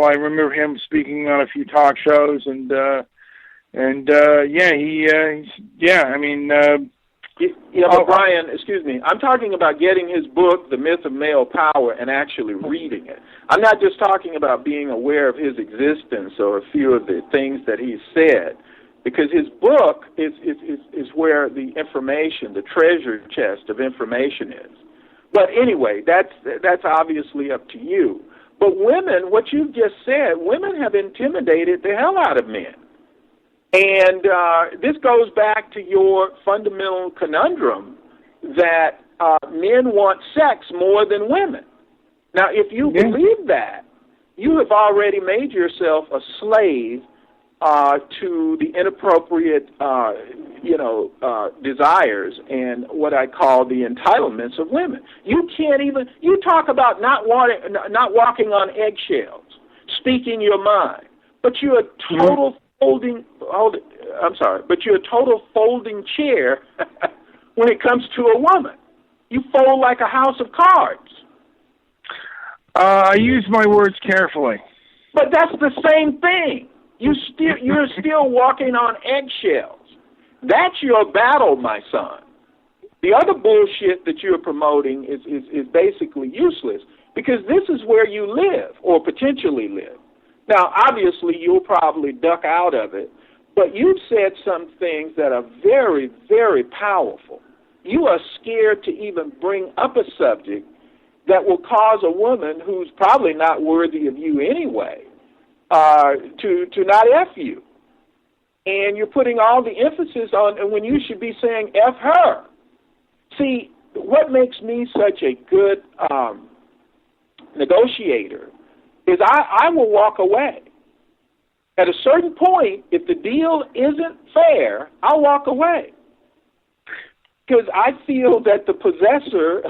well. I remember him speaking on a few talk shows, and but Brian, excuse me, I'm talking about getting his book, The Myth of Male Power, and actually reading it. I'm not just talking about being aware of his existence or a few of the things that he's said, because his book is where the information, the treasure chest of information is. But anyway, that's obviously up to you. But women, what you've just said, women have intimidated the hell out of men. And this goes back to your fundamental conundrum that men want sex more than women. Now, if you believe that, you have already made yourself a slave to the inappropriate, desires and what I call the entitlements of women. You can't even. You talk about not walking on eggshells, speaking your mind, but you're a total but you're a total folding chair when it comes to a woman. You fold like a house of cards. I use my words carefully. But that's the same thing. You're still walking on eggshells. That's your battle, my son. The other bullshit that you're promoting is basically useless, because this is where you live, or potentially live. Now, obviously, you'll probably duck out of it, but you've said some things that are very, very powerful. You are scared to even bring up a subject that will cause a woman who's probably not worthy of you anyway to not F you. And you're putting all the emphasis on when you should be saying F her. See, what makes me such a good negotiator is I will walk away. At a certain point, if the deal isn't fair, I'll walk away. Because I feel that the possessor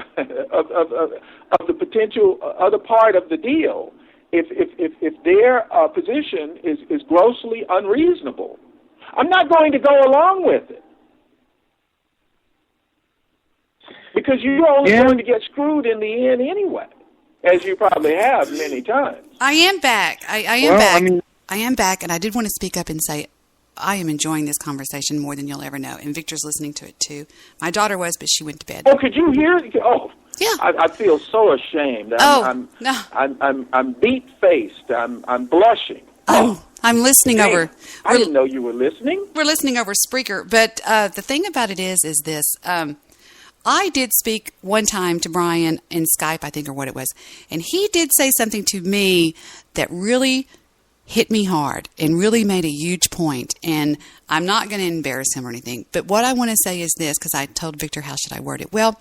of the potential other part of the deal, if their position is grossly unreasonable, I'm not going to go along with it. Because you're only going to get screwed in the end anyway, as you probably have many times. I am back. I am back. I am back, and I did want to speak up and say I am enjoying this conversation more than you'll ever know, and Victor's listening to it too. My daughter was, but she went to bed. Oh, could you hear it? Oh, yeah. I feel so ashamed. I'm beat-faced. I'm blushing. Oh, I'm listening over. I didn't know you were listening. We're listening over Spreaker, but the thing about it is this. I did speak one time to Brian in Skype, I think, or what it was, and he did say something to me that really hit me hard and really made a huge point, and I'm not going to embarrass him or anything, but what I want to say is this, because I told Victor, how should I word it? Well,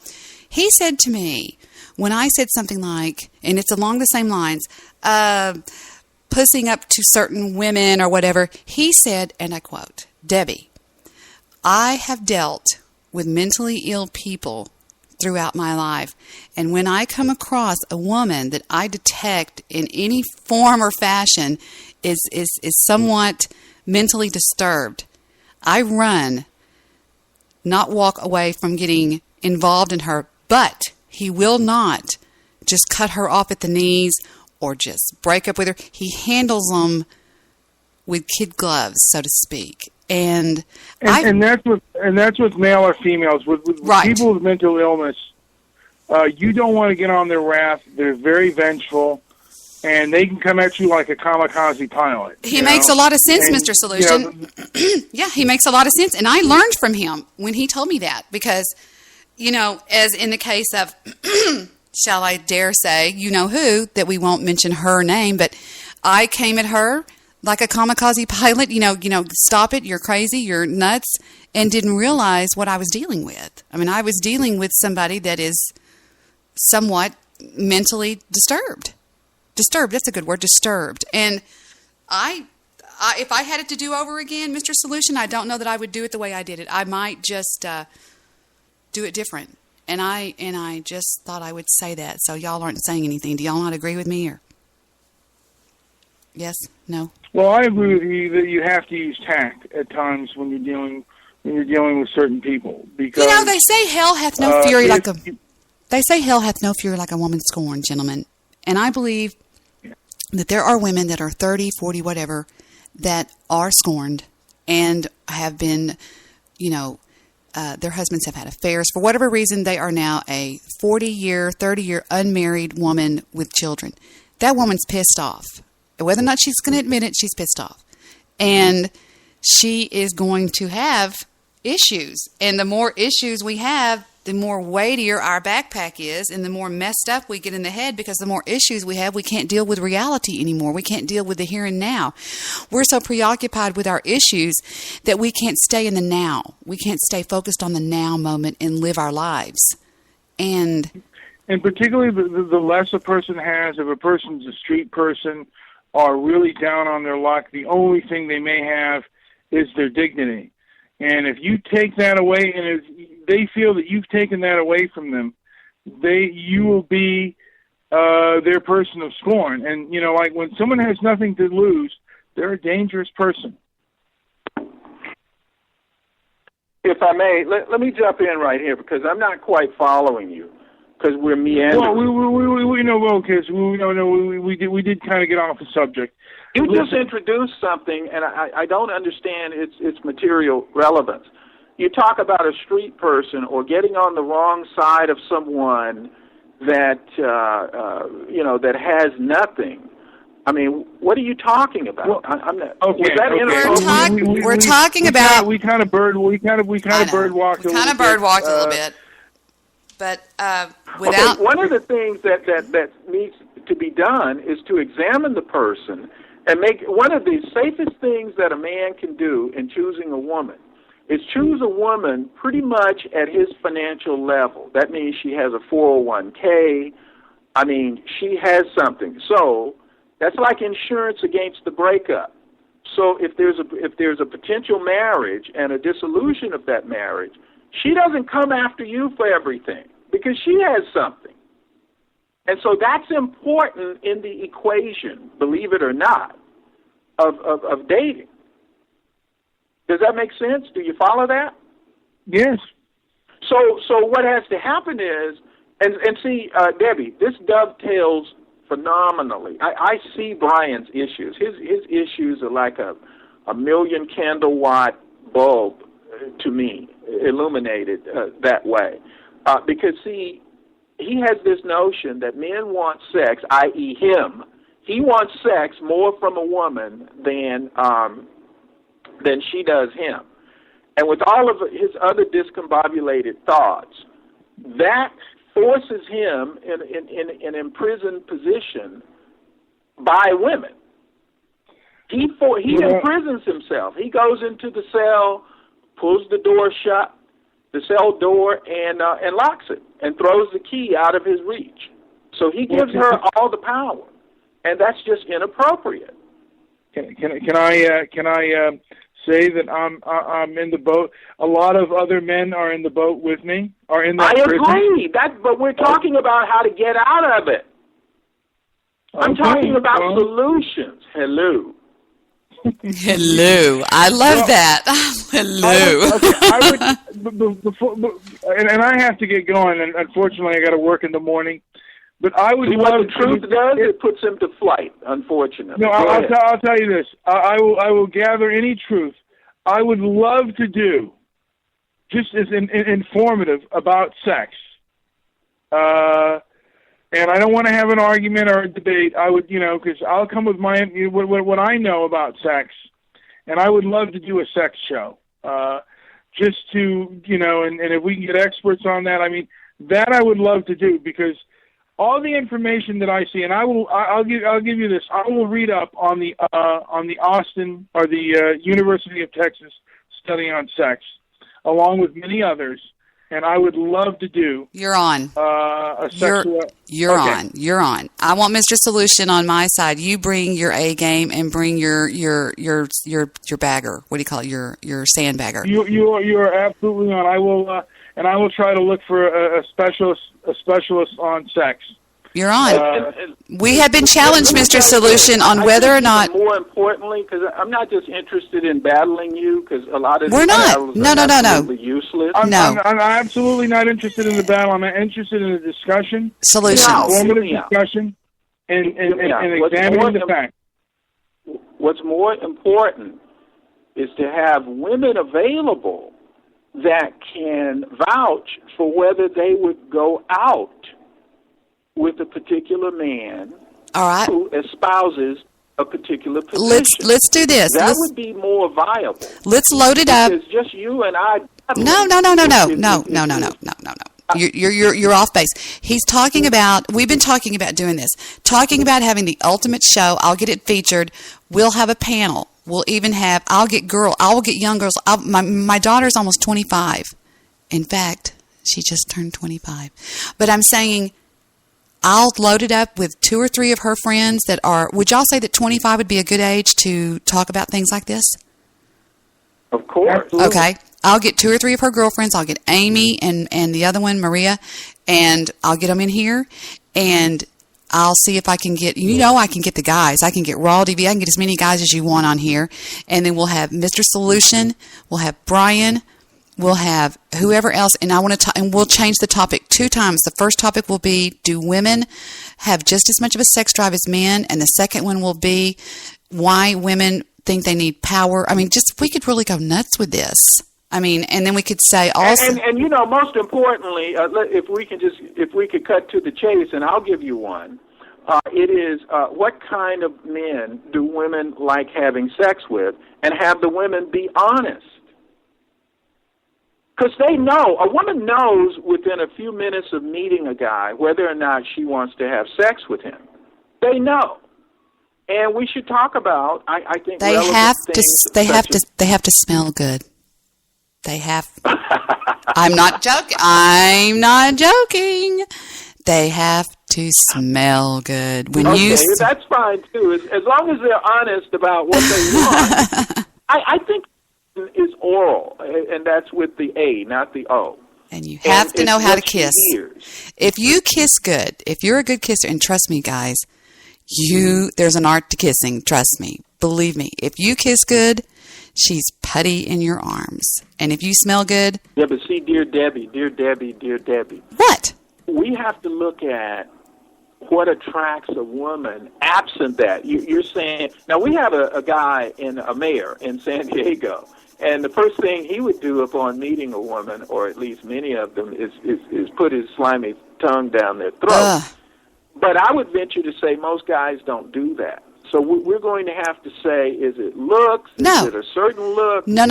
he said to me, when I said something like, and it's along the same lines, pussing up to certain women or whatever, he said, and I quote, Debbie, I have dealt with mentally ill people throughout my life, and when I come across a woman that I detect in any form or fashion is somewhat mentally disturbed, I run, not walk away from getting involved in her, but he will not just cut her off at the knees or just break up with her. He handles them with kid gloves, so to speak. And that's with male or females. With right. People with mental illness, you don't want to get on their wrath. They're very vengeful, and they can come at you like a kamikaze pilot. He makes a lot of sense, Mr. Solution. Yeah, he makes a lot of sense. And I learned from him when he told me that because, as in the case of, shall I dare say, you know who, that we won't mention her name, but I came at her like a kamikaze pilot, stop it, you're crazy, you're nuts, and didn't realize what I was dealing with. I mean, I was dealing with somebody that is somewhat mentally disturbed. Disturbed, that's a good word, disturbed. And I if I had it to do over again, Mr. Solution, I don't know that I would do it the way I did it. I might just do it different. And I just thought I would say that, so y'all aren't saying anything. Do y'all not agree with me, or? Yes? No? Well, I agree with you that you have to use tact at times when you're dealing with certain people, because they say hell hath no fury like a woman scorned, gentlemen. And I believe that there are women that are 30, 40, whatever, that are scorned and have been, their husbands have had affairs. For whatever reason, they are now a 40-year, 30-year unmarried woman with children. That woman's pissed off. Whether or not she's going to admit it, she's pissed off. And she is going to have issues. And the more issues we have, the more weightier our backpack is, and the more messed up we get in the head, because the more issues we have, we can't deal with reality anymore. We can't deal with the here and now. We're so preoccupied with our issues that we can't stay in the now. We can't stay focused on the now moment and live our lives. And particularly the less a person has, if a person's a street person or really down on their luck, the only thing they may have is their dignity. And if you take that away, and if they feel that you've taken that away from them, you will be their person of scorn. And, like when someone has nothing to lose, they're a dangerous person. If I may, let me jump in right here, because I'm not quite following you, because we're meandering. Well, we know, because we did kind of get off the subject. You just introduced something, and I don't understand its material relevance. You talk about a street person or getting on the wrong side of someone that that has nothing. I mean, what are you talking about? Well, I'm not. Okay. Was that we're talking about. We kind of birdwalked a little bit. But without okay, one of the things that needs to be done is to examine the person and make one of the safest things that a man can do in choosing a woman is choose a woman pretty much at his financial level. That means she has a 401k. I mean, she has something. So that's like insurance against the breakup. So if there's a potential marriage and a dissolution of that marriage, she doesn't come after you for everything because she has something. And so that's important in the equation, believe it or not, of dating. Does that make sense? Do you follow that? Yes. So what has to happen is, and see, Debbie, this dovetails phenomenally. I see Brian's issues. His issues are like a million candle watt bulb to me, illuminated that way. Because, see, he has this notion that men want sex, i.e. him. He wants sex more from a woman than she does him. And with all of his other discombobulated thoughts, that forces him in an imprisoned position by women. He imprisons himself. He goes into the cell, pulls the door shut, the cell door, and locks it, and throws the key out of his reach. So he gives her all the power, and that's just inappropriate. Can I say that I'm in the boat? A lot of other men are in the boat with me. Are in that prison. I agree. But we're talking about how to get out of it. I'm talking about solutions. Hello. Hello. I love that. Hello. And I have to get going, and unfortunately I got to work in the morning. But I would love what the truth does, it puts him to flight, unfortunately. No, I'll tell you this. I will gather any truth. I would love to do, just as informative about sex. And I don't want to have an argument or a debate. I would, because I'll come with what I know about sex, and I would love to do a sex show, just to, and if we can get experts on that, I mean, that I would love to do, because all the information that I see, and I'll give you this. I will read up on the Austin or the University of Texas study on sex, along with many others. And I would love to do. You're on. A sexual. You're on. You're on. I want Mr. Solution on my side. You bring your A game and bring your bagger. What do you call it? Your sandbagger. You are absolutely on. I will try to look for a specialist on sex. You're on. We have been challenged, Mr. Solution, on whether or not. More importantly, because I'm not just interested in battling you, because a lot of we're not. No. Absolutely useless. I'm absolutely not interested in the battle. I'm interested in the discussion. Solutions. Informative discussion. and examine the facts. What's more important is to have women available that can vouch for whether they would go out with a particular man who espouses a particular position. Let's do this. That would be more viable. Let's load it up. Because just you and I. No. You're off base. He's talking about. We've been talking about doing this. Talking about having the ultimate show. I'll get it featured. We'll have a panel. We'll even have. I will get young girls. My daughter's almost 25. In fact, she just turned 25. But I'm saying, I'll load it up with 2 or 3 of her friends that are. Would y'all say that 25 would be a good age to talk about things like this? Of course. Absolutely. Okay. I'll get 2 or 3 of her girlfriends. I'll get Amy and the other one, Maria, and I'll get them in here, and I'll see if I can get, I can get the guys. I can get Raw DV. I can get as many guys as you want on here, and then we'll have Mr. Solution. We'll have Brian. We'll have whoever else, and and we'll change the topic 2 times. The first topic will be, do women have just as much of a sex drive as men? And the second one will be, why women think they need power. I mean, we could really go nuts with this. I mean, and then we could say also, and most importantly, if we could cut to the chase, and I'll give you one. It is what kind of men do women like having sex with, and have the women be honest. Because they know, a woman knows within a few minutes of meeting a guy whether or not she wants to have sex with him. They know. And we should talk about, I think, they have to smell good. They have. I'm not joking. They have to smell good. That's fine too. As long as they're honest about what they want. I think is oral, and that's with the A, not the O. And you have to know how to kiss. If you kiss good, if you're a good kisser, and trust me, guys, there's an art to kissing. Trust me. Believe me. If you kiss good, she's putty in your arms. And if you smell good... Yeah, but see, dear Debbie. What? We have to look at what attracts a woman absent that. You're saying... Now, we have a guy, a mayor in San Diego, and the first thing he would do upon meeting a woman, or at least many of them, is put his slimy tongue down their throat. But I would venture to say most guys don't do that. So we're going to have to say, is it looks? No. Is it a certain look? No.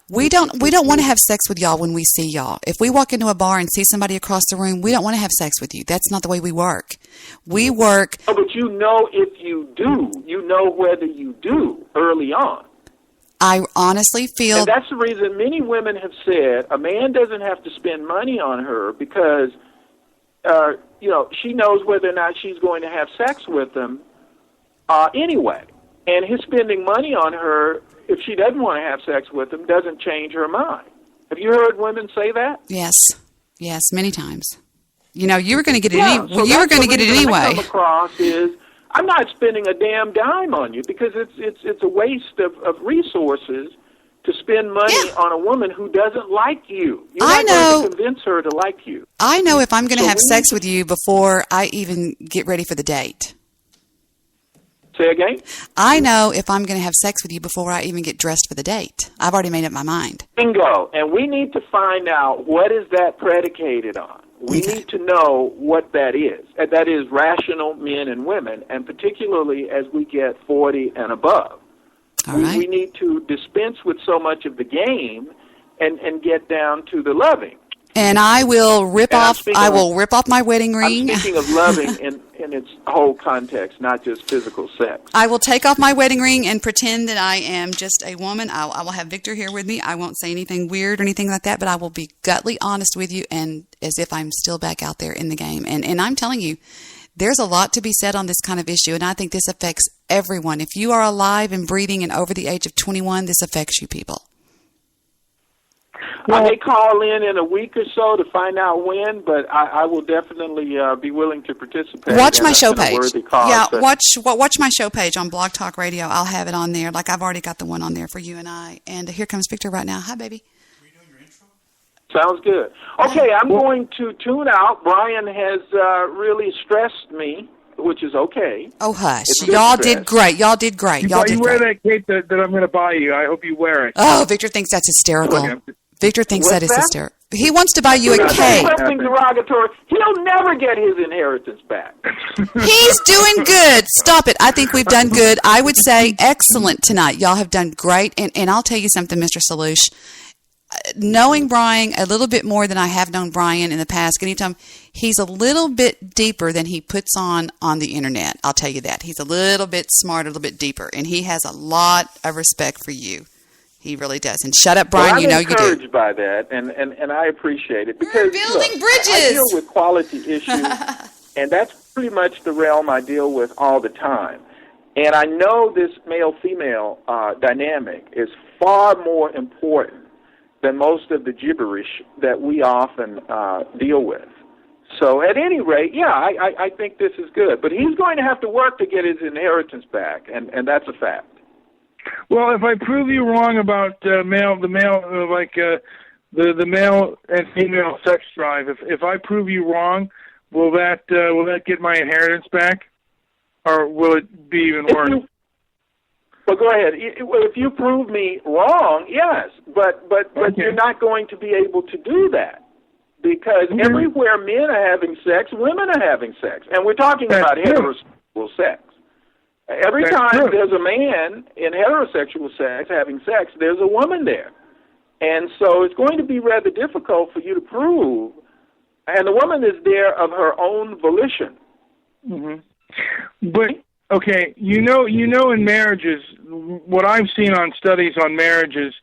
We don't want to have sex with y'all when we see y'all. If we walk into a bar and see somebody across the room, we don't want to have sex with you. That's not the way we work. We work... Oh, but you know if you do. You know whether you do early on. I honestly feel... And that's the reason many women have said a man doesn't have to spend money on her because, she knows whether or not she's going to have sex with him anyway. And his spending money on her, if she doesn't want to have sex with him, doesn't change her mind. Have you heard women say that? Yes, many times. You were going to get it you were going to get it anyway. What I come across is, I'm not spending a damn dime on you because it's a waste of resources to spend money on a woman who doesn't like you. You're not going to convince her to like you. I know if I'm going to have sex with you before I even get ready for the date. Say again? I know if I'm going to have sex with you before I even get dressed for the date. I've already made up my mind. Bingo. And we need to find out, what is that predicated on? We need to know what that is. And that is rational men and women, and particularly as we get 40 and above. All right. We need to dispense with so much of the game and get down to the loving. And I will rip off my wedding ring. I'm speaking of loving in its whole context, not just physical sex. I will take off my wedding ring and pretend that I am just a woman. I will have Victor here with me. I won't say anything weird or anything like that, but I will be gutly honest with you and as if I'm still back out there in the game. And I'm telling you, there's a lot to be said on this kind of issue, and I think this affects everyone. If you are alive and breathing and over the age of 21, this affects you people. I may call in a week or so to find out when, but I will definitely be willing to participate. Watch my show page. Yeah, watch my show page on Blog Talk Radio. I'll have it on there. Like I've already got the one on there for you and I. And here comes Victor right now. Hi, baby. Are you doing your intro? Sounds good. Okay, I'm going to tune out. Brian has really stressed me which is okay. Oh, hush. It's Y'all stress. did great. Y'all did great. You wear that cape that I'm going to buy you. I hope you wear it. Oh, Victor thinks that's hysterical. Victor thinks What's that is that? hysterical. He wants to buy you a cape. Something derogatory. He'll never get his inheritance back. He's doing good. Stop it. I think we've done good. I would say excellent tonight. Y'all have done great. And I'll tell you something, Mr. Salouche. Knowing Brian a little bit more than I have known Brian in the past, anytime he's a little bit deeper than he puts on the internet. I'll tell you that. He's a little bit smarter, a little bit deeper. And he has a lot of respect for you. He really does. And shut up, Brian. Well, you know you do. I'm encouraged by that, and I appreciate it. Because, We're building bridges. I deal with quality issues, and that's pretty much the realm I deal with all the time. And I know this male-female dynamic is far more important than most of the gibberish that we often deal with. So at any rate, yeah, I think this is good. But he's going to have to work to get his inheritance back, and that's a fact. Well, if I prove you wrong about the male and female sex drive, if I prove you wrong, will that get my inheritance back, or will it be even worse? Well, go ahead. Well, if you prove me wrong, yes, but Okay. you're not going to be able to do that because everywhere men are having sex, women are having sex, and we're talking about heterosexual sex. Every That's time true. there's a man in heterosexual sex having sex, there's a woman there. And so it's going to be rather difficult for you to prove. And the woman is there of her own volition. Mm-hmm. But, okay, you know, in marriages, what I've seen on studies on marriages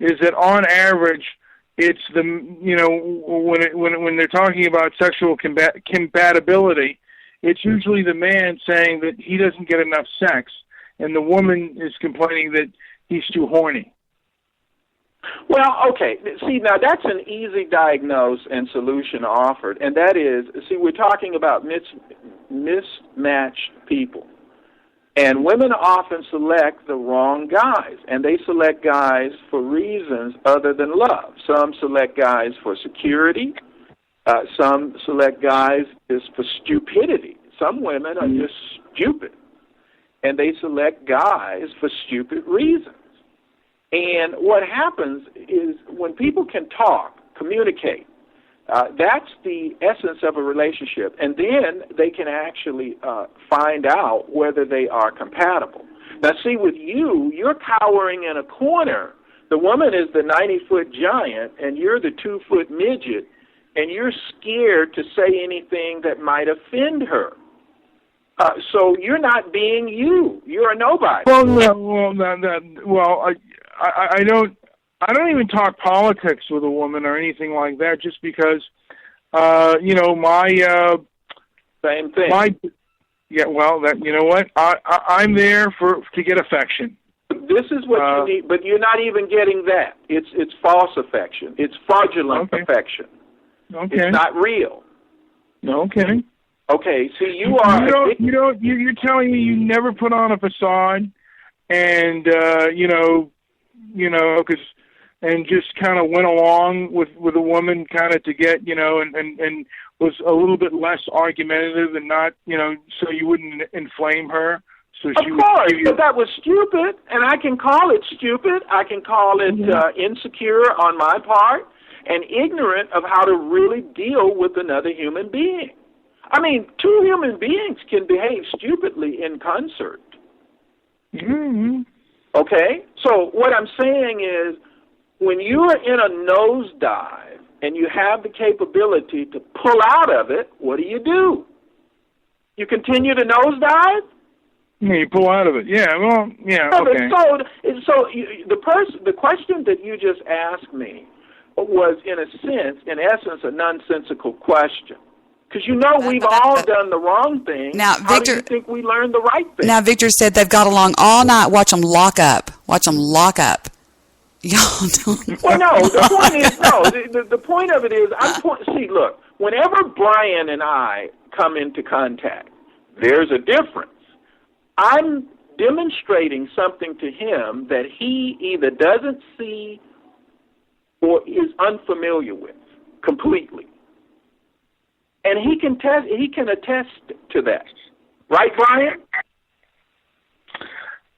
is that on average, it's when they're talking about sexual compatibility, it's usually the man saying that he doesn't get enough sex, and the woman is complaining that he's too horny. Well, okay. See, now that's an easy diagnose and solution offered, and that is, we're talking about mismatched people. And women often select the wrong guys, and they select guys for reasons other than love. Some select guys for security. Some select guys just for stupidity. Some women are just stupid, and they select guys for stupid reasons. And what happens is when people can talk, communicate, that's the essence of a relationship, and then they can actually find out whether they are compatible. Now, see, with you, you're cowering in a corner. The woman is the 90-foot giant, and you're the 2-foot midget, and you're scared to say anything that might offend her. So you're not being you. You're a nobody. I don't even talk politics with a woman or anything like that, just because, same thing. You know what? I'm there to get affection. This is what you need, but you're not even getting that. It's false affection. It's fraudulent affection. Okay. It's not real. Okay. Okay. See, you're telling me you never put on a facade, and and just kind of went along with a woman, kind of to get and was a little bit less argumentative and not so you wouldn't inflame her. So she of course, would give you... but that was stupid, and I can call it stupid. I can call it insecure on my part, and ignorant of how to really deal with another human being. I mean, two human beings can behave stupidly in concert. Mm-hmm. Okay? So what I'm saying is, when you are in a nosedive and you have the capability to pull out of it, what do? You continue to nosedive? Yeah, you pull out of it. Yeah, well, yeah, okay. The question that you just asked me was, in essence, a nonsensical question. Because we've all done the wrong thing. Now, How Victor, do you think we learned the right thing? Now, Victor said they've got along all night. Watch them lock up. Y'all don't. Well, no. The point is, the point of it is, see, look. Whenever Brian and I come into contact, there's a difference. I'm demonstrating something to him that he either doesn't see or is unfamiliar with completely. And he can attest to that. Right, Brian?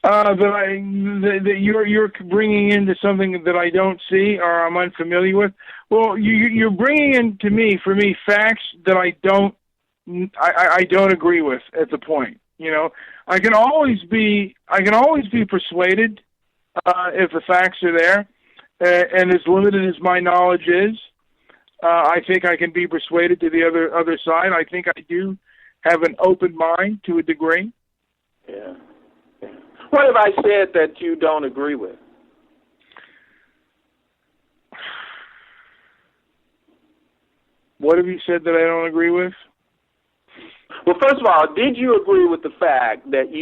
That you're bringing into something that I don't see or I'm unfamiliar with. Well, you're bringing in for me facts that I don't agree with at the point. You know, I can always be persuaded if the facts are there, and as limited as my knowledge is, I think I can be persuaded to the other side. I think I do have an open mind to a degree. Yeah. What have I said that you don't agree with? What have you said that I don't agree with? Well, first of all, did you agree with the fact that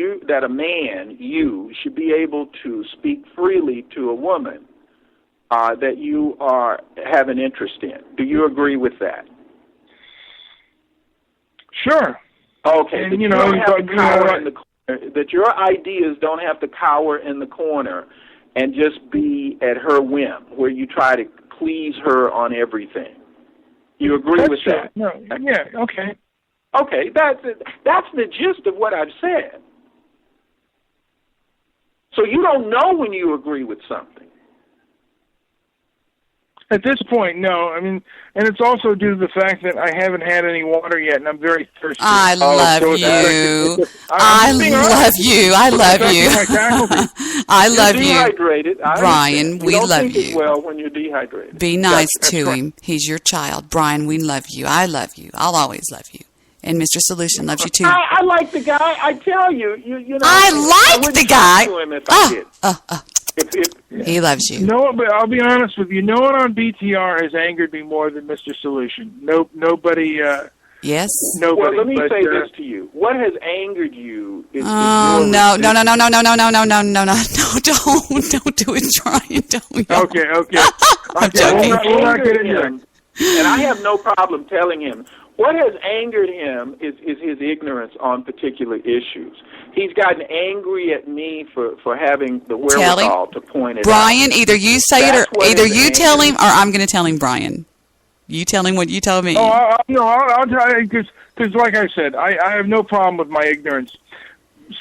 a man, you, should be able to speak freely to a woman that you have an interest in? Do you agree with that? Sure. Okay. And, that your ideas don't have to cower in the corner and just be at her whim, where you try to please her on everything. You agree with that? No. Yeah. Okay. Okay, that's the gist of what I've said. So you don't know when you agree with something. At this point, no. I mean, and it's also due to the fact that I haven't had any water yet, and I'm very thirsty. I love you. I love you. I love you. I love you. Dehydrated. Brian, we love you. You. Well, when you're dehydrated. Be nice to him. He's your child. Brian, we love you. I love you. I'll always love you. And Mr. Solution loves you too. I like the guy. I tell you, you know. I like the guy. To him if I did. He loves you. No, but I'll be honest with you. No one on BTR has angered me more than Mr. Solution. Nobody. Yes. Nobody. Well, let me say this to you. What has angered you is no, don't do it, Brian. Don't. Okay. I'm joking. We're not getting him. And I have no problem telling him. What has angered him is his ignorance on particular issues. He's gotten angry at me for having the wherewithal to point it Brian, out. either you say it or either you tell him or I'm going to tell him, Brian. You tell him what you tell me. Oh, I'll tell you, because like I said, I have no problem with my ignorance.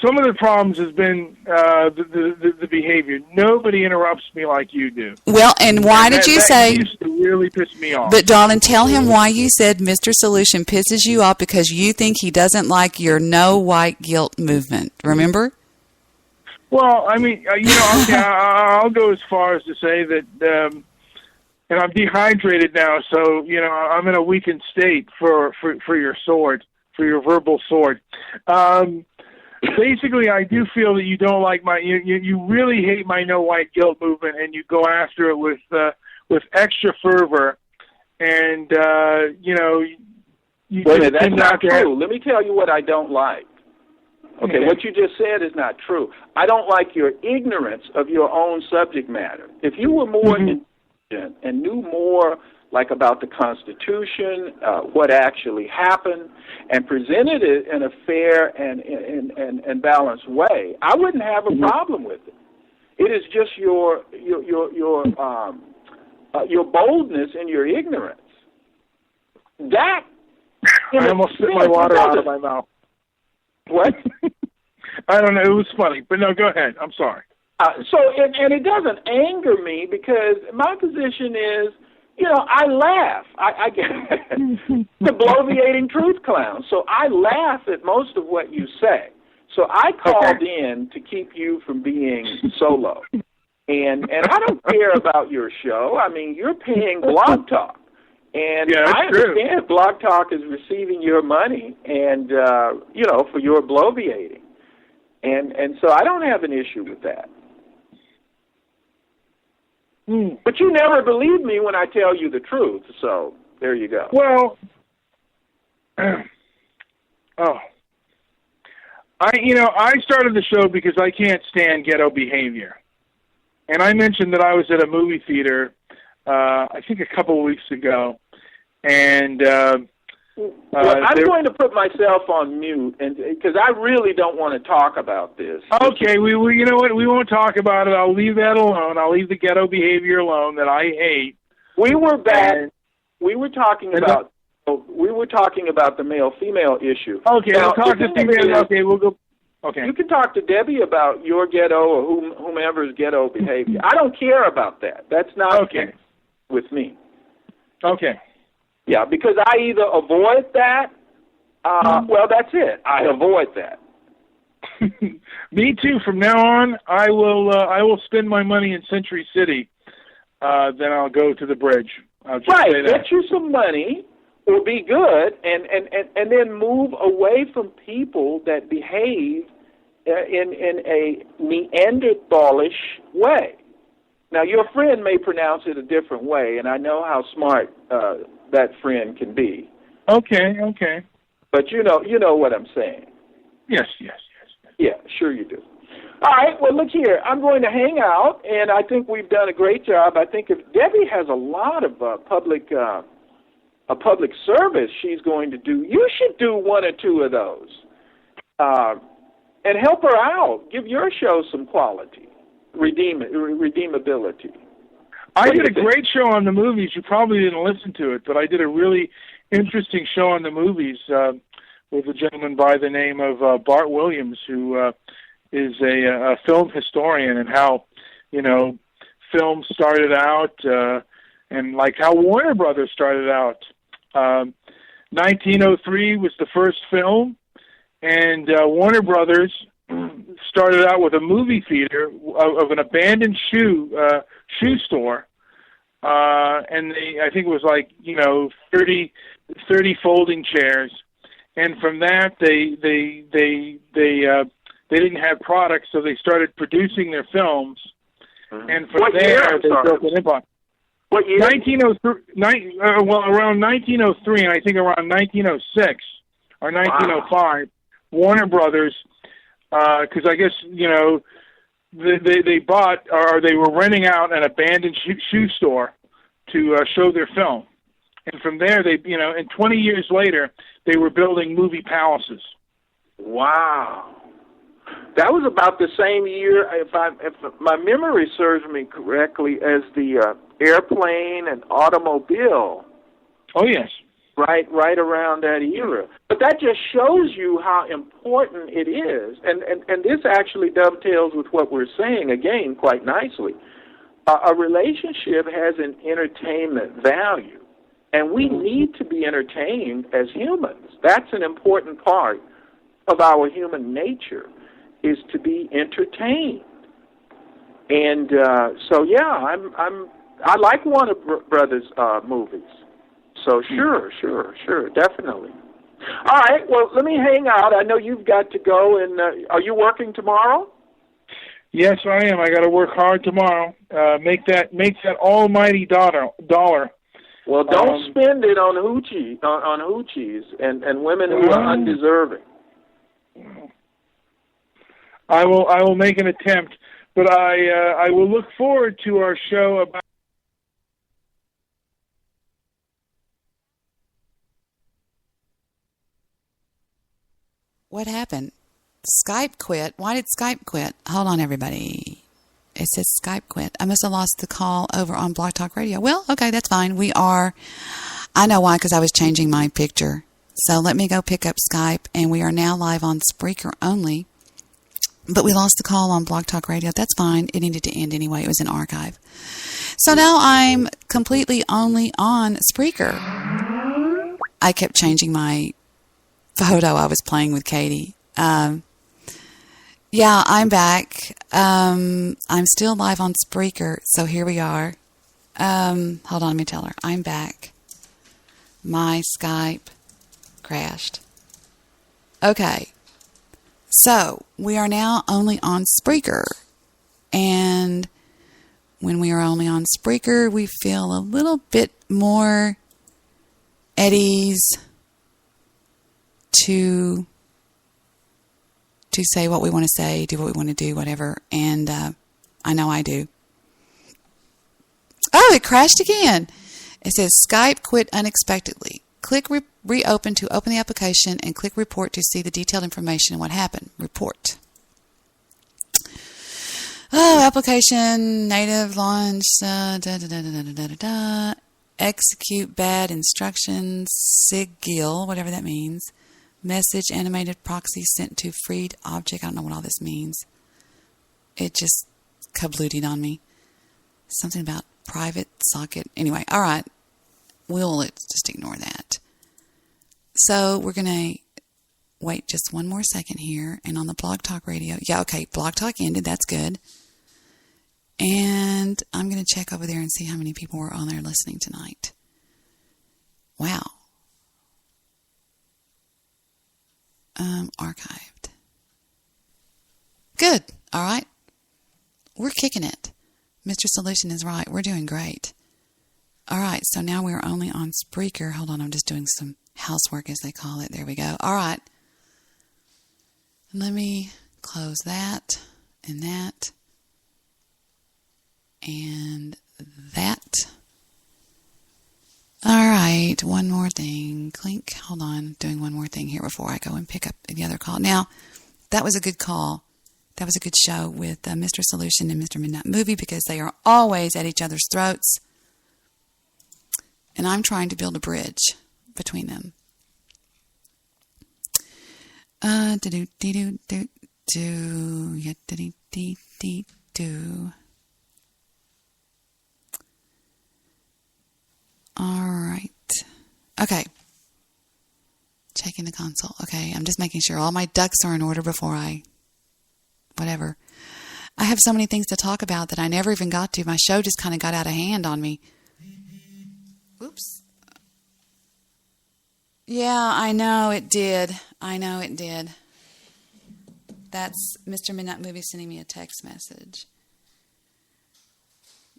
Some of the problems has been the behavior. Nobody interrupts me like you do. Well, and why did you say... That used to really piss me off. But, darling, tell him why you said Mr. Solution pisses you off because you think he doesn't like your no white guilt movement. Remember? Well, I mean, I'll go as far as to say that... and I'm dehydrated now, so, I'm in a weakened state for your sword, for your verbal sword. Basically, I do feel that you don't like you really hate my no white guilt movement, and you go after it with extra fervor, and you wait a minute, that's not true. Let me tell you what I don't like. Okay, what you just said is not true. I don't like your ignorance of your own subject matter. If you were more intelligent and knew more, like about the Constitution, what actually happened, and presented it in a fair and balanced way, I wouldn't have a problem with it. It is just your boldness and your ignorance. That I almost spit my water out of my mouth. What? I don't know. It was funny, but no, go ahead. I'm sorry. And it doesn't anger me because my position is, I laugh. I get the bloviating truth clown. So I laugh at most of what you say. So I called in to keep you from being solo. And I don't care about your show. I mean, you're paying Blog Talk. And I understand Blog Talk is receiving your money and, for your bloviating. And so I don't have an issue with that. But you never believe me when I tell you the truth, so there you go. Well, I started the show because I can't stand ghetto behavior. And I mentioned that I was at a movie theater, I think a couple of weeks ago, and I'm going to put myself on mute, and because I really don't want to talk about this. Okay, we you know what? We won't talk about it. I'll leave that alone. I'll leave the ghetto behavior alone that I hate. We were back. We were talking about we were talking about the male-female issue. Okay, now, we'll talk to female. Okay, we'll go. Okay. You can talk to Debbie about your ghetto or whomever's ghetto behavior. I don't care about that. That's not okay with me. Okay. Yeah, because I either avoid that. Well, that's it. I avoid that. Me too. From now on, I will spend my money in Century City. Then I'll go to the bridge. I'll just say that. Get you some money. Will be good, and then move away from people that behave in a Neanderthalish way. Now, your friend may pronounce it a different way, and I know how smart that friend can be. Okay. But you know what I'm saying. Yes. Yeah, sure you do. All right, well, look here. I'm going to hang out, and I think we've done a great job. I think if Debbie has a lot of public service she's going to do, you should do one or two of those and help her out. Give your show some quality, redeemability. I did a great show on the movies. You probably didn't listen to it, but I did a really interesting show on the movies with a gentleman by the name of Bart Williams, who is a film historian, and how, film started out and like how Warner Brothers started out. 1903 was the first film, and Warner Brothers started out with a movie theater of an abandoned shoe store, and I think it was like 30 folding chairs, and from that they didn't have products, so they started producing their films, and from there they built an empire. What year? 1903. Around 1903, and I think around 1906 or 1905, Warner Brothers, because I guess they bought, or they were renting out an abandoned shoe store to show their film, and from there they, and 20 years later they were building movie palaces. Wow. That was about the same year, if my memory serves me correctly, as the airplane and automobile. Oh, yes. Right around that era. But that just shows you how important it is. And this actually dovetails with what we're saying, again, quite nicely. A relationship has an entertainment value, and we need to be entertained as humans. That's an important part of our human nature, is to be entertained. And so yeah, I like Warner Brothers movies. So sure, definitely. All right, well, let me hang out. I know you've got to go, and are you working tomorrow? Yes, I am. I got to work hard tomorrow. Make that almighty dollar. Well, don't spend it on hoochies and women who are undeserving. I will make an attempt, but I will look forward to our show about. What happened? Skype quit. Why did Skype quit? Hold on, everybody. It says Skype quit. I must have lost the call over on Blog Talk Radio. Well, okay, that's fine. I know why, because I was changing my picture. So let me go pick up Skype, and we are now live on Spreaker only. But we lost the call on Blog Talk Radio. That's fine. It needed to end anyway. It was an archive. So now I'm completely only on Spreaker. I kept changing my photo. I was playing with Katie. Yeah, I'm back. I'm still live on Spreaker, so here we are. Hold on, let me tell her. I'm back. My Skype crashed. Okay. So, we are now only on Spreaker. And when we are only on Spreaker, we feel a little bit more at ease to say what we want to say, do what we want to do, whatever. And I know I do. Oh, it crashed again. It says Skype quit unexpectedly. Click reopen to open the application and click report to see the detailed information and what happened. Report. Oh, application, native launch, execute bad instructions, sigil, whatever that means. Message animated proxy sent to freed object. I don't know what all this means. It just kablootied on me. Something about private socket. Anyway, all right. Let's just ignore that. So we're going to wait just one more second here. And on the Blog Talk Radio. Yeah, okay. Blog Talk ended. That's good. And I'm going to check over there and see how many people were on there listening tonight. Wow. Archived. Good. All right. We're kicking it. Mr. Solution is right. We're doing great. All right. So now we're only on Spreaker. Hold on. I'm just doing some housework, as they call it. There we go. All right. Let me close that and that and that. All right, one more thing. Clink. Hold on. Doing one more thing here before I go and pick up the other call. Now, that was a good call. That was a good show with Mr. Solution and Mr. Midnight Movie because they are always at each other's throats. And I'm trying to build a bridge between them. All right. Okay. Checking the console. Okay, I'm just making sure all my ducks are in order before whatever. I have so many things to talk about that I never even got to. My show just kind of got out of hand on me. Oops. Yeah, I know it did. That's Mr. Midnight Movie sending me a text message.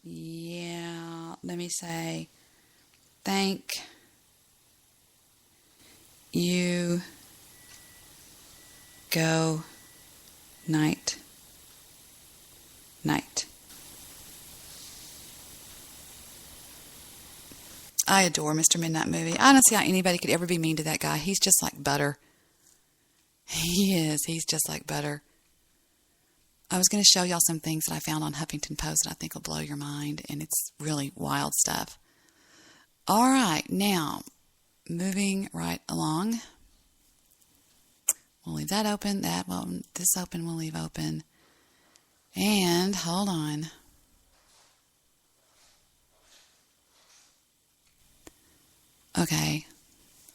Yeah, let me say, thank you, go, night. I adore Mr. Midnight Movie. I don't see how anybody could ever be mean to that guy. He's just like butter. He is. He's just like butter. I was going to show y'all some things that I found on Huffington Post that I think will blow your mind, and it's really wild stuff. All right, now, moving right along. We'll leave that open. This open we'll leave open. And, hold on. Okay.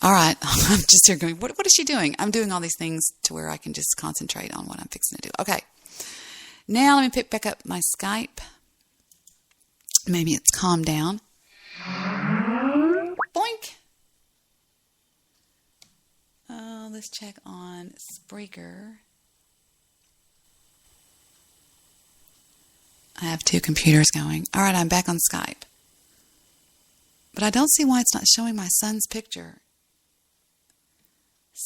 All right. I'm just here going, what is she doing? I'm doing all these things to where I can just concentrate on what I'm fixing to do. Okay. Now let me pick back up my Skype. Maybe it's calmed down. Boink. Let's check on Spreaker. I have two computers going. All right, I'm back on Skype. But I don't see why it's not showing my son's picture.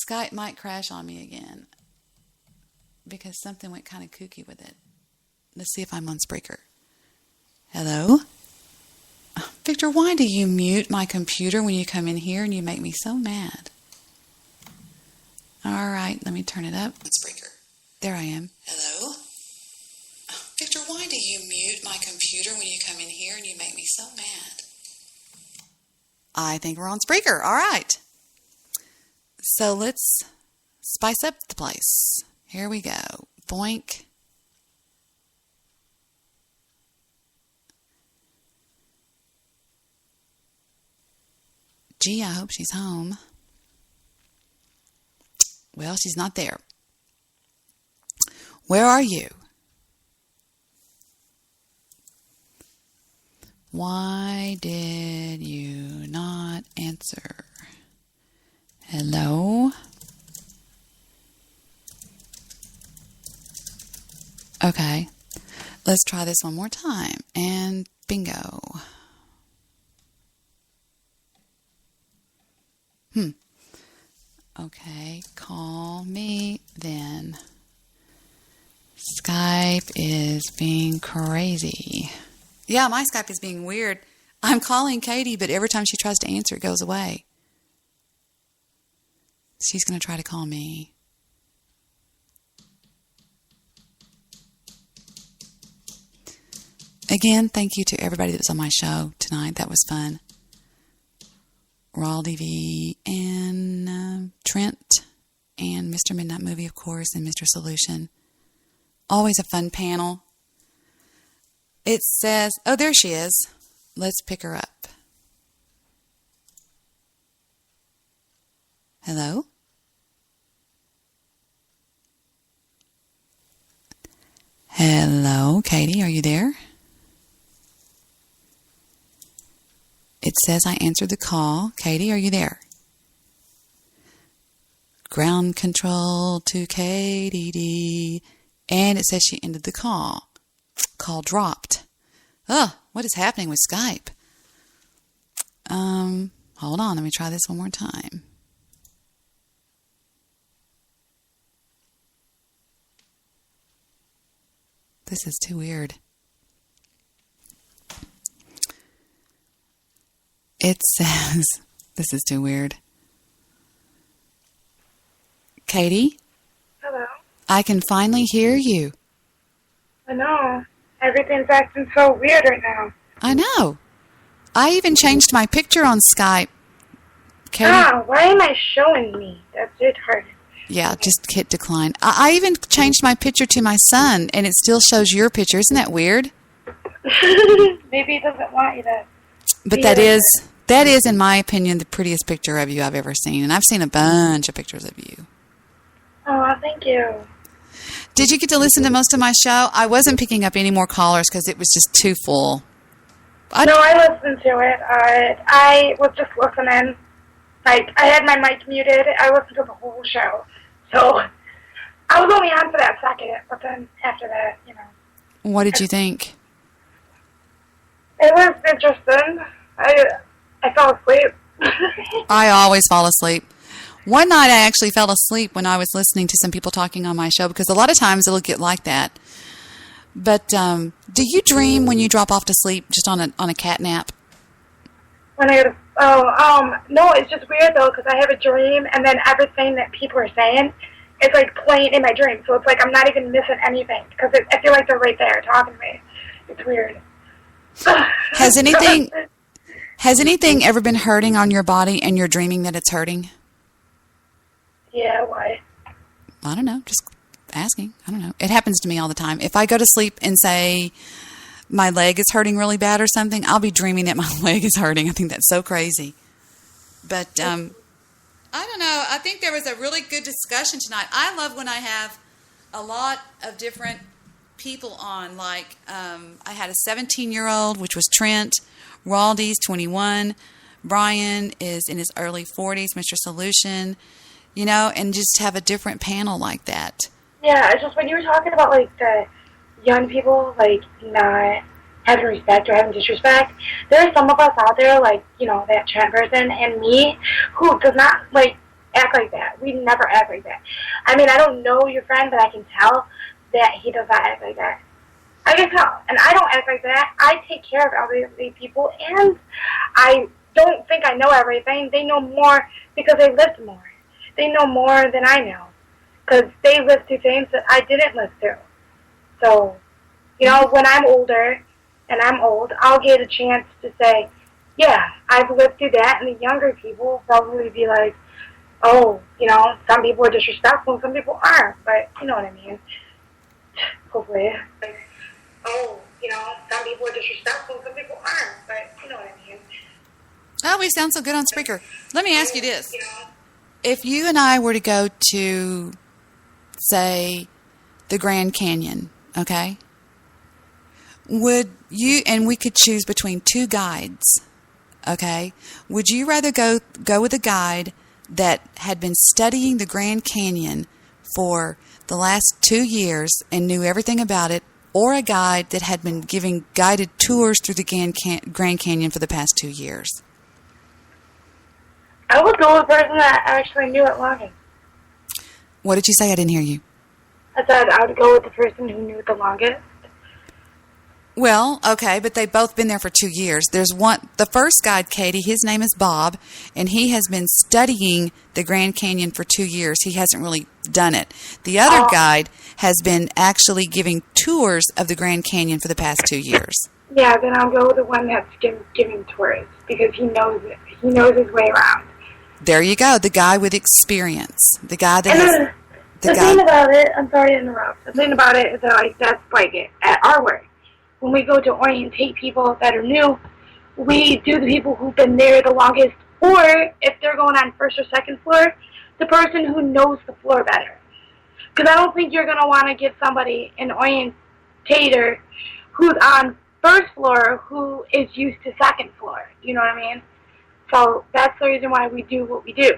Skype might crash on me again because something went kind of kooky with it. Let's see if I'm on Spreaker. Hello? Victor, why do you mute my computer when you come in here and you make me so mad? All right, let me turn it up. On Spreaker. There I am. Hello? Victor, why do you mute my computer when you come in here and you make me so mad? I think we're on Spreaker. All right. So let's spice up the place. Here we go. Boink. Gee, I hope she's home. Well, she's not there. Where are you? Why did you not answer? Hello? Okay. Let's try this one more time. And bingo. Okay, call me then. Skype is being crazy. Yeah, my Skype is being weird. I'm calling Katie, but every time she tries to answer, it goes away. She's going to try to call me. Again, thank you to everybody that was on my show tonight. That was fun. Raw DV and Trent and Mr. Midnight Movie, of course, and Mr. Solution. Always a fun panel. It says, oh, there she is. Let's pick her up. Hello? Hello, Katie, are you there? It says I answered the call. Katie, are you there? Ground control to KDD. And it says she ended the call. Call dropped. Oh, what is happening with Skype? Hold on, let me try this one more time. This is too weird. It says, this is too weird. Katie? Hello. I can finally hear you. I know. Everything's acting so weird right now. I know. I even changed my picture on Skype. Katie? Why am I showing me? That's it hard. Yeah, just hit decline. I even changed my picture to my son, and it still shows your picture. Isn't that weird? Maybe he doesn't want you to. But that is, in my opinion, the prettiest picture of you I've ever seen. And I've seen a bunch of pictures of you. Oh, thank you. Did you get to listen to most of my show? I wasn't picking up any more callers because it was just too full. No, I listened to it. I was just listening. Like, I had my mic muted. I listened to the whole show. So, I was only on for that second. But then, after that, What did you think? It was interesting. I fell asleep. I always fall asleep. One night I actually fell asleep when I was listening to some people talking on my show because a lot of times it'll get like that. But do you dream when you drop off to sleep just on a cat nap? When no, it's just weird though because I have a dream and then everything that people are saying is like playing in my dream. So it's like I'm not even missing anything because I feel like they're right there talking to me. It's weird. Has anything ever been hurting on your body and you're dreaming that it's hurting? Yeah, why? I don't know. Just asking. I don't know. It happens to me all the time. If I go to sleep and say my leg is hurting really bad or something, I'll be dreaming that my leg is hurting. I think that's so crazy. But I don't know. I think there was a really good discussion tonight. I love when I have a lot of different people on. Like I had a 17-year-old, which was Trent. Raldy's 21. Brian is in his early 40s. Mr. Solution. And just have a different panel like that. Yeah, it's just when you were talking about, like, the young people, like, not having respect or having disrespect, there are some of us out there, like, that Trent person and me, who does not, like, act like that. We never act like that. I mean, I don't know your friend, but I can tell that he does not act like that. I can tell. And I don't act like that. I take care of elderly people, and I don't think I know everything. They know more because they lived more. They know more than I know because they lived through things that I didn't live through. So, when I'm older and I'm old, I'll get a chance to say, yeah, I've lived through that, and the younger people will probably be like, oh, some people are disrespectful and some people aren't, but you know what I mean. Hopefully. Like, oh, some people are disrespectful and some people aren't, but you know what I mean. Oh, we sound so good on speaker. Let me ask you this. If you and I were to go to, say, the Grand Canyon, okay, would you, and we could choose between two guides, okay, would you rather go with a guide that had been studying the Grand Canyon for the last 2 years and knew everything about it, or a guide that had been giving guided tours through the Grand Canyon for the past 2 years? I would go with a person that actually knew it longest. What did you say? I didn't hear you. I said I would go with the person who knew it the longest. Well, okay, but they've both been there for 2 years. There's one, the first guide, Katie, his name is Bob, and he has been studying the Grand Canyon for 2 years. He hasn't really done it. The other guide has been actually giving tours of the Grand Canyon for the past 2 years. Yeah, then I'll go with the one that's giving tours because he knows it. He knows his way around. There you go. The guy with experience. The guy that has... The thing about it, I'm sorry to interrupt. The thing about it is that, like, that's like it at our work. When we go to orientate people that are new, we do the people who've been there the longest, or if they're going on first or second floor, the person who knows the floor better. Because I don't think you're going to want to give somebody an orientator who's on first floor who is used to second floor. You know what I mean? So that's the reason why we do what we do.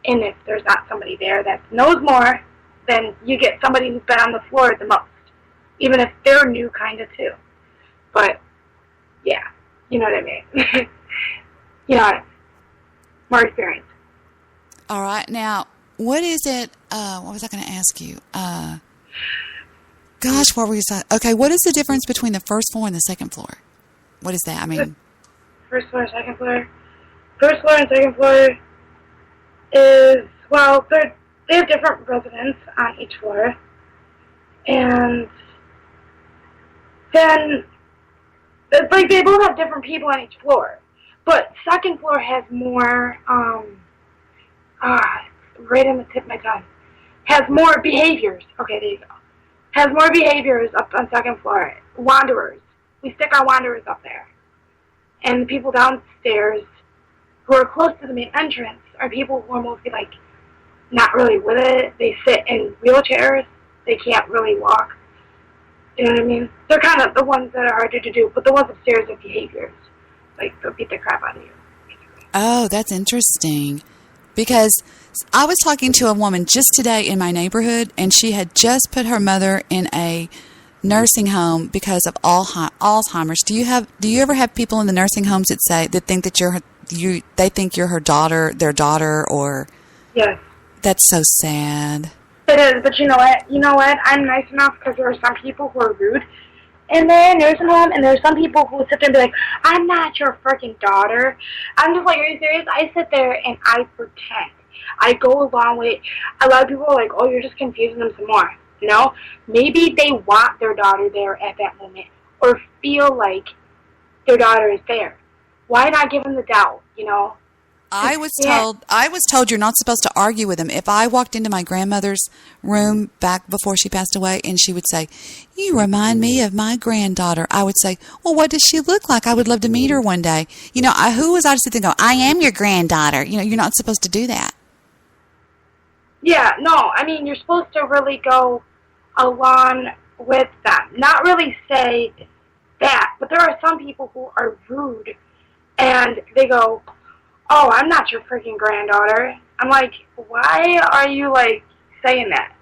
And if there's not somebody there that knows more, then you get somebody who's been on the floor the most, even if they're new kind of too. But, yeah, you know what I mean. You know, more experience. All right. Now, what is it? What was I going to ask you? Gosh, what were you saying? Okay, what is the difference between the first floor and the second floor? What is that? I mean, first floor, second floor. First floor and second floor is, well, they have different residents on each floor. And then, it's like they both have different people on each floor. But second floor has more, right on the tip of my tongue, has more behaviors. Okay, there you go. Has more behaviors up on second floor. Wanderers. We stick our wanderers up there. And the people downstairs who are close to the main entrance are people who are mostly, like, not really with it. They sit in wheelchairs. They can't really walk. You know what I mean? They're kind of the ones that are harder to do, but the ones upstairs are behaviors. Like, they'll beat the crap out of you. Oh, that's interesting. Because I was talking to a woman just today in my neighborhood, and she had just put her mother in a nursing home because of Alzheimer's. Do you ever have people in the nursing homes that think that they think you're their daughter, or? Yes. That's so sad. It is, but you know what? I'm nice enough because there are some people who are rude in the nursing home, and there are some people who sit there and be like, I'm not your freaking daughter. I'm just like, are you serious? I sit there and I pretend. I go along with it. A lot of people are like, oh, you're just confusing them some more. You know? Maybe they want their daughter there at that moment or feel like their daughter is there. Why not give them the doubt, you know? I was told you're not supposed to argue with them. If I walked into my grandmother's room back before she passed away and she would say, you remind me of my granddaughter, I would say, well, what does she look like? I would love to meet her one day. You know, who was I to sit there and go, I am your granddaughter? You know, you're not supposed to do that. Yeah, no, I mean, you're supposed to really go along with them. Not really say that, but there are some people who are rude and they go, oh, I'm not your freaking granddaughter. I'm like, why are you, like, saying that?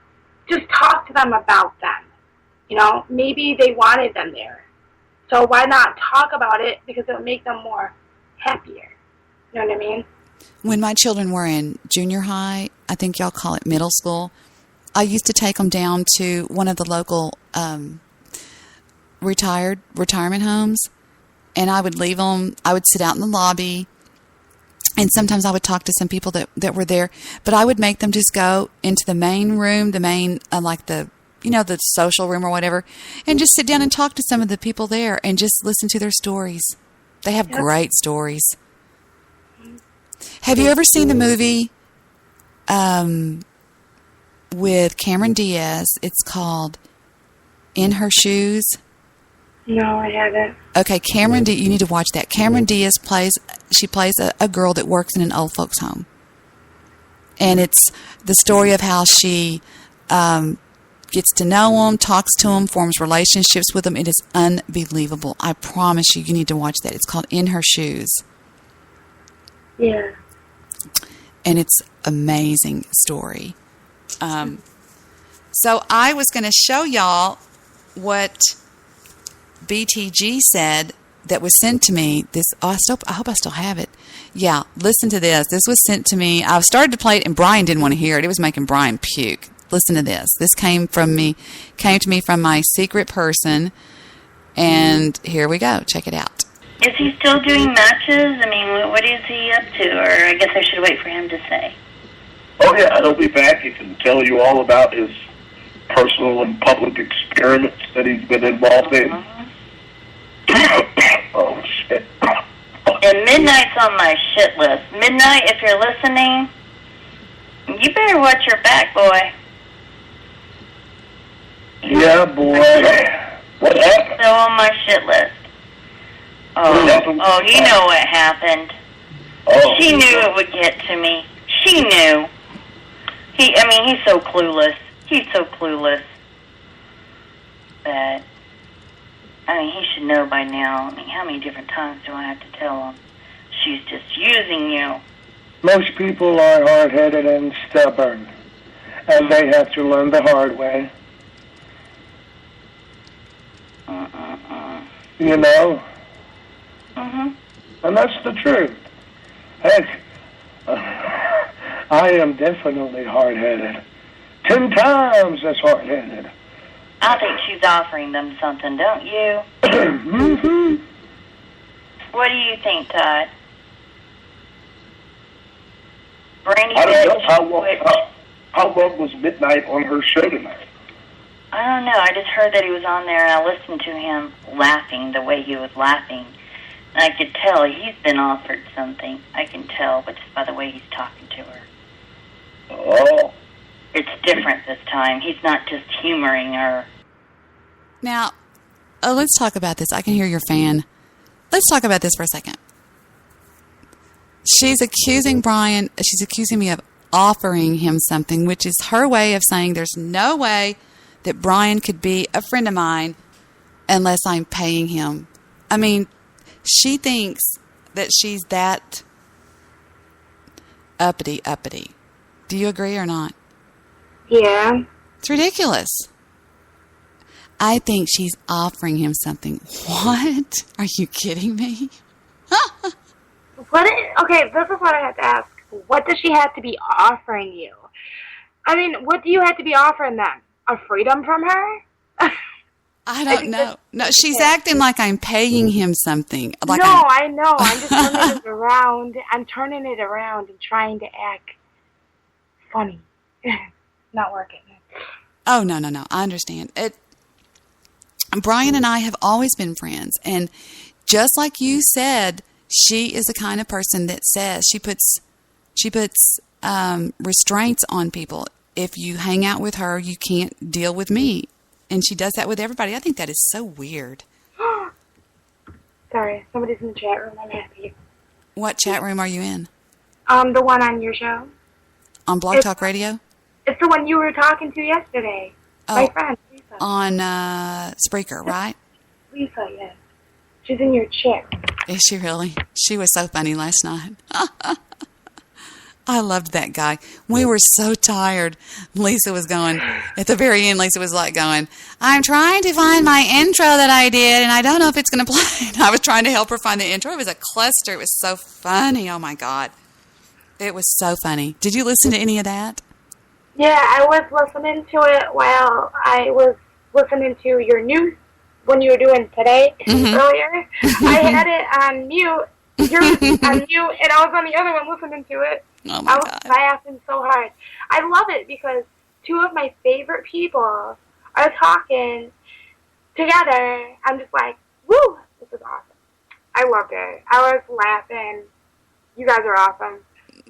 Just talk to them about them. You know, maybe they wanted them there. So why not talk about it, because it'll make them more happier. You know what I mean? When my children were in junior high, I think y'all call it middle school, I used to take them down to one of the local retirement homes, and I would leave them. I would sit out in the lobby, and sometimes I would talk to some people that were there, but I would make them just go into the main room, the social room or whatever, and just sit down and talk to some of the people there and just listen to their stories. They have great stories. Have you ever seen the movie with Cameron Diaz? It's called In Her Shoes. No, I haven't. Okay, you need to watch that. Cameron Diaz plays a girl that works in an old folks home. And it's the story of how she gets to know them, talks to them, forms relationships with them. It is unbelievable. I promise you need to watch that. It's called In Her Shoes. Yeah. And it's amazing story. So I was going to show y'all what BTG said that was sent to me. I hope I still have it. Yeah, listen to this. This was sent to me. I started to play it, and Brian didn't want to hear it. It was making Brian puke. Listen to this. This came to me from my secret person, and here we go. Check it out. Is he still doing matches? I mean, what is he up to? Or I guess I should wait for him to say. Oh, yeah, he'll be back. He can tell you all about his personal and public experiments that he's been involved in. Oh, shit. And Midnight's on my shit list. Midnight, if you're listening, you better watch your back, boy. Yeah, boy. What happened? Still on my shit list. Oh, you know what happened. Oh, She knew it would get to me. She knew. He's so clueless. He's so clueless. That, he should know by now. How many different times do I have to tell him? She's just using you. Most people are hard-headed and stubborn, and they have to learn the hard way. You know? And that's the truth. Heck, I am definitely hard-headed. 10 times as hard-headed. I think she's offering them something, don't you? Mm-hmm. What do you think, Todd? Brandy I don't know. bitch. How long was Midnight on her show tonight? I don't know. I just heard that he was on there, and I listened to him laughing the way he was laughing. And I could tell he's been offered something. I can tell, but just by the way he's talking to her. Oh. It's different this time. He's not just humoring her. Now, let's talk about this. I can hear your fan. Let's talk about this for a second. She's accusing Brian, she's accusing me of offering him something, which is her way of saying there's no way that Brian could be a friend of mine unless I'm paying him. I mean, she thinks that she's that uppity. Do you agree or not? Yeah. It's ridiculous. I think she's offering him something. What? Are you kidding me? Okay, this is what I have to ask. What does she have to be offering you? I mean, what do you have to be offering them? A freedom from her? I don't know. No, she's acting like I'm paying him something. Like I know. I'm just turning it around. I'm turning it around and trying to act funny. Not working. Oh, no. I understand. Brian and I have always been friends. And just like you said, she is the kind of person that says she puts restraints on people. If you hang out with her, you can't deal with me. And she does that with everybody. I think that is so weird. Sorry, somebody's in the chat room. I'm happy. What chat room are you in? The one on your show. On Blog Talk Radio? It's the one you were talking to yesterday. Oh, my friend, Lisa. On Spreaker, right? Lisa, yes. She's in your chat. Is she really? She was so funny last night. I loved that guy. We were so tired. Lisa was going, at the very end, Lisa was like going, I'm trying to find my intro that I did, and I don't know if it's going to play. And I was trying to help her find the intro. It was a cluster. It was so funny. Oh, my God. It was so funny. Did you listen to any of that? Yeah, I was listening to it while I was listening to your news when you were doing today earlier. I had it on mute. Yours on mute, and I was on the other one listening to it. Oh my God. I was laughing so hard. I love it because two of my favorite people are talking together. I'm just like, woo, this is awesome. I loved it. I was laughing. You guys are awesome.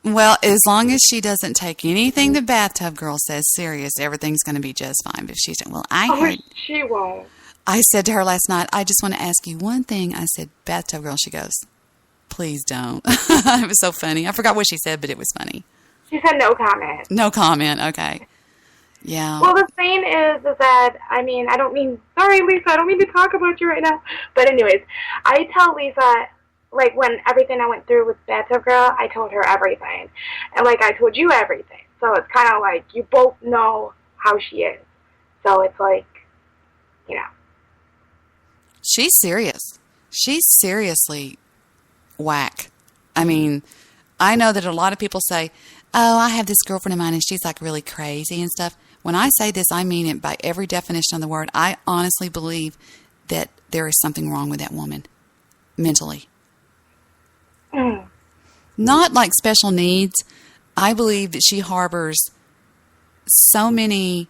Well, as long as she doesn't take anything the Bathtub Girl says serious, everything's going to be just fine. But she's, well, I heard. She won't. I said to her last night, I just want to ask you one thing. I said, Bathtub Girl. She goes, please don't. It was so funny. I forgot what she said, but it was funny. She said no comment. No comment. Okay. Yeah. Well, the thing is that, I don't mean, sorry, Lisa, I don't mean to talk about you right now. But anyways, I tell Lisa, like, when everything I went through with Bathtub Girl, I told her everything. And, like, I told you everything. So it's kind of like you both know how she is. So it's like, you know. She's serious. She's seriously whack. I mean, I know that a lot of people say, oh, I have this girlfriend of mine and she's like really crazy and stuff. When I say this, I mean it by every definition of the word. I honestly believe that there is something wrong with that woman mentally. Not like special needs. I believe that she harbors so many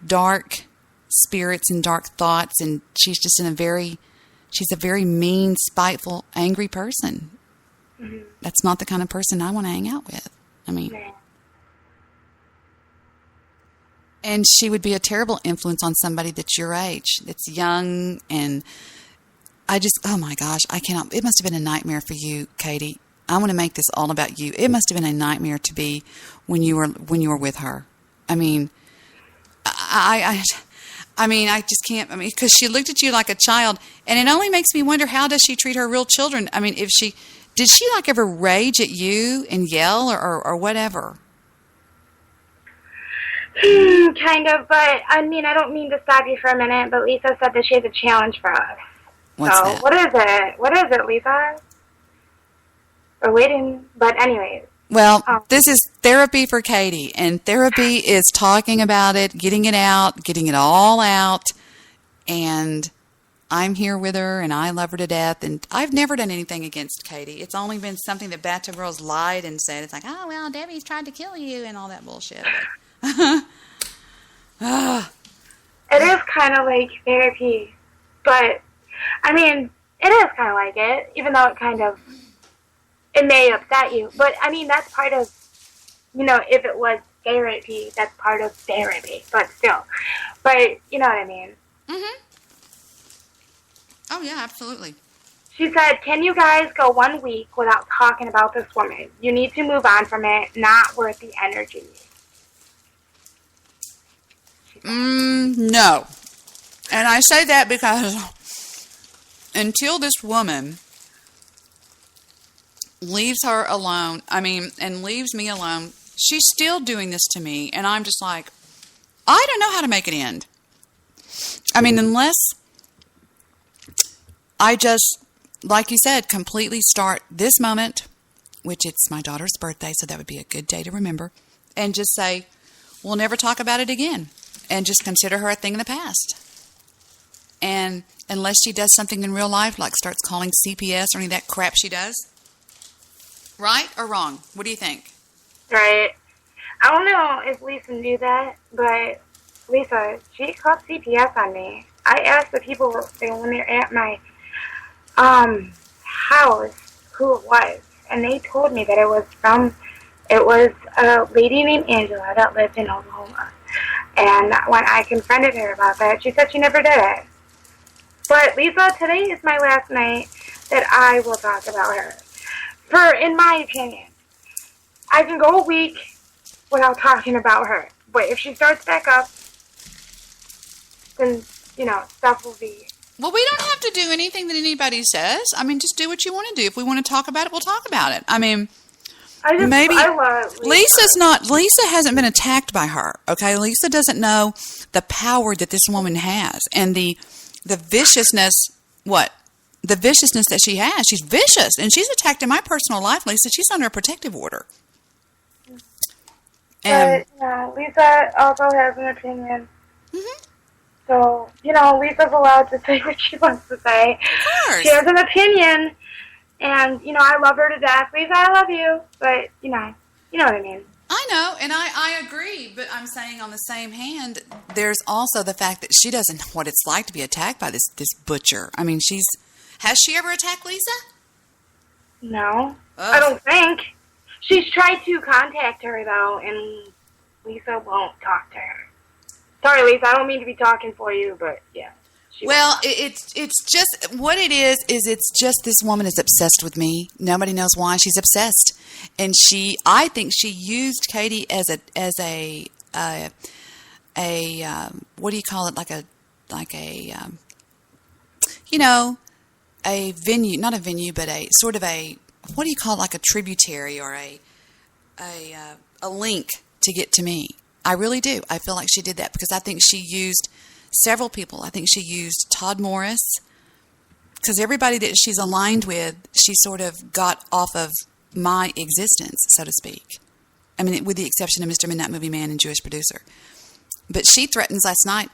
dark spirits and dark thoughts, and she's just in a very She's a very mean, spiteful, angry person. Mm-hmm. That's not the kind of person I want to hang out with. I mean, and she would be a terrible influence on somebody that's your age, that's young, and oh my gosh, I cannot. It must have been a nightmare for you, Katie. I want to make this all about you. It must have been a nightmare to be when you were with her. I mean, I just can't. I mean, because she looked at you like a child, and it only makes me wonder, how does she treat her real children? I mean, did she like ever rage at you and yell or whatever? Kind of, but I mean, I don't mean to stop you for a minute, but Lisa said that she has a challenge for us. What's that? What is it? What is it, Lisa? We're waiting, but anyways. Well, this is therapy for Katie, and therapy is talking about it, getting it out, getting it all out, and I'm here with her, and I love her to death, and I've never done anything against Katie. It's only been something that Bathtub Girls lied and said. It's like, oh, well, Debbie's tried to kill you and all that bullshit. It is kind of like therapy, but, I mean, it is kind of like it, even though it may upset you. But, I mean, that's part of, if it was therapy, that's part of therapy, but still. But, you know what I mean? Mm-hmm. Oh, yeah, absolutely. She said, can you guys go 1 week without talking about this woman? You need to move on from it, not worth the energy. No. And I say that because until this woman leaves her alone, and leaves me alone, she's still doing this to me. And I'm just like, I don't know how to make it end. I mean, unless I just, like you said, completely start this moment, which it's my daughter's birthday, so that would be a good day to remember, and just say, we'll never talk about it again. And just consider her a thing in the past. And unless she does something in real life, like starts calling CPS or any of that crap she does. Right or wrong? What do you think? Right. I don't know if Lisa knew that, but Lisa, she called CPS on me. I asked the people when they're at my house who it was, and they told me that it was a lady named Angela that lived in Oklahoma. And when I confronted her about that, she said she never did it. But Lisa, today is my last night that I will talk about her. In my opinion, I can go a week without talking about her. But if she starts back up, then, stuff will be... Well, we don't have to do anything that anybody says. I mean, just do what you want to do. If we want to talk about it, we'll talk about it. I mean... I love Lisa. Lisa hasn't been attacked by her, okay? Lisa doesn't know the power that this woman has and the viciousness, the viciousness that she has. She's vicious, and she's attacked in my personal life, Lisa. She's under a protective order. But, Lisa also has an opinion. Mm-hmm. So, Lisa's allowed to say what she wants to say. Of course. She has an opinion. And, I love her to death. Lisa, I love you. But, you know what I mean. I know, and I agree. But I'm saying on the same hand, there's also the fact that she doesn't know what it's like to be attacked by this butcher. I mean, has she ever attacked Lisa? No. I don't think. She's tried to contact her, though, and Lisa won't talk to her. Sorry, Lisa, I don't mean to be talking for you, but, yeah. Well, it's just what it is it's just this woman is obsessed with me. Nobody knows why she's obsessed, and I think she used Katie as a what do you call it, a venue, not a venue, but a sort of a, what do you call it, like a tributary or a link to get to me. I really do. I feel like she did that because I think she used several people. I think she used Todd Morris, because everybody that she's aligned with, she sort of got off of my existence, so to speak. I mean, with the exception of Mr. Midnight Movie Man and Jewish Producer. But she threatens last night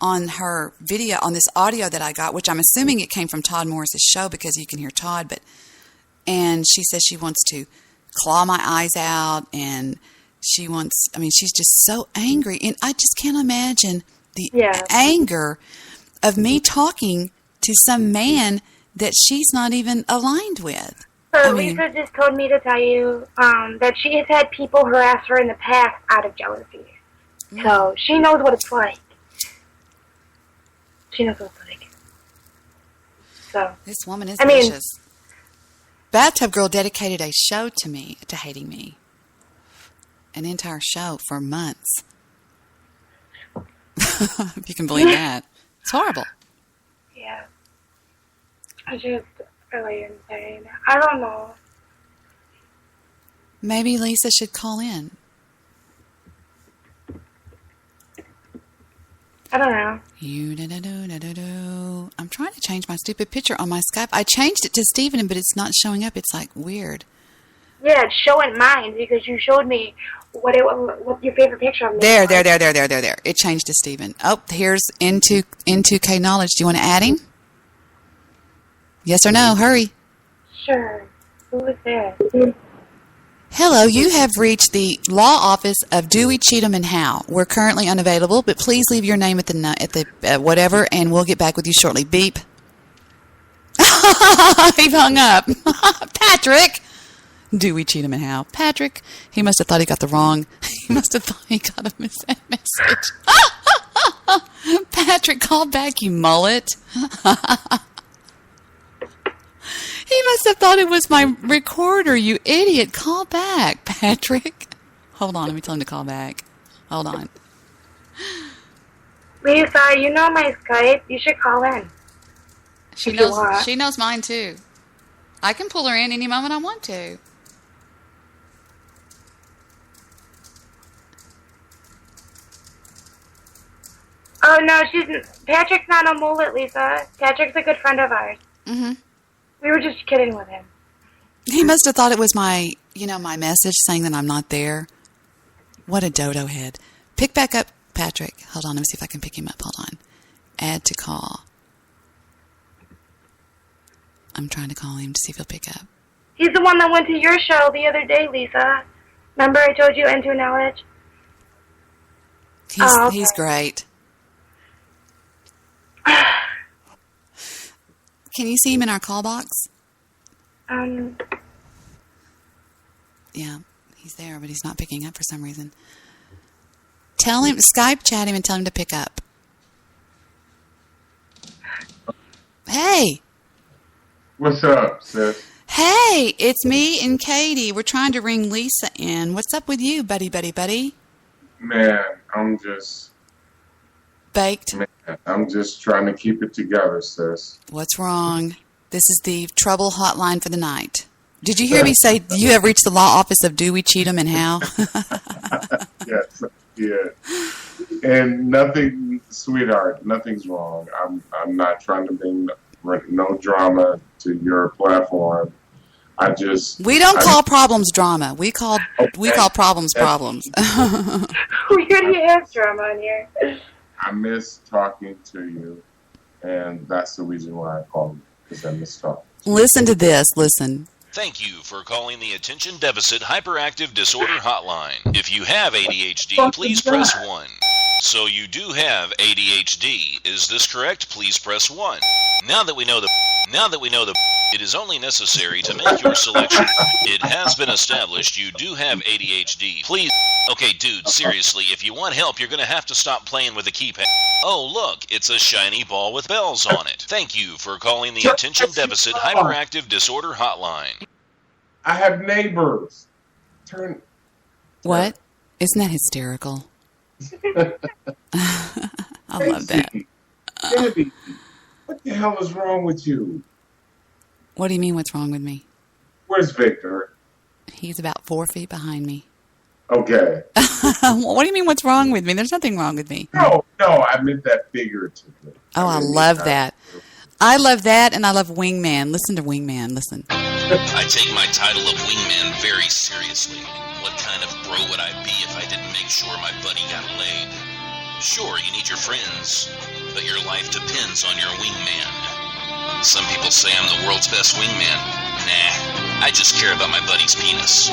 on her video, on this audio that I got, which I'm assuming it came from Todd Morris's show because you can hear Todd, and she says she wants to claw my eyes out, and she's just so angry. And I just can't imagine the anger of me talking to some man that she's not even aligned with. So Lisa just told me to tell you that she has had people harass her in the past out of jealousy. So she knows what it's like. She knows what it's like. So this woman is vicious. Bathtub Girl dedicated a show to me, to hating me. An entire show for months. If you can believe that. It's horrible. Yeah. It's just really insane. I don't know. Maybe Lisa should call in. I don't know. I'm trying to change my stupid picture on my Skype. I changed it to Steven, but it's not showing up. It's like weird. Yeah, it's showing mine because you showed me what your favorite picture of me. There. It changed to Steven. Oh, here's N2K Knowledge. Do you want to add him? Yes or no? Hurry. Sure. Who was there? Hello, you have reached the law office of Dewey, Cheatham, and Howe. We're currently unavailable, but please leave your name at the whatever, and we'll get back with you shortly. Beep. He hung up. Patrick. Dewey, Cheatham, and Howe. Patrick. He must have thought he got the wrong. He must have thought he got a message. Patrick, call back, you mullet. He must have thought it was my recorder, you idiot. Call back, Patrick. Hold on, let me tell him to call back. Hold on. Lisa, you know my Skype. You should call in. She knows mine, too. I can pull her in any moment I want to. Oh, no, Patrick's not a mullet, Lisa. Patrick's a good friend of ours. Mm-hmm. We were just kidding with him. He must have thought it was my message saying that I'm not there. What a dodo head. Pick back up, Patrick. Hold on, let me see if I can pick him up. Hold on. Add to call. I'm trying to call him to see if he'll pick up. He's the one that went to your show the other day, Lisa. Remember I told you Into Knowledge? Okay. He's great. Can you see him in our call box? Yeah, he's there, but he's not picking up for some reason. Tell him, Skype chat him and tell him to pick up. Hey. What's up, sis? Hey, it's me and Katie. We're trying to ring Lisa in. What's up with you, buddy? Man, I'm just... Baked? Man, I'm just trying to keep it together, sis. What's wrong? This is the trouble hotline for the night. Did you hear me say you have reached the law office of Dewey, Cheatham, and Howe? Yes, yeah. And nothing, sweetheart, nothing's wrong. I'm not trying to bring no drama to your platform. We don't call problems drama. We call problems problems. We already have drama in here. I miss talking to you, and that's the reason why I called you, because I miss talking. Listen to this. Listen. Thank you for calling the Attention Deficit Hyperactive Disorder Hotline. If you have ADHD, please press 1. So you do have ADHD. Is this correct? Please press 1. Now that we know the it is only necessary to make your selection. It has been established you do have ADHD. Please. Okay, dude, seriously, if you want help, you're going to have to stop playing with the keypad. Oh, look, it's a shiny ball with bells on it. Thank you for calling the Attention Deficit Hyperactive Disorder Hotline. I have neighbors. What? Isn't that hysterical? I love that. Debbie, what the hell is wrong with you? What do you mean, what's wrong with me? Where's Victor? He's about 4 feet behind me. Okay. What do you mean, what's wrong with me? There's nothing wrong with me. No, I meant that figuratively. Oh, I love that. I love that, and I love Wingman. Listen to Wingman. Listen. I take my title of Wingman very seriously. What kind of bro would I be if I didn't make sure my buddy got laid? Sure, you need your friends, but your life depends on your wingman. Some people say I'm the world's best wingman. Nah, I just care about my buddy's penis.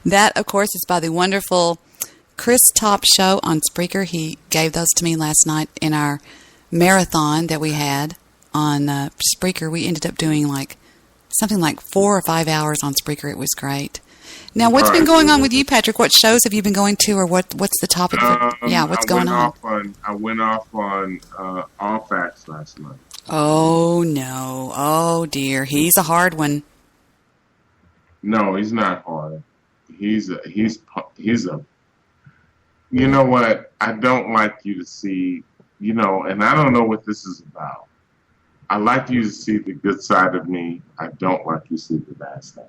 That, of course, is by the wonderful Chris Top Show on Spreaker. He gave those to me last night in our marathon that we had on Spreaker. We ended up doing something like 4 or 5 hours on Spreaker. It was great. Now, what's been going on with you, Patrick? What shows have you been going to, or what's the topic? What's going on? I went off on All Facts last night. Oh, no. Oh, dear. He's a hard one. No, he's not hard. He's a. You know what? I don't like you to see, and I don't know what this is about. I like you to see the good side of me. I don't like you to see the bad side.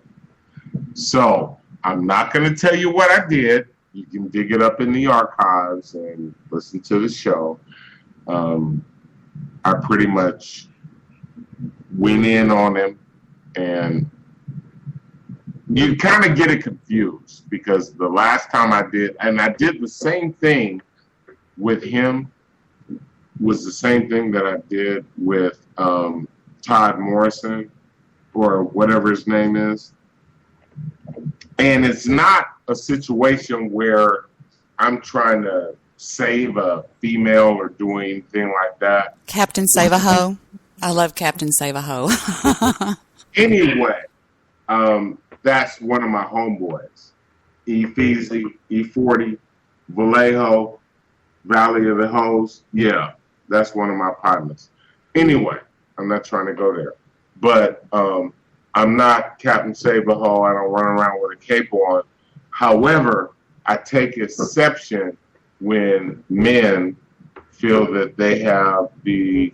So, I'm not going to tell you what I did. You can dig it up in the archives and listen to the show. I pretty much went in on him, and you kind of get it confused because the last time I did, and I did the same thing with him, was the same thing that I did with Todd Morrison, or whatever his name is. And it's not a situation where I'm trying to save a female or do anything like that. Captain Save a Ho. I love Captain Save a Ho. Anyway, that's one of my homeboys. E-Feezy, E40, Vallejo, Valley of the Hoes. Yeah, that's one of my partners. Anyway, I'm not trying to go there. But I'm not Captain Save-A-Ho. I don't run around with a cape on. However, I take exception when men feel that they have the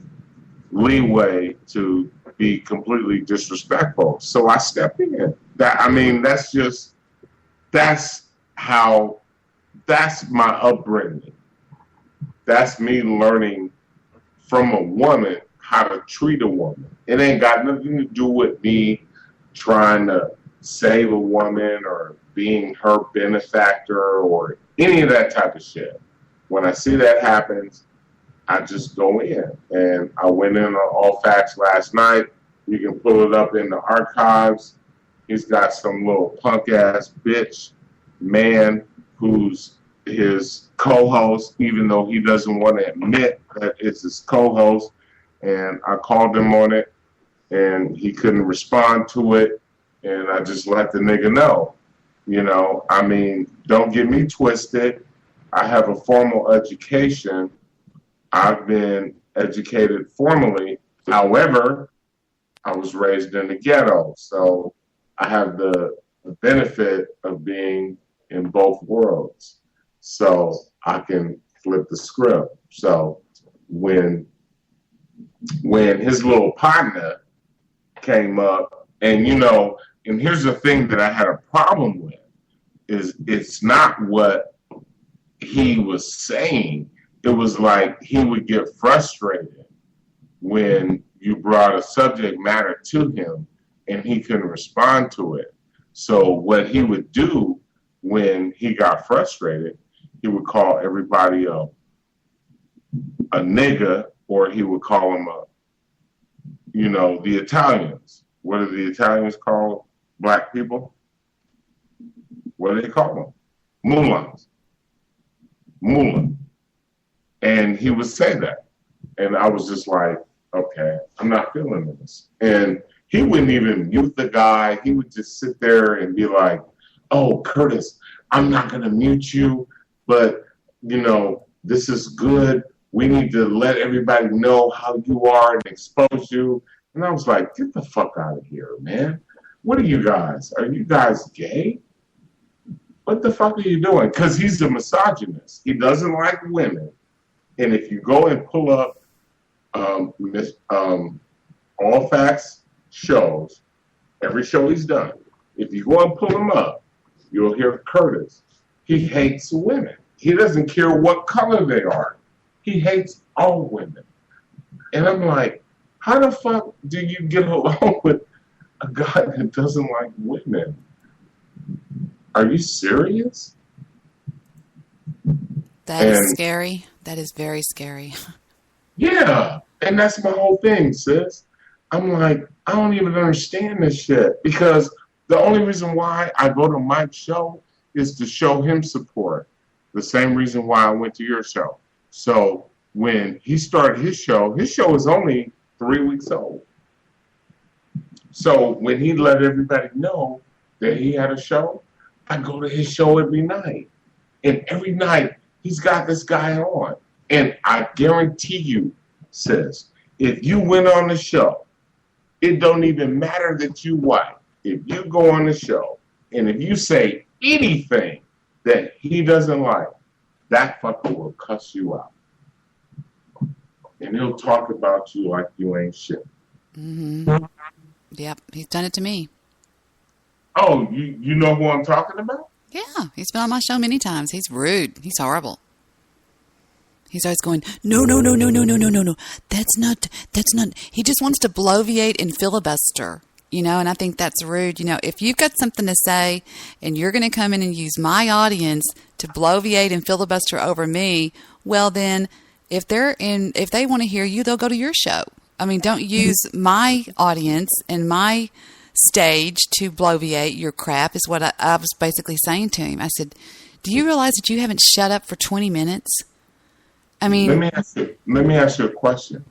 leeway to be completely disrespectful. So I step in. That's my upbringing. That's me learning from a woman how to treat a woman. It ain't got nothing to do with me trying to save a woman or being her benefactor or any of that type of shit. When I see that happens, I just go in. And I went in on All Facts last night. You can pull it up in the archives. He's got some little punk-ass bitch man who's his co-host, even though he doesn't want to admit that it's his co-host. And I called him on it, and he couldn't respond to it, and I just let the nigga know. Don't get me twisted. I have a formal education. I've been educated formally. However, I was raised in the ghetto, so I have the benefit of being in both worlds. So I can flip the script. So when his little partner came up, and and here's the thing that I had a problem with, is it's not what he was saying. It was like he would get frustrated when you brought a subject matter to him and he couldn't respond to it. So what he would do when he got frustrated, he would call everybody a nigga, or he would call them the Italians. What do the Italians call black people? What do they call them? Mulans. Mulan. And he would say that. And I was just like, okay, I'm not feeling this. And he wouldn't even mute the guy. He would just sit there and be like, oh, Curtis, I'm not going to mute you, but, this is good. We need to let everybody know how you are and expose you. And I was like, get the fuck out of here, man. What are you guys? Are you guys gay? What the fuck are you doing? Because he's a misogynist. He doesn't like women. And if you go and pull up All Facts shows, every show he's done, if you go and pull him up, you'll hear Curtis. He hates women. He doesn't care what color they are. He hates all women. And I'm like, how the fuck do you get along with a guy that doesn't like women? Are you serious? That is scary. That is very scary. Yeah. And that's my whole thing, sis. I'm like, I don't even understand this shit. Because the only reason why I go to Mike's show is to show him support. The same reason why I went to your show. So when he started his show was only 3 weeks old. So when he let everybody know that he had a show, I go to his show every night. And every night, he's got this guy on. And I guarantee you, sis, if you went on the show, it don't even matter that you white. If you go on the show, and if you say anything that he doesn't like, that fucker will cuss you out. And he'll talk about you like you ain't shit. Mm-hmm. Yep, he's done it to me. Oh, you know who I'm talking about? Yeah, he's been on my show many times. He's rude. He's horrible. He's always going, no. That's not. He just wants to bloviate and filibuster, and I think that's rude. If you've got something to say and you're going to come in and use my audience to bloviate and filibuster over me, well then, if they want to hear you, they'll go to your show. I mean, don't use my audience and my stage to bloviate your crap is what I was basically saying to him. I said, do you realize that you haven't shut up for 20 minutes? I mean, let me ask you a question.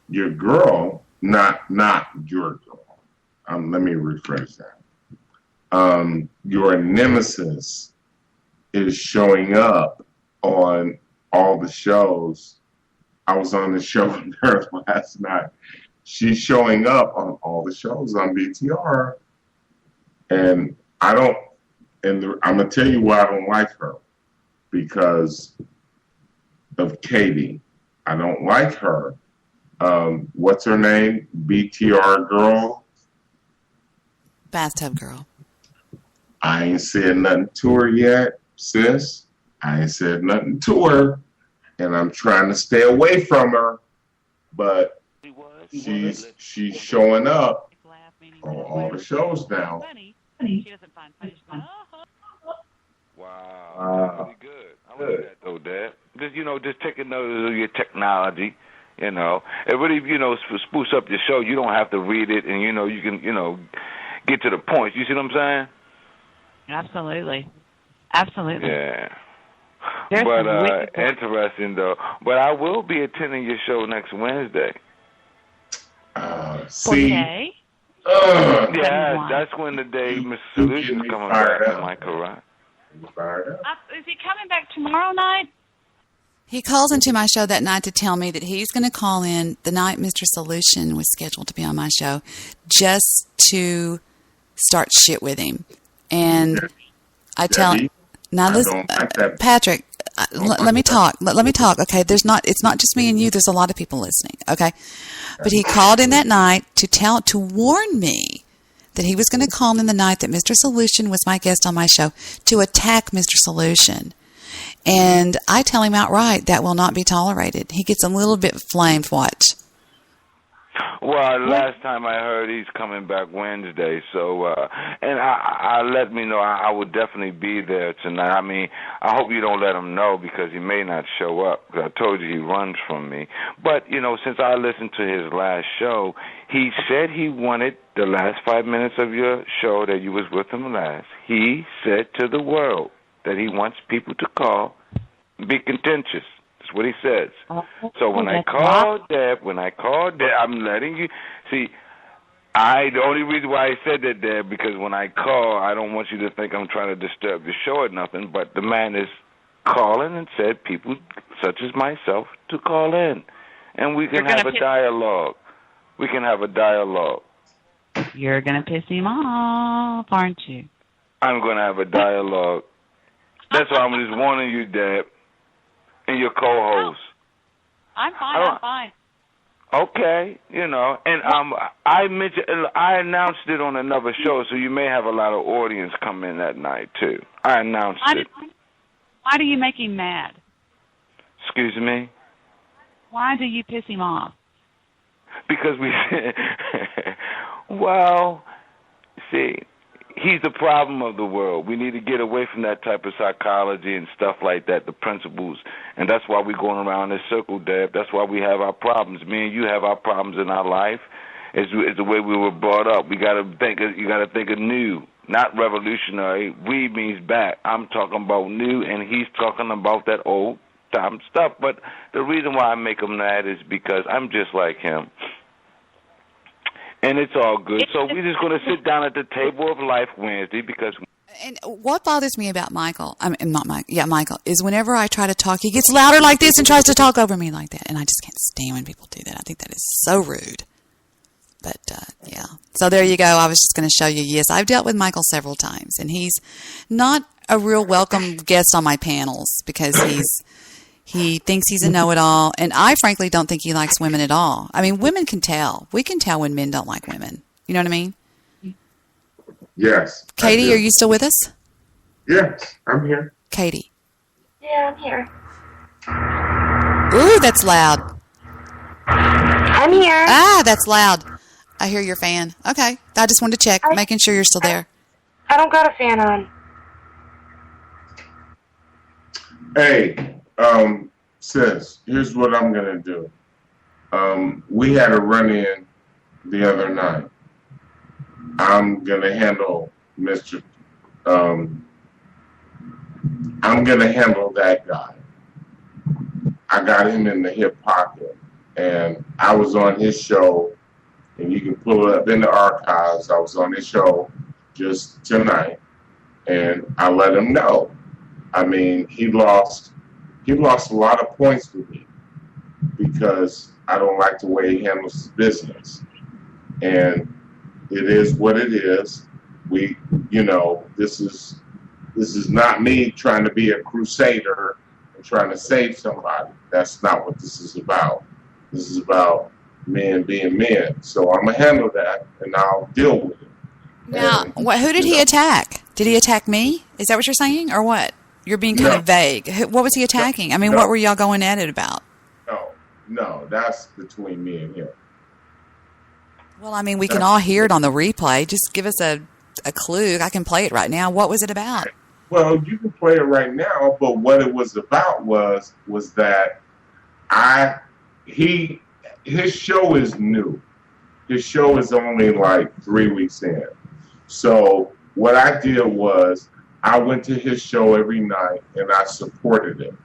Your girl, not your girl. Let me rephrase that. Your nemesis is showing up on all the shows. I was on the show with her last night. She's showing up on all the shows on BTR, and I'm gonna tell you why I don't like her, because of Katie. I don't like her. What's her name? BTR girl? Bathtub girl. I ain't said nothing to her yet, sis. I ain't said nothing to her, and I'm trying to stay away from her, but she's showing up on all the shows now. Wow. Pretty good. I like that though, Dad. Just taking notice of your technology, it really, spruce up your show. You don't have to read it, and you can, get to the point. You see what I'm saying? Absolutely. Yeah. But interesting though. But I will be attending your show next Wednesday. See. Okay. Yeah, that's when the day Mr. Solution's coming back. Am I correct? Is he coming back tomorrow night? He calls into my show that night to tell me that he's going to call in the night Mr. Solution was scheduled to be on my show just to start shit with him. And I tell him, now listen, Patrick, let me talk. Let me talk. Okay, it's not just me and you. There's a lot of people listening. Okay, but he called in that night to warn me that he was going to call in the night that Mr. Solution was my guest on my show to attack Mr. Solution. And I tell him outright that will not be tolerated. He gets a little bit flamed. Watch. Well, last time I heard he's coming back Wednesday, so and I let me know I would definitely be there tonight. I mean, I hope you don't let him know because he may not show up. I told you he runs from me. But since I listened to his last show, he said he wanted the last 5 minutes of your show that you was with him last. He said to the world that he wants people to call, be contentious. That's what he says. So when I called Deb, I'm letting you see. The only reason why I said that, Deb, because when I call, I don't want you to think I'm trying to disturb the show or nothing. But the man is calling and said people such as myself to call in, and we can have a dialogue. We can have a dialogue. You're gonna piss him off, aren't you? I'm gonna have a dialogue. That's why I'm just warning you, Deb, and your co-host. I'm fine. Okay, and I announced it on another show, so you may have a lot of audience come in that night too. I announced it. Why do you make him mad? Excuse me? Why do you piss him off? Because well, see, he's the problem of the world. We need to get away from that type of psychology and stuff like that, the principles. And that's why we're going around this circle, Deb. That's why we have our problems. Me and you have our problems in our life. It's the way we were brought up. You got to think of new, not revolutionary. We means back. I'm talking about new, and he's talking about that old time stuff. But the reason why I make him mad is because I'm just like him. And it's all good. So we're just going to sit down at the table of life Wednesday because... And what bothers me about Michael, Michael, is whenever I try to talk, he gets louder like this and tries to talk over me like that. And I just can't stand when people do that. I think that is so rude. But, yeah. So there you go. I was just going to show you. Yes, I've dealt with Michael several times. And he's not a real welcome guest on my panels because he thinks he's a know-it-all. And I, frankly, don't think he likes women at all. I mean, women can tell. We can tell when men don't like women. You know what I mean? Yes. Katie, are you still with us? Yes, I'm here. Katie. Yeah, I'm here. Ooh, that's loud. I'm here. Ah, that's loud. I hear your fan. Okay. I just wanted to check, making sure you're still there. I don't got a fan on. Hey, sis, here's what I'm going to do. We had a run-in the other night. I'm going to handle I'm going to handle that guy. I got him in the hip pocket, and I was on his show, and you can pull it up in the archives. I was on his show just tonight, and I let him know. I mean, he lost a lot of points with me because I don't like the way he handles his business. And it is what it is. This is not me trying to be a crusader and trying to save somebody. That's not what this is about. This is about men being men. So I'm going to handle that, and I'll deal with it. Now, who did he attack? Did he attack me? Is that what you're saying, or what? You're being kind of vague. What was he attacking? I mean, what were y'all going at it about? No, that's between me and him. Well, I mean, we can all hear it on the replay. Just give us a clue. I can play it right now. What was it about? Well, you can play it right now, but what it was about was that his show is new. His show is only like 3 weeks in. So what I did was I went to his show every night and I supported him.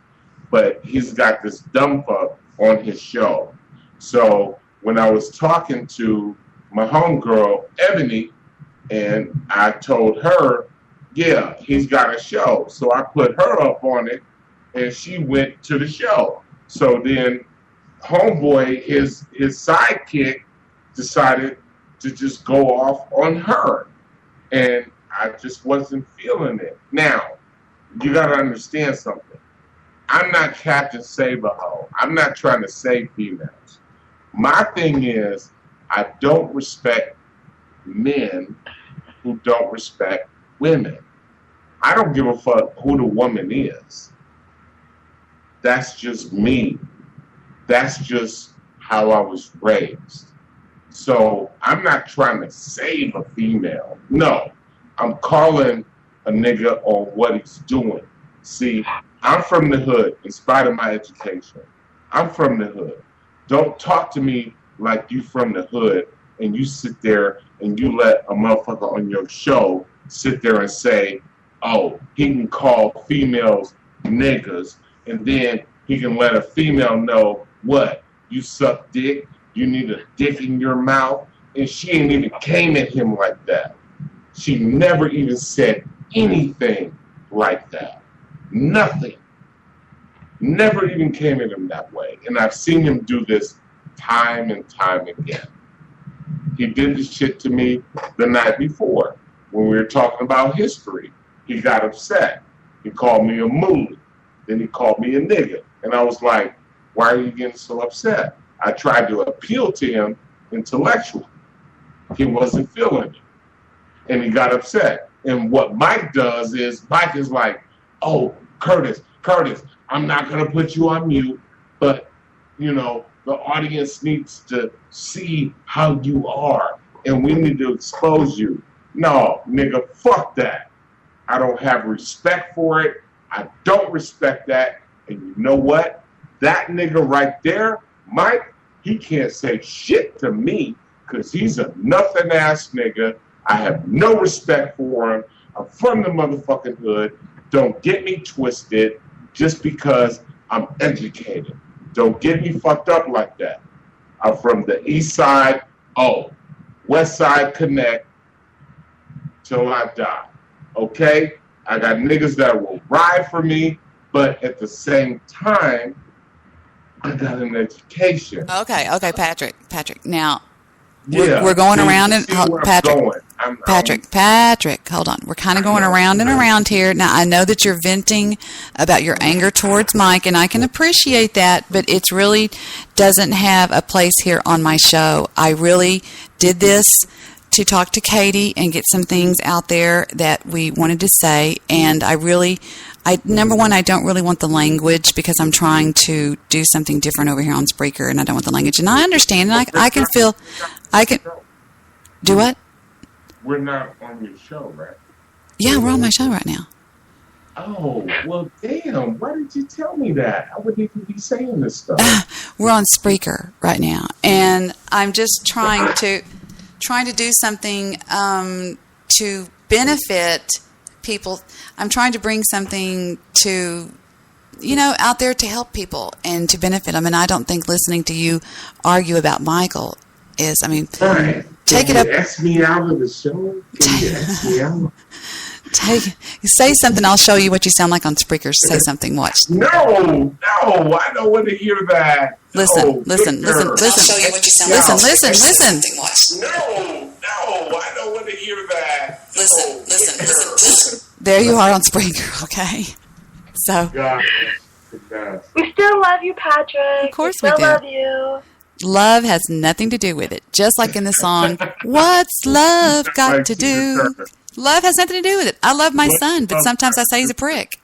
But he's got this dumb fuck on his show. So when I was talking to my homegirl, Ebony, and I told her, yeah, he's got a show. So I put her up on it, and she went to the show. So then homeboy, his sidekick, decided to just go off on her. And I just wasn't feeling it. Now, you got to understand something. I'm not Captain Save-A-Ho. I'm not trying to save females. My thing is, I don't respect men who don't respect women. I don't give a fuck who the woman is. That's just me. That's just how I was raised. So I'm not trying to save a female. No, I'm calling a nigga on what he's doing. See, I'm from the hood in spite of my education. I'm from the hood. Don't talk to me like you from the hood and you sit there and you let a motherfucker on your show sit there and say, oh, he can call females niggas, and then he can let a female know what? You suck dick, you need a dick in your mouth, and she ain't even came at him like that. She never even said anything like that. Nothing. Never even came at him that way. And I've seen him do this time and time again. He did this shit to me the night before when we were talking about history. He got upset. He called me a mooly. Then he called me a nigga. And I was like, why are you getting so upset? I tried to appeal to him intellectually. He wasn't feeling it. And he got upset. And what Mike does is, Mike is like, oh, Curtis, I'm not going to put you on mute, but, you know, the audience needs to see how you are, and we need to expose you. No, nigga, fuck that. I don't have respect for it. I don't respect that. And you know what? That nigga right there, Mike, he can't say shit to me because he's a nothing-ass nigga. I have no respect for him. I'm from the motherfucking hood. Don't get me twisted. Just because I'm educated. Don't get me fucked up like that. I'm from the east side, west side connect till I die. Okay? I got niggas that will ride for me, but at the same time, I got an education. Okay, Patrick. Now, we're going around and Patrick, hold on. We're kind of going around and around here. Now, I know that you're venting about your anger towards Mike, and I can appreciate that, but it really doesn't have a place here on my show. I really did this to talk to Katie and get some things out there that we wanted to say, and number one, I don't really want the language because I'm trying to do something different over here on Spreaker, and I don't want the language. And I understand, and I can do what? We're not on your show, right? Yeah, we're on my show right now. Oh, well, damn. Why did you tell me that? I wouldn't even be saying this stuff. We're on Spreaker right now, and I'm just trying to do something to benefit people. I'm trying to bring something to, out there to help people and to benefit them. And I don't think listening to you argue about Michael is, right. Take it up. Ask me out of the show? Can you ask me out? Say something. I'll show you what you sound like on Spreaker. Say something. Watch. No, I don't want to hear that. Listen. I'll show you what you sound like. Listen. No, I don't want to hear that. Listen. There you are on Spreaker, okay? So. God. We still love you, Patrick. Of course we still do. love you. Love has nothing to do with it. Just like in the song, What's Love Got to Do? Love has nothing to do with it. I love my son, but sometimes I say he's a prick.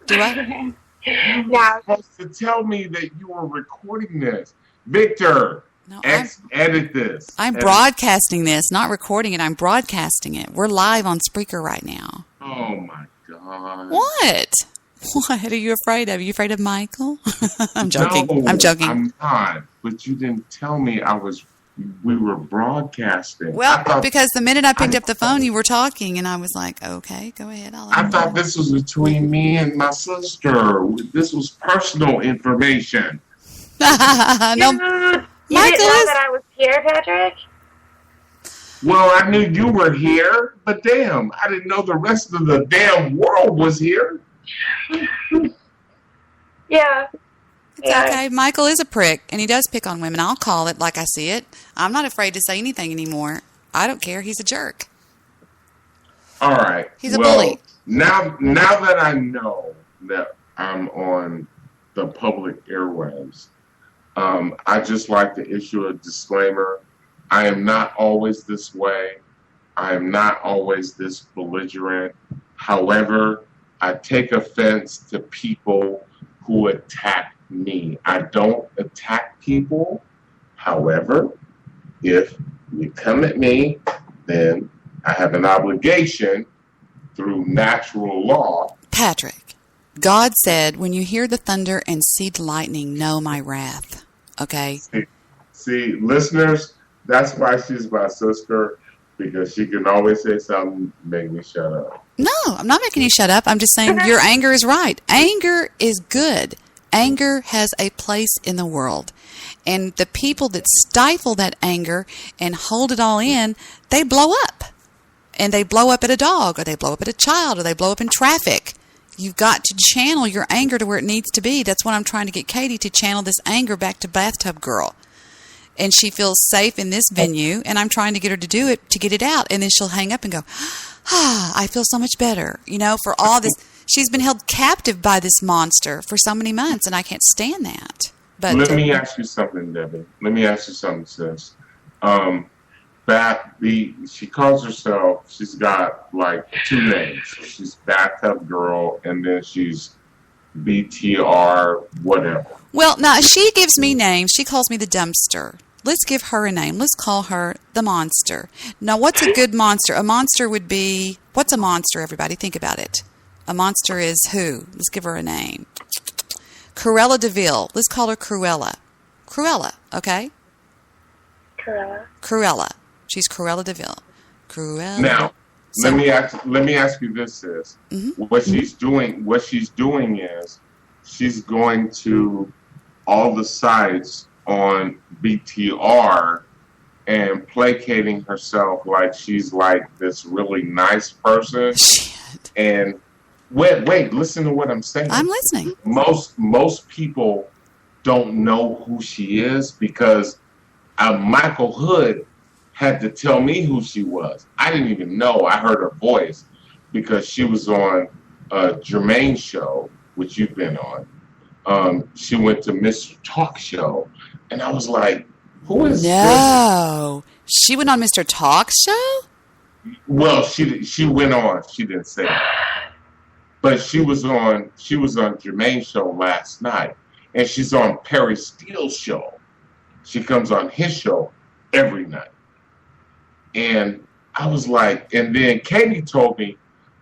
Do I? You're supposed to tell me that you were recording this. Victor, edit this. I'm broadcasting this, not recording it. I'm broadcasting it. We're live on Spreaker right now. Oh, my God. What? What are you afraid of? Are you afraid of Michael? I'm joking. No, I'm joking. I'm not. But you didn't tell me we were broadcasting. Well, because the minute I picked up the phone, you were talking, and I was like, okay, go ahead. I thought this was between me and my sister. This was personal information. No, you didn't know that I was here, Patrick? Well, I knew you were here, but damn, I didn't know the rest of the damn world was here. Yeah. It's okay. Michael is a prick, and he does pick on women. I'll call it like I see it. I'm not afraid to say anything anymore. I don't care. He's a jerk. All right. He's a bully. Now that I know that I'm on the public airwaves, I just like to issue a disclaimer. I am not always this way. I am not always this belligerent. However, I take offense to people who attack me. I don't attack people. However, if you come at me, then I have an obligation through natural law. Patrick, God said, when you hear the thunder and see the lightning, know my wrath. Okay? See, listeners, that's why she's my sister, because she can always say something to make me shut up. No, I'm not making you shut up. I'm just saying your anger is right. Anger is good. Anger has a place in the world. And the people that stifle that anger and hold it all in, they blow up. And they blow up at a dog, or they blow up at a child, or they blow up in traffic. You've got to channel your anger to where it needs to be. That's what I'm trying to get Katie to channel this anger back to Bathtub Girl. And she feels safe in this venue, and I'm trying to get her to do it, to get it out. And then she'll hang up and go, I feel so much better. For all this. She's been held captive by this monster for so many months, and I can't stand that. But let me ask you something, Debbie. Let me ask you something, sis. She calls herself, she's got like 2 names. She's Bathtub Girl, and then she's BTR, whatever. Well, now, she gives me names. She calls me the dumpster. Let's give her a name. Let's call her the monster. Now, what's a good monster? A monster would be, what's a monster, everybody? Think about it. A monster is who? Let's give her a name. Cruella DeVille. Let's call her Cruella. Cruella, okay? Cruella. She's Cruella DeVille. Cruella. Now, let me ask you this, sis. Mm-hmm. What she's doing is she's going to all the sites on BTR and placating herself like she's like this really nice person. Shit. And wait, listen to what I'm saying. I'm listening. Most people don't know who she is because Michael Hood had to tell me who she was. I didn't even know. I heard her voice because she was on Jermaine's show, which you've been on. She went to Mr. Talk Show, and I was like, who is this? No. She went on Mr. Talk Show? Well, she went on. She didn't say that. But she was on Jermaine's show last night, and she's on Perry Steele's show. She comes on his show every night. And I was like, and then Katie told me,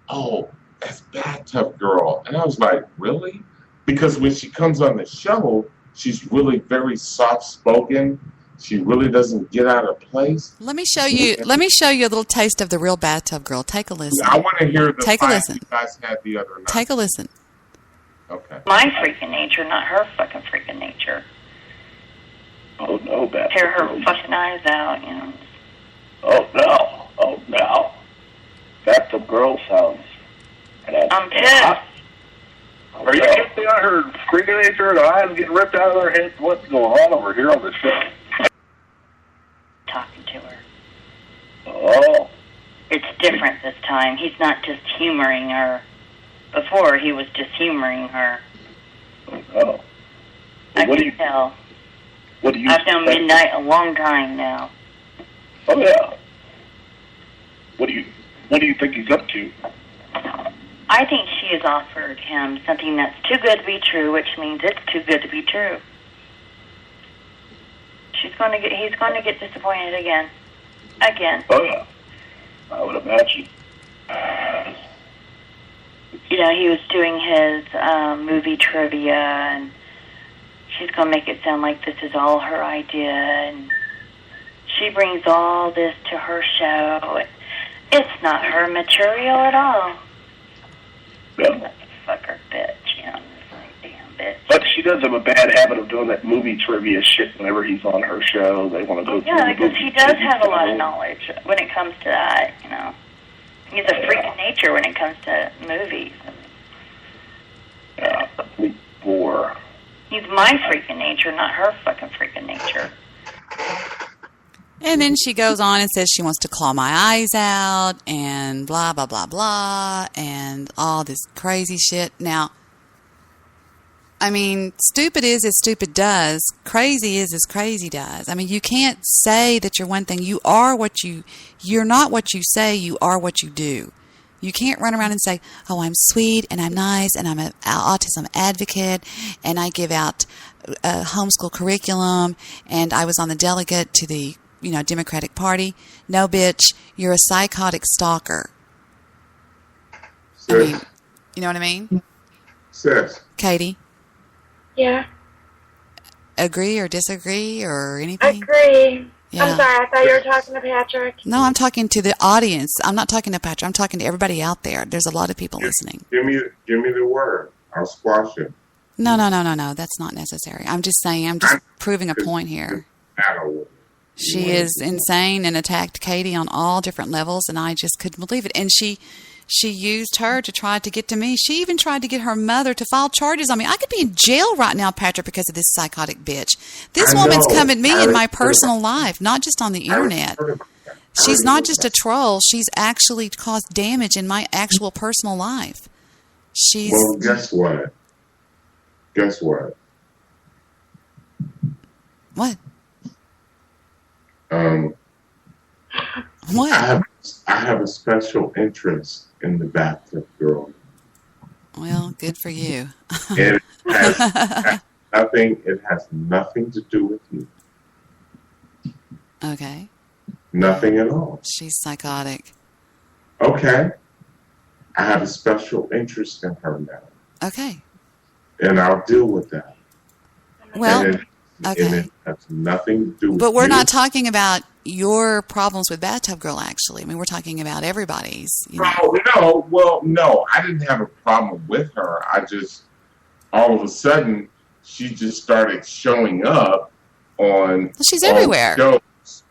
oh, that's Bathtub Girl. And I was like, really? Because when she comes on the show, she's really very soft-spoken. She really doesn't get out of place. Let me show you a little taste of the real Bathtub Girl. Take a listen. I want to hear the Take a listen. you guys had the other night. Take a listen. Okay. My freaking nature, not her fucking freaking nature. Oh, no, Bathtub Tear her Girl. fucking eyes out, you know. Oh, no. Bathtub Girl sounds... I'm pissed. Are you getting on her freaking nature and her eyes getting ripped out of her head? What's going on over here on the show? Talking to her. Oh. It's different this time. He's not just humoring her. Before, he was just humoring her. Oh. I can tell. What do you I've known Midnight a long time now. Oh, yeah. What do you think he's up to? I think she has offered him something that's too good to be true, which means it's too good to be true. He's going to get disappointed again. Oh, yeah. I would imagine. You know, he was doing his movie trivia, and she's going to make it sound like this is all her idea, and she brings all this to her show. It's not her material at all. Yeah. Fucker bitch, you know, damn bitch. But she does have a bad habit of doing that movie trivia shit whenever he's on her show. They want to go through Yeah, because he does have a lot of knowledge when it comes to that, you know. He's a freak of nature when it comes to movies. Yeah, complete bore. He's my freak of nature, not her fucking freak of nature. And then she goes on and says she wants to claw my eyes out and blah, blah, blah, blah, and all this crazy shit. Now, I mean, stupid is as stupid does. Crazy is as crazy does. I mean, you can't say that you're one thing. You're not what you say, you are what you do. You can't run around and say, oh, I'm sweet and I'm nice and I'm an autism advocate and I give out a homeschool curriculum and I was on the delegate to the Democratic Party. No, bitch, you're a psychotic stalker. Sis. I mean, you know what I mean? Sis. Katie? Yeah. Agree or disagree or anything? Agree. Yeah. I'm sorry, I thought you were talking to Patrick. No, I'm talking to the audience. I'm not talking to Patrick. I'm talking to everybody out there. There's a lot of people listening. Give me the word. I'll squash it. No. That's not necessary. I'm just saying, I'm just proving a point here. She is insane and attacked Katie on all different levels, and I just couldn't believe it. And she used her to try to get to me. She even tried to get her mother to file charges on me. I could be in jail right now, Patrick, because of this psychotic bitch. This woman's come at me in my personal life, not just on the internet. She's not just a troll. She's actually caused damage in my actual personal life. Well, guess what? What? What? I have a special interest in the Bathtub Girl. Well, good for you. It has nothing to do with you. Okay. Nothing at all. She's psychotic. Okay. I have a special interest in her now. Okay. And I'll deal with that. Well, and it has nothing to do with But we're you. not talking about your problems with Bathtub Girl, actually. I mean, we're talking about everybody's. No. I didn't have a problem with her. all of a sudden, she just started showing up on she's everywhere. shows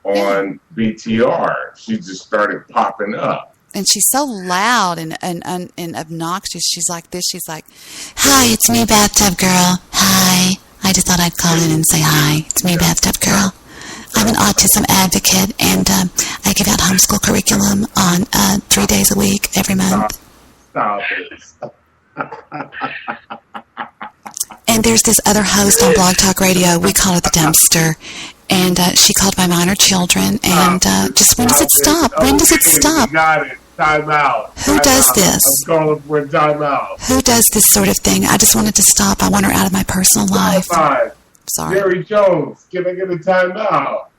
on BTR. She just started popping up. And she's so loud and obnoxious. She's like this. She's like, "Hi, it's me, Bathtub Girl. Hi. I just thought I'd call in and say hi. It's me, Bathtub Girl. I'm an autism advocate, and I give out homeschool curriculum on 3 days a week every month." Stop it. And there's this other host on Blog Talk Radio. We call it the Dumpster. And she called my minor children. And just when does it stop? When does it stop? You got it. Time out. Who does this? I'm calling for a time out. Who does this sort of thing? I just wanted to stop. I want her out of my personal life. Sorry. Jerry Jones, can I get a time out?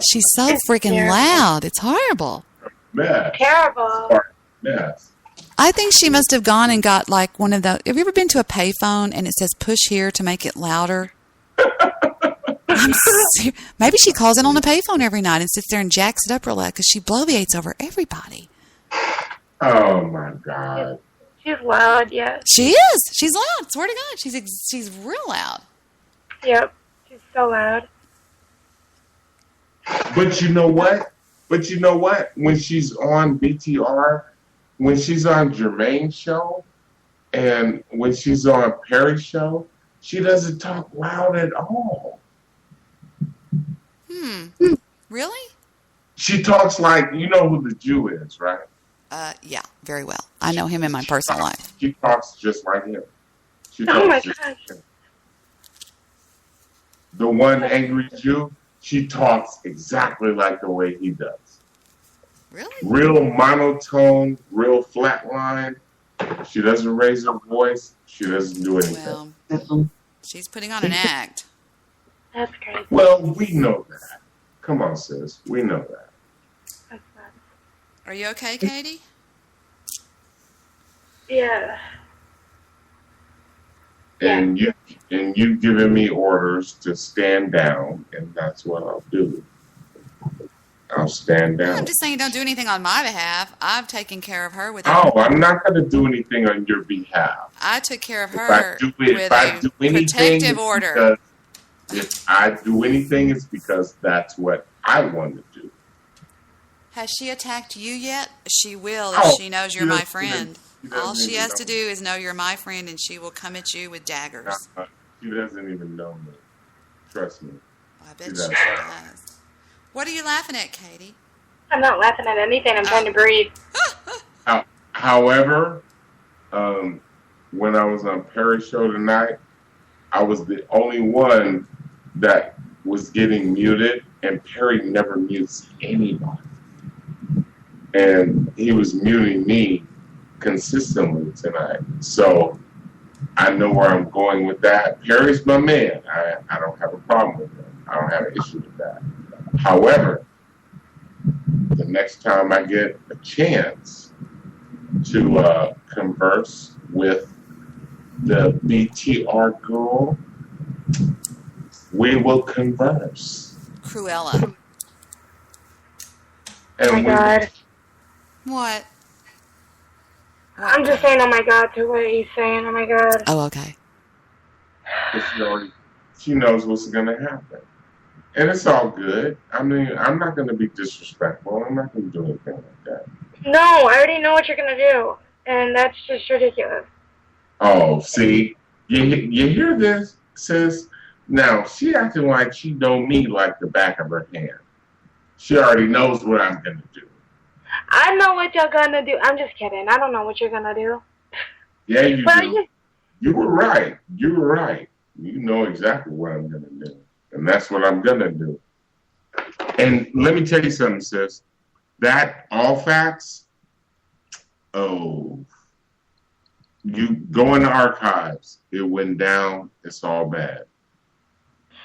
She's so freaking loud. It's horrible. Mess. Terrible. Mess. I think she must have gone and got like one of the. Have you ever been to a payphone and it says push here to make it louder? Maybe she calls in on a payphone every night and sits there and jacks it up real loud because she bloviates over everybody. Oh my God. She's loud, yeah. She is. She's loud. Swear to God, she's real loud. Yep, she's so loud. But you know what? When she's on BTR, when she's on Jermaine's show, and when she's on Perry's show, she doesn't talk loud at all. Really? She talks like, you know who the Jew is, right? Yeah, very well. I know him in my personal life. She talks just like him. Oh my gosh. The one angry Jew, she talks exactly like the way he does. Really? Real monotone, real flat line. She doesn't raise her voice. She doesn't do anything. Well, she's putting on an act. That's crazy. Well, we know that. Come on, sis. We know that. That's nuts. Are you okay, Katie? Yeah. And you've given me orders to stand down, and that's what I'll do. I'll stand down. I'm just saying don't do anything on my behalf. I've taken care of her with I'm not going to do anything on your behalf. I took care of her with a protective order. If I do anything, it's because that's what I want to do. Has she attacked you yet? She will Oh, if she knows you're my friend. All she has to know. do is know you're my friend, and she will come at you with daggers. She doesn't even know me. Trust me. I bet she does. What are you laughing at, Katie? I'm not laughing at anything. I'm trying to breathe. However, when I was on Perry's show tonight, I was the only one that was getting muted, and Perry never mutes anybody. And he was muting me consistently tonight. So I know where I'm going with that. Perry's my man. I don't have a problem with him. I don't have an issue with that. However, the next time I get a chance to converse with the BTR girl, we will converse. Cruella. And oh my God. What? I'm just saying, oh my God, to what he's saying. Oh my God. Oh, okay. She knows what's going to happen. And it's all good. I mean, I'm not going to be disrespectful. I'm not going to do anything like that. No, I already know what you're going to do. And that's just ridiculous. Oh, see? You hear this, sis? Now, she acting like she know me like the back of her hand. She already knows what I'm going to do. I know what you're going to do. I'm just kidding. I don't know what you're going to do. Yeah, you do. You were right. You were right. You know exactly what I'm going to do. And that's what I'm going to do. And let me tell you something, sis. That all facts, you go in the archives. It went down. It's all bad.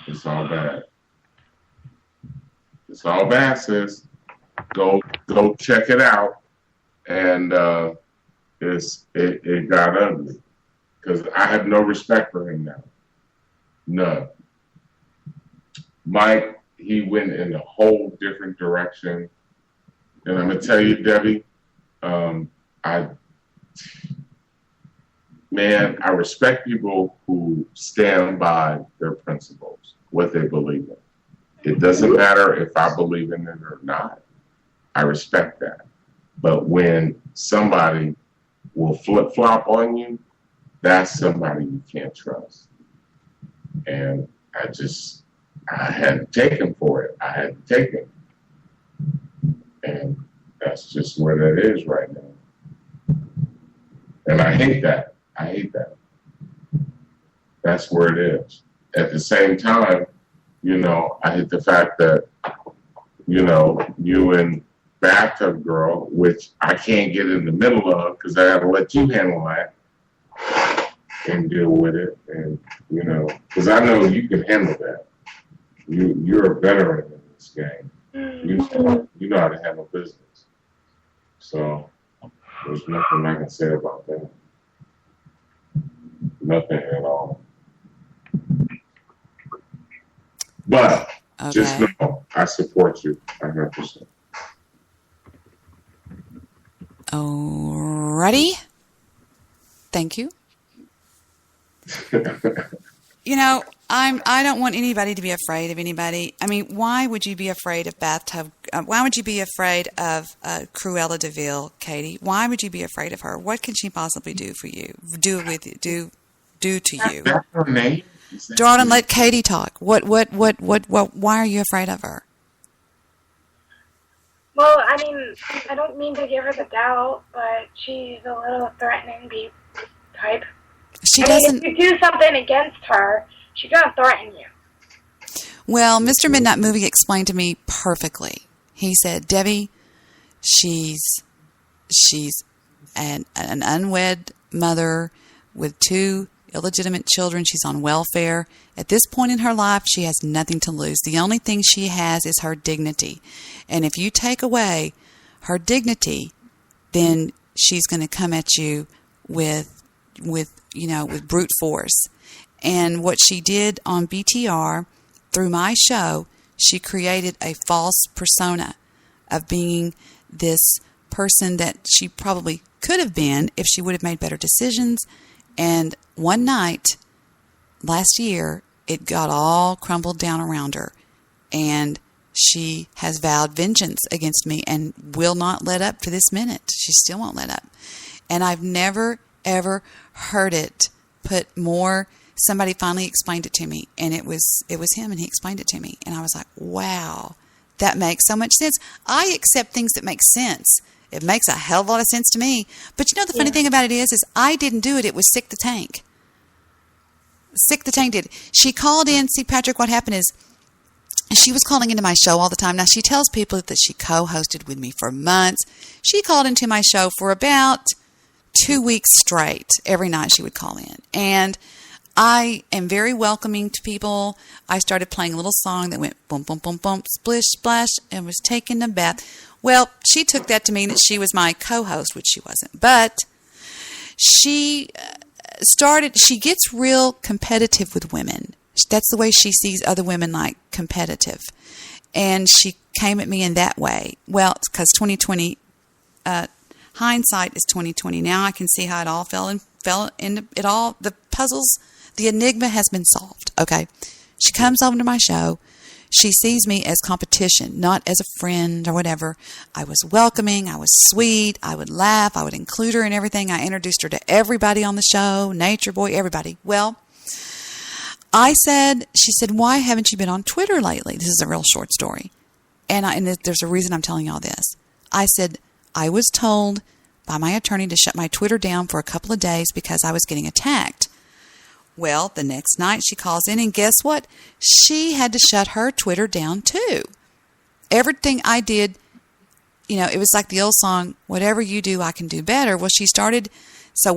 It's all bad. It's all bad, sis. Go check it out. And it got ugly. Because I have no respect for him now. None. Mike, he went in a whole different direction. And I'm going to tell you, Debbie, man, I respect people who stand by their principles, what they believe in. It doesn't matter if I believe in it or not. I respect that. But when somebody will flip-flop on you, that's somebody you can't trust. And I had to take him for it. I had to take him. And that's just where that is right now. And I hate that. I hate that. That's where it is. At the same time, I hate the fact that, you and Bathtub Girl, which I can't get in the middle of because I got to let you handle that and deal with it. And, because I know you can handle that. You're a veteran in this game. You know how to handle business. So there's nothing I can say about that. Nothing at all. But just know I support you 100%. Alrighty. Thank you. I don't want anybody to be afraid of anybody. I mean, why would you be afraid of why would you be afraid of Cruella de Vil, Katie? Why would you be afraid of her? What can she possibly do for you? Do to you? That's her name. Jordan, let Katie talk. What? Why are you afraid of her? Well, I mean, I don't mean to give her the doubt, but she's a little threatening type. She doesn't. If you do something against her, she's gonna threaten you. Well, Mr. Midnight Movie explained to me perfectly. He said, Debbie, she's an unwed mother with 2 illegitimate children. She's on welfare. At this point in her life, she has nothing to lose. The only thing she has is her dignity. And if you take away her dignity, then she's going to come at you with brute force. And what she did on BTR through my show, she created a false persona of being this person that she probably could have been if she would have made better decisions. And one night last year, it got all crumbled down around her. And she has vowed vengeance against me and will not let up to this minute. She still won't let up. And I've never, ever heard it put more. Somebody finally explained it to me, and it was him, and he explained it to me. And I was like, wow, that makes so much sense. I accept things that make sense. It makes a hell of a lot of sense to me. But the funny thing about it is I didn't do it. It was Sick the Tank. Sick the Tank did. She called in. See, Patrick, what happened is she was calling into my show all the time. Now, she tells people that she co-hosted with me for months. She called into my show for about 2 weeks straight. Every night she would call in. And I am very welcoming to people. I started playing a little song that went boom, boom, boom, boom, splish, splash, and was taking a bath. Well, she took that to mean that she was my co-host, which she wasn't. But she gets real competitive with women. That's the way she sees other women, like competitive. And she came at me in that way. Well, it's because 2020, hindsight is 2020. Now I can see how it all fell into it all. The puzzles, the enigma has been solved. Okay. She comes over to my show. She sees me as competition, not as a friend or whatever. I was welcoming. I was sweet. I would laugh. I would include her in everything. I introduced her to everybody on the show, Nature Boy, everybody. Well, she said, why haven't you been on Twitter lately? This is a real short story. And there's a reason I'm telling you all this. I said, I was told by my attorney to shut my Twitter down for a couple of days because I was getting attacked. Well, the next night she calls in, and guess what? She had to shut her Twitter down too. Everything I did, it was like the old song, whatever you do, I can do better. Well,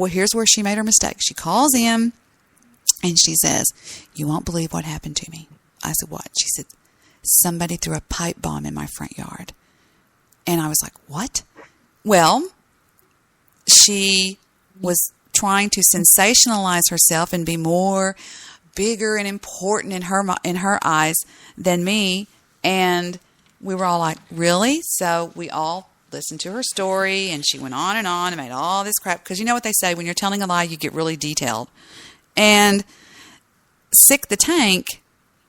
here's where she made her mistake. She calls in and she says, you won't believe what happened to me. I said, what? She said, somebody threw a pipe bomb in my front yard. And I was like, what? Well, she was trying to sensationalize herself and be bigger and important in her eyes than me. And we were all like, really? So we all listened to her story, and she went on and made all this crap. Because you know what they say, when you're telling a lie, you get really detailed. And Sick the Tank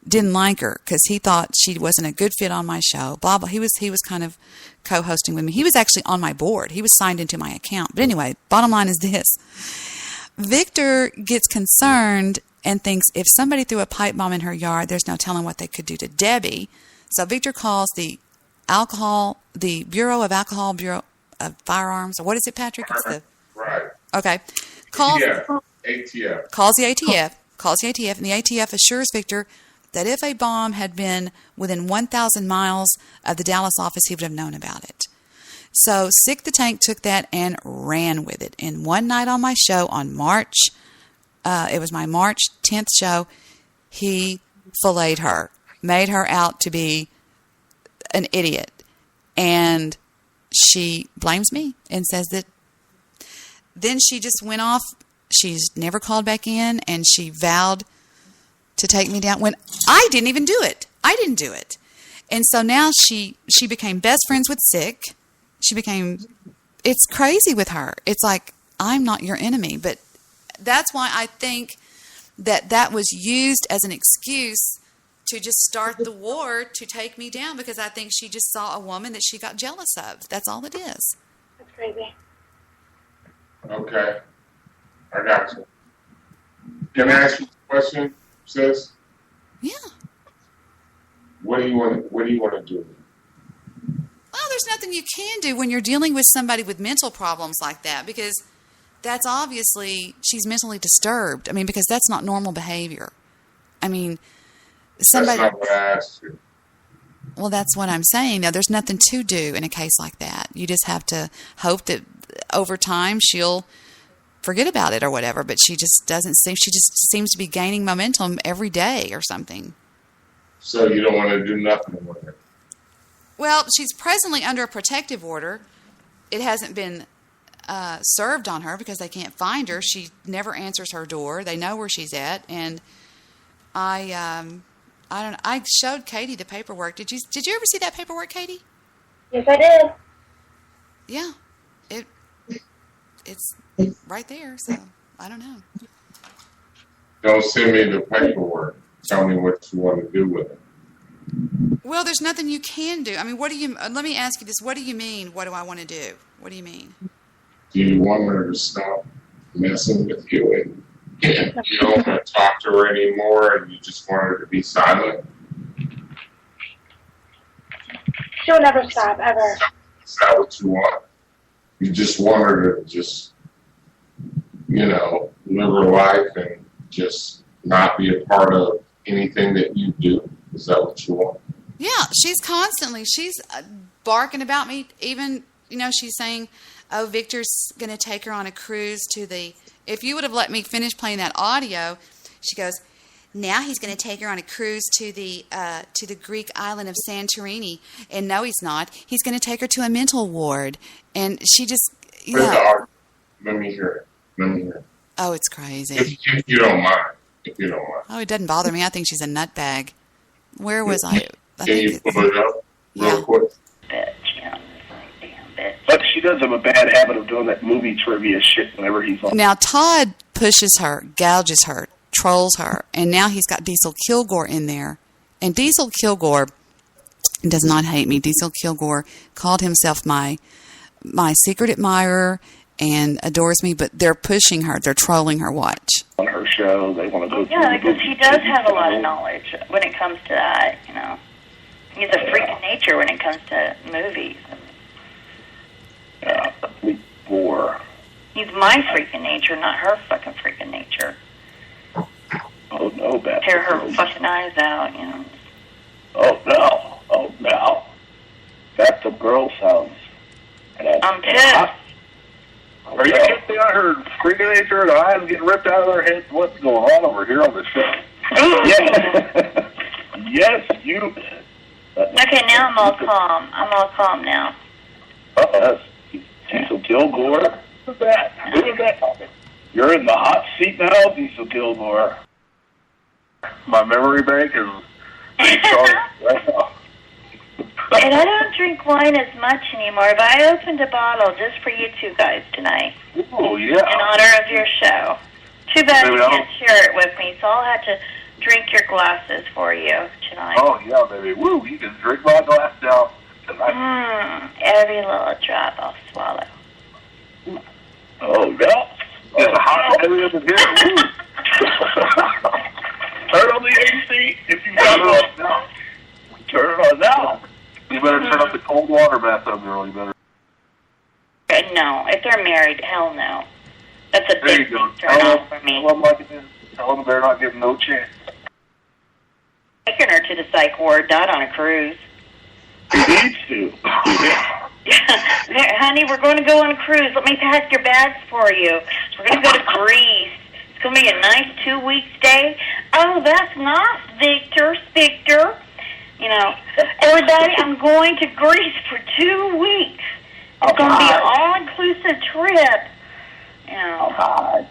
didn't like her because he thought she wasn't a good fit on my show. Blah, blah. He was kind of co-hosting with me. He was actually on my board. He was signed into my account. But anyway, bottom line is this. Victor gets concerned and thinks if somebody threw a pipe bomb in her yard, there's no telling what they could do to Debi. So Victor calls the Bureau of Firearms, or what is it, Patrick? It's the Right. Okay. Calls ATF. Calls the ATF, and the ATF assures Victor that if a bomb had been within 1,000 miles of the Dallas office, he would have known about it. So Sick the Tank took that and ran with it. And one night on my show on it was my March 10th show, he filleted her, made her out to be an idiot. And she blames me and says that then she just went off. She's never called back in, and she vowed to take me down when I didn't even do it. I didn't do it. And so now she became best friends with Sick. It's crazy with her. It's like, I'm not your enemy. But that's why I think that was used as an excuse to just start the war to take me down, because I think she just saw a woman that she got jealous of. That's all it is. That's crazy. Okay. I got you. Can I ask you a question, sis? Yeah. What do you want to do? Well, there's nothing you can do when you're dealing with somebody with mental problems like that, because that's obviously, she's mentally disturbed. I mean, because that's not normal behavior. I mean, somebody... That's not what I asked you. Well, that's what I'm saying. Now, there's nothing to do in a case like that. You just have to hope that over time she'll forget about it or whatever, but she just seems to be gaining momentum every day or something. So you don't want to do nothing with her? Well, she's presently under a protective order. It hasn't been served on her because they can't find her. She never answers her door. They know where she's at, and I showed Katie the paperwork. Did you ever see that paperwork, Katie? Yes, I did. Yeah, it's right there. So I don't know. Don't send me the paperwork. Tell me what you want to do with it. Well, there's nothing you can do. I mean, let me ask you this. What do you mean, what do I want to do? What do you mean? Do you want her to stop messing with you and you don't want to talk to her anymore and you just want her to be silent? She'll never stop, ever. Is that what you want? You just want her to just, live her life and just not be a part of anything that you do? Is that what you want? Yeah, she's barking about me. Even, she's saying, oh, Victor's going to take her on a cruise to if you would have let me finish playing that audio, she goes, now he's going to take her on a cruise to the Greek island of Santorini. And no, he's not. He's going to take her to a mental ward. And she just, Let me hear it. Oh, it's crazy. If you don't mind. Oh, it doesn't bother me. I think she's a nutbag. Where was I? Can you pull it up real quick? But she does have a bad habit of doing that movie trivia shit whenever he's on. Now, Todd pushes her, gouges her, trolls her, and now he's got Diesel Kilgore in there. And Diesel Kilgore does not hate me. Diesel Kilgore called himself my secret admirer and adores me, but they're pushing her. They're trolling her. Watch. On her show, they want to go through. Yeah, because he does have a lot of knowledge when it comes to that, He's a freak of nature when it comes to movies. Yeah, complete bore. He's my freak of nature, not her fucking freak of nature. Oh, no, Beth. Tear her fucking eyes out, Oh, no. That's the girl sounds. I'm pissed. Are you kidding? I heard freaking nature and eyes getting ripped out of their heads. What's going on over here on the show? Yes. Yes, you. Okay, now I'm all calm now. That's Diesel Kilgore. Who's that? You're in the hot seat now, Diesel Kilgore. My memory bank is starting right now. And I don't drink wine as much anymore, but I opened a bottle just for you two guys tonight. Oh, yeah. In honor of your show. Too bad you can't share it with me, so I'll have to drink your glasses for you tonight. Oh, yeah, baby. Woo, you can drink my glass down tonight. Every little drop I'll swallow. Oh, yeah. It's a hot area in here. Woo. Turn on the AC if you got one now. Turn it on now. You better turn up the cold water bathtub, girl. You better. No, if they're married, hell no. That's a big turn off for me. Tell them they're not getting no chance. Taking her to the psych ward, not on a cruise. He needs to. Honey, we're going to go on a cruise. Let me pack your bags for you. We're going to go to Greece. It's going to be a nice 2-week stay. Oh, that's nice, Victor. You know, everybody, I'm going to Greece for 2 weeks. It's going to be an all-inclusive trip. You know.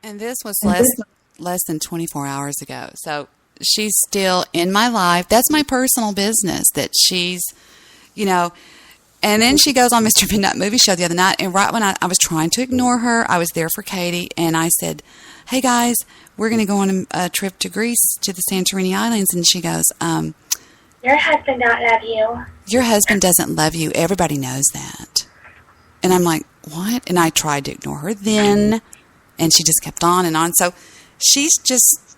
And this was less than 24 hours ago. So she's still in my life. That's my personal business that she's, you know. And then she goes on Mr. Midnight Movie Show the other night, and right when I was trying to ignore her, I was there for Katie, and I said, hey, guys, we're going to go on a trip to Greece, to the Santorini Islands. And she goes, your husband don't love you. Your husband doesn't love you. Everybody knows that. And I'm like, what? And I tried to ignore her then, and she just kept on and on. So she's just,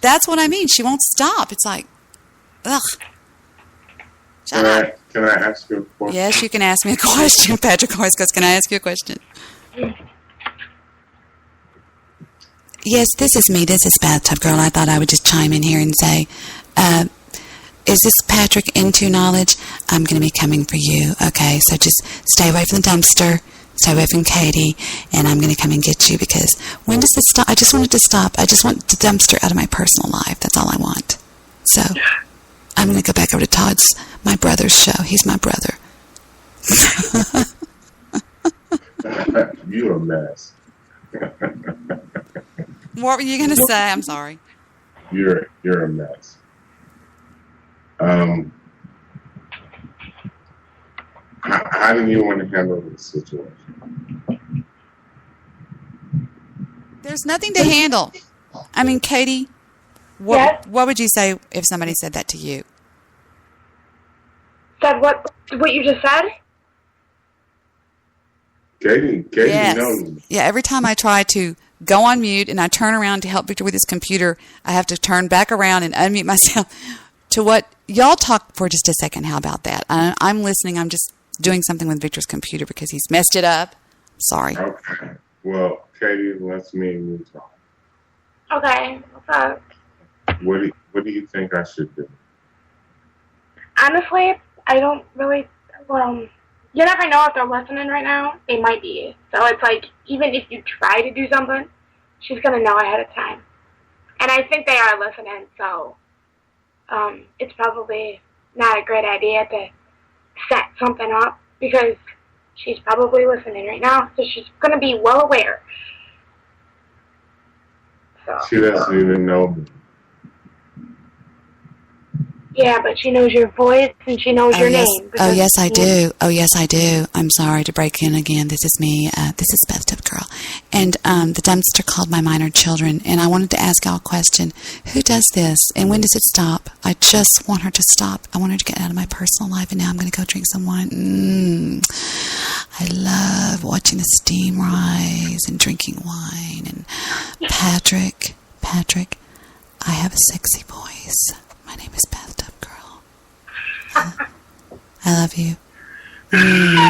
that's what I mean. She won't stop. It's like, ugh. Shut up. Can I ask you a question? Yes, you can ask me a question. Patrick always goes, can I ask you a question? Yes, this is me. This is Bathtub Girl. I thought I would just chime in here and say, is this Patrick into knowledge? I'm going to be coming for you. Okay, so just stay away from the dumpster. Stay away from Katie, and I'm going to come and get you because when does this stop? I just wanted to stop. I just want the dumpster out of my personal life. That's all I want. So I'm going to go back over to Todd's, my brother's show. He's my brother. You're a mess. What were you going to say? I'm sorry. You're a mess. How do you want to handle this situation? There's nothing to handle. I mean, Katie, what would you say if somebody said that to you? Said what you just said? Katie yes. knows. Yeah, every time I try to go on mute and I turn around to help Victor with his computer, I have to turn back around and unmute myself to what y'all talk for just a second. How about that? I'm listening. I'm just doing something with Victor's computer because he's messed it up. Sorry. Okay. Well, Katie, let's me and you talk. Okay. What's up? What do you think I should do? Honestly, I don't really. You never know if they're listening right now. They might be. So it's like, even if you try to do something, she's going to know ahead of time. And I think they are listening, so it's probably not a great idea to set something up because she's probably listening right now, so she's going to be well aware. So. She doesn't even know me. Yeah, but she knows your voice and she knows your name. Oh, yes, I do. Oh, yes, I do. I'm sorry to break in again. This is me. This is Bathtub Girl. And the dumpster called my minor children, and I wanted to ask y'all a question. Who does this, and when does it stop? I just want her to stop. I want her to get out of my personal life, and now I'm going to go drink some wine. I love watching the steam rise and drinking wine. And Patrick, I have a sexy voice. My name is Bathtub Girl. I love you. Isn't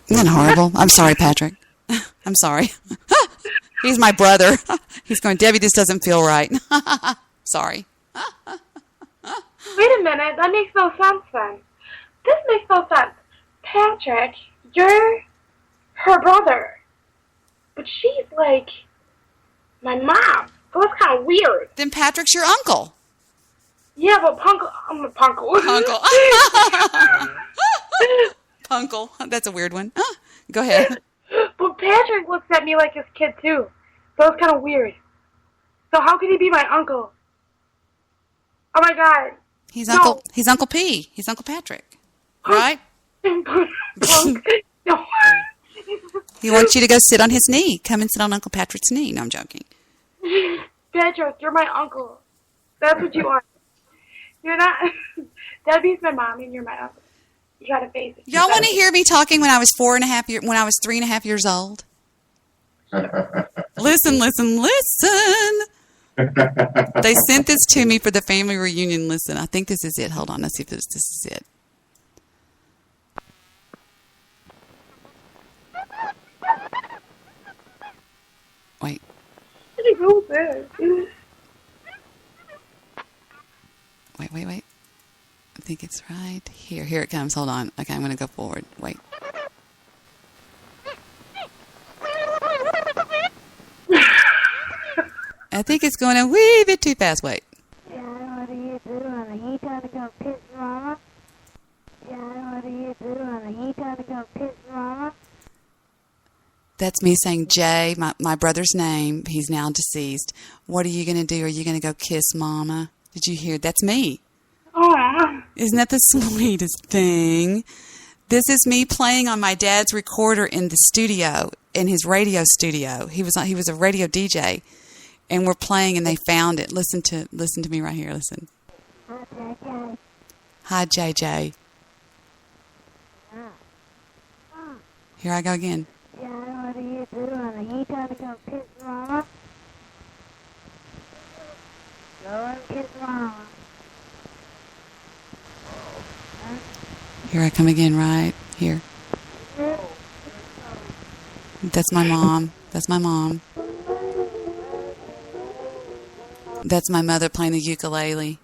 that horrible? I'm sorry, Patrick. I'm sorry. He's my brother. He's going, Debbie, this doesn't feel right. Sorry. Wait a minute. That makes no sense then. This makes no sense. Patrick, you're her brother. But she's like my mom. So that's kind of weird. Then Patrick's your uncle. Yeah, but I'm a punkle. Punkle. That's a weird one. Go ahead. But Patrick looks at me like his kid, too. So it's kind of weird. So how could he be my uncle Oh my God. He's Uncle P. He's Uncle Patrick. Right? No. He wants you to go sit on his knee. Come and sit on Uncle Patrick's knee. No, I'm joking. Patrick, you're my uncle. That's what you are. You're not. Debbie's my mom, and you're my uncle. You gotta face it. Y'all want to hear me talking when I was 3.5 years old? Listen. They sent this to me for the family reunion. Listen, I think this is it. Hold on, let's see if this is it. Wait. Wait. I think it's right here. Here it comes. Hold on. Okay, I'm going to go forward. Wait. I think it's going a wee bit too fast. Wait. John, what are you doing? He trying to go piss Mama? John, what are you doing? He trying to go piss Mama? That's me saying Jay, my brother's name. He's now deceased. What are you going to do? Are you going to go kiss Mama? Did you hear? That's me. Aww. Isn't that the sweetest thing? This is me playing on my dad's recorder in the studio, in his radio studio. He was a radio DJ, and we're playing, and they found it. Listen to me right here. Listen. Hi, JJ. Here I go again. John, what are you doing? He trying to go piss Mama? Go and kiss Mama. Here I come again, right here. That's my mom. That's my mom. That's my mother playing the ukulele.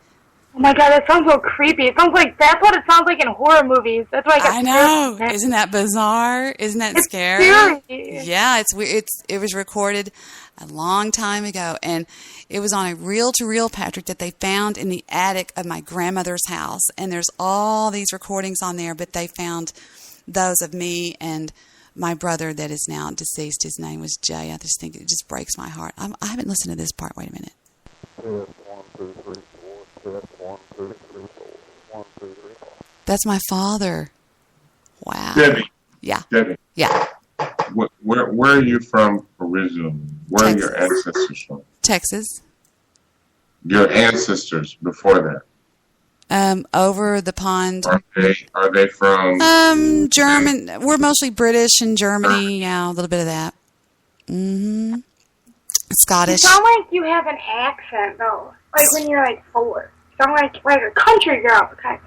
Oh my God, that sounds so creepy. It sounds like that's what it sounds like in horror movies. That's why I know. Isn't that bizarre? Isn't that scary? Scary. Yeah, it's weird. It was recorded a long time ago, and it was on a reel-to-reel, Patrick, that they found in the attic of my grandmother's house. And there's all these recordings on there, but they found those of me and my brother that is now deceased. His name was Jay. I just think it just breaks my heart. I haven't listened to this part. Wait a minute. 1, 2, 3, 4. 1, 2, 3, 4. 1, 2, 3, 4. That's my father. Wow. Debbie. Yeah. Debbie. Yeah. Where are you from originally? Where Texas. are your ancestors from? Texas. Your ancestors before that? Over the pond. Are they from? German. We're mostly British and Germany. Yeah, a little bit of that. Mm-hmm. Scottish. You sound like you have an accent, though. Like when you're like 4. You sound like a country girl, kind of.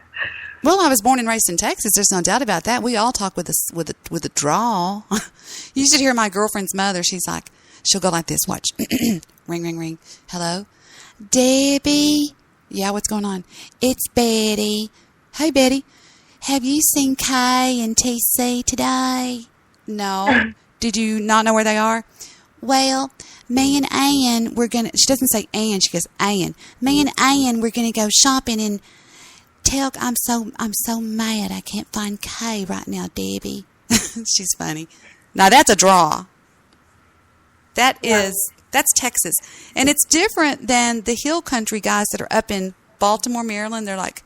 Well, I was born and raised in Texas. There's no doubt about that. We all talk with a drawl. You should hear my girlfriend's mother. She's like, she'll go like this. Watch. Ring, ring, ring. Hello, Debbie. Yeah, what's going on? It's Betty. Hey, Betty. Have you seen Kay and TC today? No. Did you not know where they are? Well, me and Ann, she doesn't say Ann, she goes Ann. Me and Ann, we're going to go shopping and I'm so mad I can't find Kay right now, Debbie. She's funny. Now that's a draw. That's Texas. And it's different than the hill country guys that are up in Baltimore, Maryland. They're like,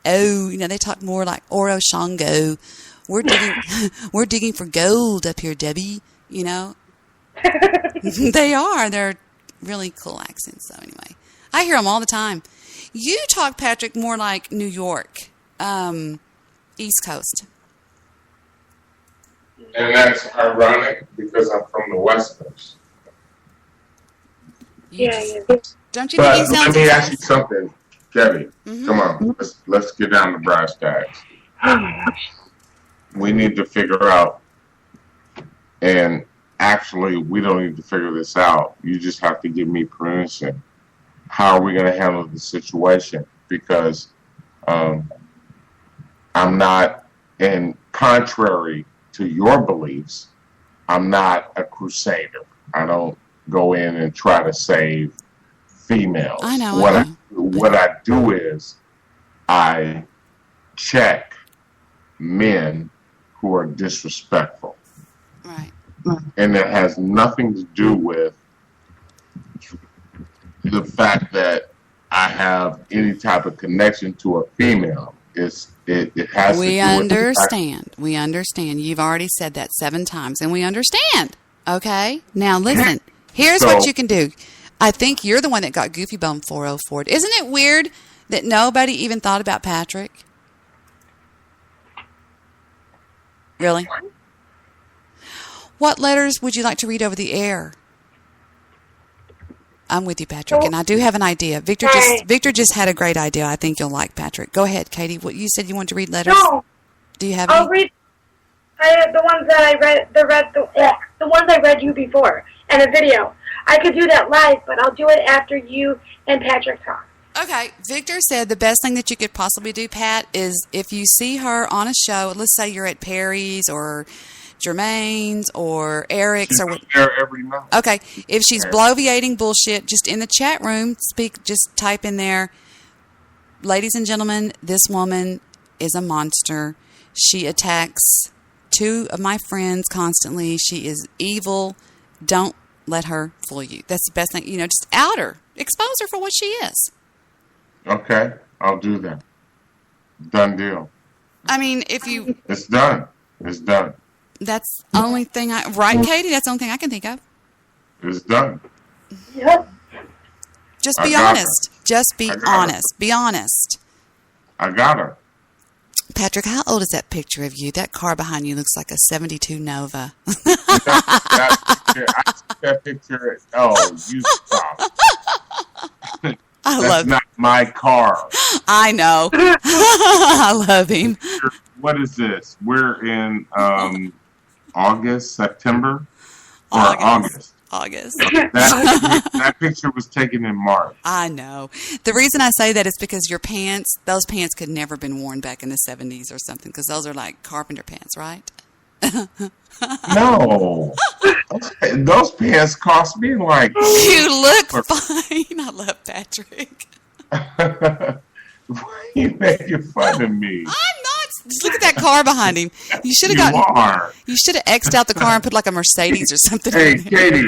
they talk more like Oro Shango. We're digging for gold up here, Debbie, They are. They're really cool accents. So anyway, I hear them all the time. You talk, Patrick, more like New York, East Coast. And that's ironic because I'm from the West Coast. Yeah. Don't you But think he sounds let me ask you something, Debbie. Mm-hmm. Come on, let's get down to brass tacks. Oh my gosh. We need to figure out, and actually, we don't need to figure this out. You just have to give me permission. How are we going to handle the situation? Because I'm not, and contrary to your beliefs, I'm not a crusader. I don't go in and try to save females. I know. What I do is I check men who are disrespectful. Right. And it has nothing to do with the fact that I have any type of connection to a female. It has to do We with understand. We understand. You've already said that 7 times, and we understand. Okay? Now, listen. Here's what you can do. I think you're the one that got Goofy Bone 404. Isn't it weird that nobody even thought about Patrick? Really? What letters would you like to read over the air? I'm with you, Patrick, and I do have an idea. Victor just had a great idea. I think you'll like, Patrick. Go ahead, Katie. What you said you wanted to read letters? No. Do you have I'll any? read the ones that I read. The ones I read you before and a video. I could do that live, but I'll do it after you and Patrick talk. Okay. Victor said the best thing that you could possibly do, Pat, is if you see her on a show, let's say you're at Perry's or Jermaine's or Eric's she's or what. there every night. Okay. If she's bloviating bullshit, just in the chat room, just type in there, ladies and gentlemen, this woman is a monster. She attacks 2 of my friends constantly. She is evil. Don't let her fool you. That's the best thing. Just out her. Expose her for what she is. Okay, I'll do that. Done deal. I mean, if you... It's done. It's done. That's the only thing Right, Katie? That's the only thing I can think of. It's done. Yep. Just be honest. Just be honest. Be honest. I got her. Patrick, how old is that picture of you? That car behind you looks like a 72 Nova. I see that picture. Oh, you stop. That's not my car. I know. I love him. What is this? We're in August, September? Or August. That picture was taken in March. I know. The reason I say that is because your pants, those pants could never have been worn back in the 70s or something, because those are like carpenter pants, right? No. Those pants cost me like... You look fine. I love Patrick. Why are you making fun of me? I'm not. Just look at that car behind him. You should have You should have X'd out the car and put like a Mercedes or something. Hey, Katie,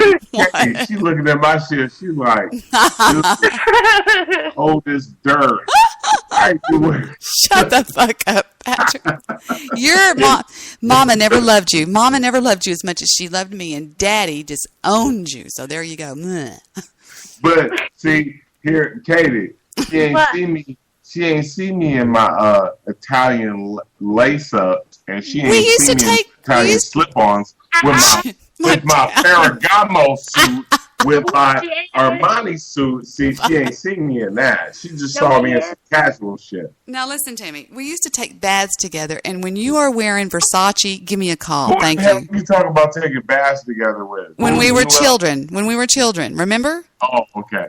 she looking at my shit. She like, old as dirt. Shut the fuck up, Patrick. Your mama never loved you. Mama never loved you as much as she loved me, and Daddy just owned you. So there you go. But see, here, Katie, she ain't see me. She ain't see me in my Italian lace-ups, and she ain't see me in Italian slip-ons with my Ferragamo suit, with my Armani suit. See, she ain't seen me in that. She just saw me in some casual shit. Now listen to me. We used to take baths together, and when you are wearing Versace, give me a call. Who Thank the hell you. you talking about taking baths together with? When we were children. When we were children. Remember? Oh, okay.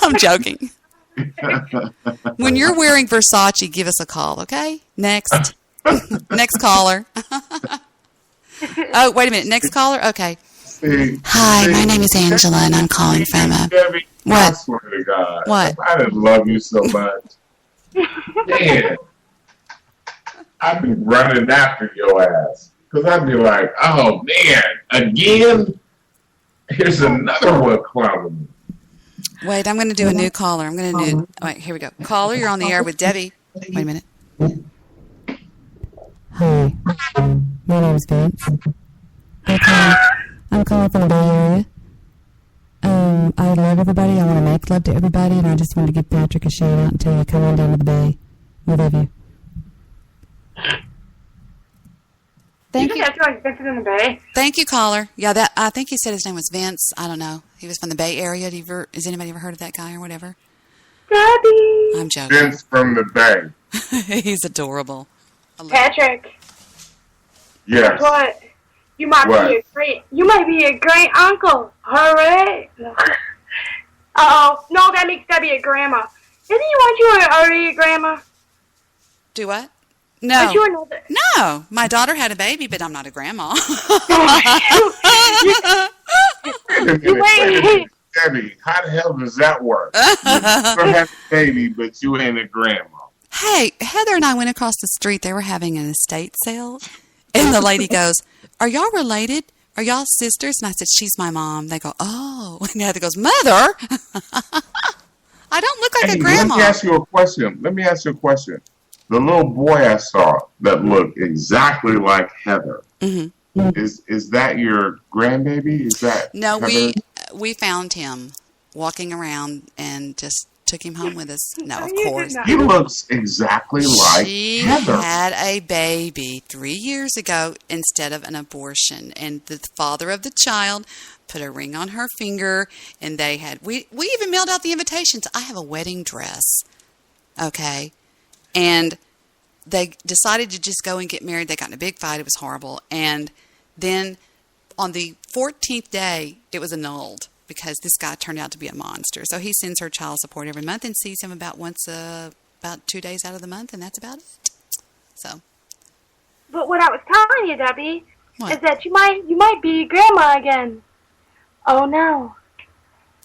I'm joking. When you're wearing Versace, give us a call, okay? Next. Next caller. Oh, wait a minute. Next caller? Okay. Hi, my name is Angela, and I'm calling from Debbie, what? I swear to God. What? I didn't love you so much. Man. I'd be running after your ass. Because I'd be like, oh, man, again? Here's another one clowning me. Wait, I'm going to do a new caller. I'm going to do... Wait, here we go. Caller, you're on the air with Debbie. Wait a minute. Hi, my name's Vince. I'm calling from the Bay Area. I love everybody. I want to make love to everybody, and I just wanted to give Patrick a shout out and tell you, come on down to the Bay. We love you. Thank you. Like Vincent in the Bay. Thank you, caller. Yeah, I think he said his name was Vince. I don't know. He was from the Bay Area. Has anybody ever heard of that guy or whatever? Debbie. I'm joking. Vince from the Bay. He's adorable. Patrick. Yes. Guess what? You might be a great uncle. Hooray! No. Uh-oh. No, that makes Debbie a grandma. Didn't you want you already a grandma? Do what? No. No. My daughter had a baby, but I'm not a grandma. Wait a minute. Debbie, how the hell does that work? You have a baby, but you ain't a grandma. Hey, Heather and I went across the street. They were having an estate sale. And the lady goes, are y'all related? Are y'all sisters? And I said, she's my mom. They go, oh. And Heather goes, Mother? I don't look like Hey, a grandma. let me ask you a question. The little boy I saw that looked exactly like Heather. Mm-hmm. Is that your grandbaby? Is that No, Heather? we found him walking around and just took him home with us. No, of You did course. not. He looks exactly like She Heather. had a baby 3 years ago instead of an abortion, and the father of the child put a ring on her finger, and they had we even mailed out the invitations. I have a wedding dress, okay, and they decided to just go and get married. They got in a big fight. It was horrible, and then on the 14th day, it was annulled because this guy turned out to be a monster. So he sends her child support every month and sees him about 2 days out of the month, and that's about it. So. But what I was telling you, Debbie, What? is that you might be grandma again. Oh no.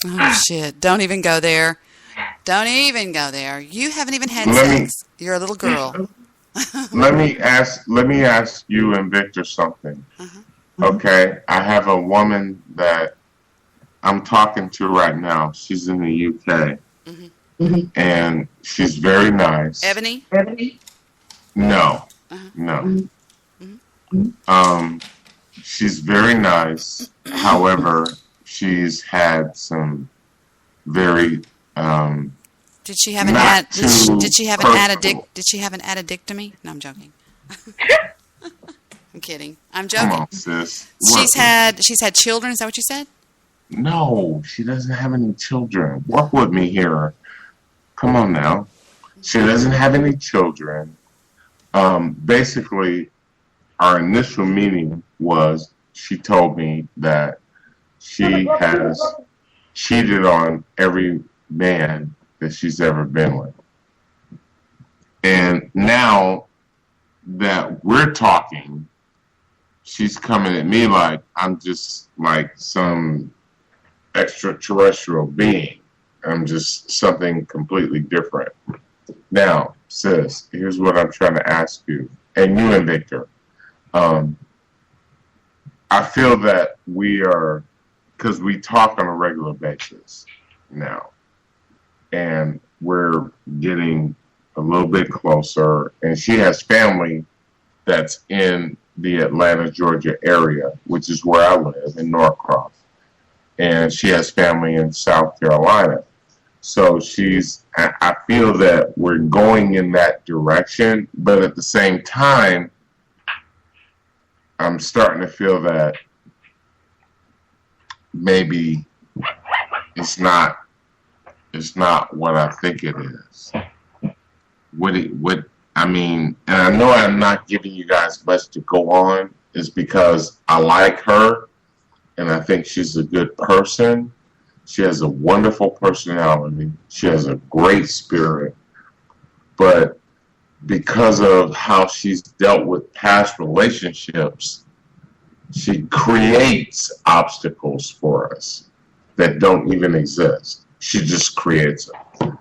Oh shit! Don't even go there. Don't even go there. You haven't even had Let me- sex. You're a little girl. Let me ask you and Victor something. Okay, I have a woman that I'm talking to right now. She's in the UK, and she's very nice. Ebony? No, no. She's very nice. However, she's had some very Did she have an not did she have an personal. did she have an addictomy? No, I'm joking. I'm kidding. I'm Come joking. on, sis. She's had children. Is that what you said? No, she doesn't have any children. Work with me here. Come on now. She doesn't have any children. Basically, our initial meeting was she told me that she has cheated on every man that she's ever been with. And now that we're talking, she's coming at me like I'm just like some extraterrestrial being. I'm just something completely different. Now, sis, here's what I'm trying to ask you, and you and Victor. I feel that we are, because we talk on a regular basis now, and we're getting a little bit closer, and she has family that's in the Atlanta, Georgia area, which is where I live, in Norcross. And she has family in South Carolina. So I feel that we're going in that direction, but at the same time, I'm starting to feel that maybe it's not what I think it is. I mean, and I know I'm not giving you guys much to go on, is because I like her, and I think she's a good person. She has a wonderful personality. She has a great spirit. But because of how she's dealt with past relationships, she creates obstacles for us that don't even exist. She just creates them.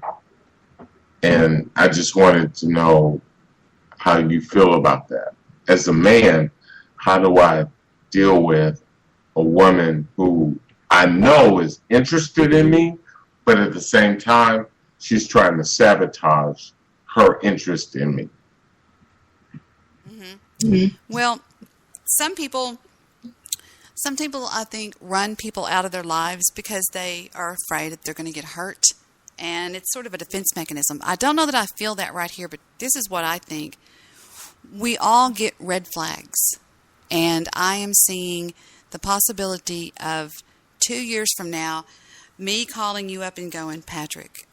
And I just wanted to know how you feel about that. As a man, how do I deal with a woman who I know is interested in me, but at the same time, she's trying to sabotage her interest in me? Well, some people I think run people out of their lives because they are afraid that they're going to get hurt, and it's sort of a defense mechanism. I don't know that I feel that right here, but this is what I think. We all get red flags, and I am seeing the possibility of 2 years from now, me calling you up and going, Patrick,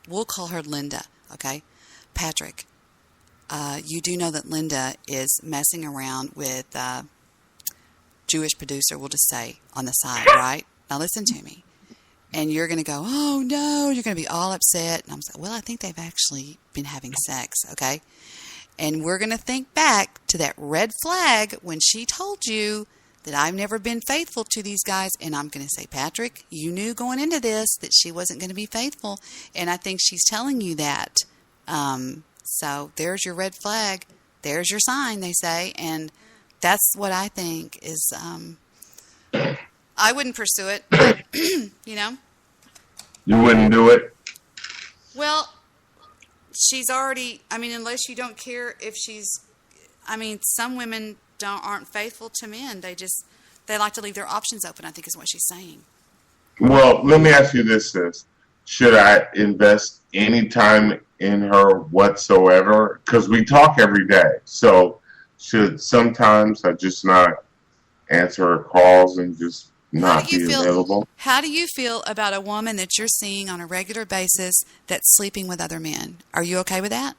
we'll call her Linda, okay? Patrick, you do know that Linda is messing around with Jewish producer, we'll just say, on the side, right? Now listen to me. And you're going to go, oh no, you're going to be all upset. And I'm saying, well, I think they've actually been having sex, okay? And we're going to think back to that red flag when she told you that I've never been faithful to these guys. And I'm going to say, Patrick, you knew going into this that she wasn't going to be faithful. And I think she's telling you that. So there's your red flag. There's your sign, they say. And that's what I think is, I wouldn't pursue it, but, you know. You wouldn't do it? Well, she's already, I mean, unless you don't care if she's, I mean, some women aren't faithful to men. They like to leave their options open, I think is what she's saying. Well, let me ask you this, sis. Should I invest any time in her whatsoever? Because we talk every day. So should sometimes I just not answer her calls and just not be available? How do you feel about a woman that you're seeing on a regular basis that's sleeping with other men? Are you okay with that?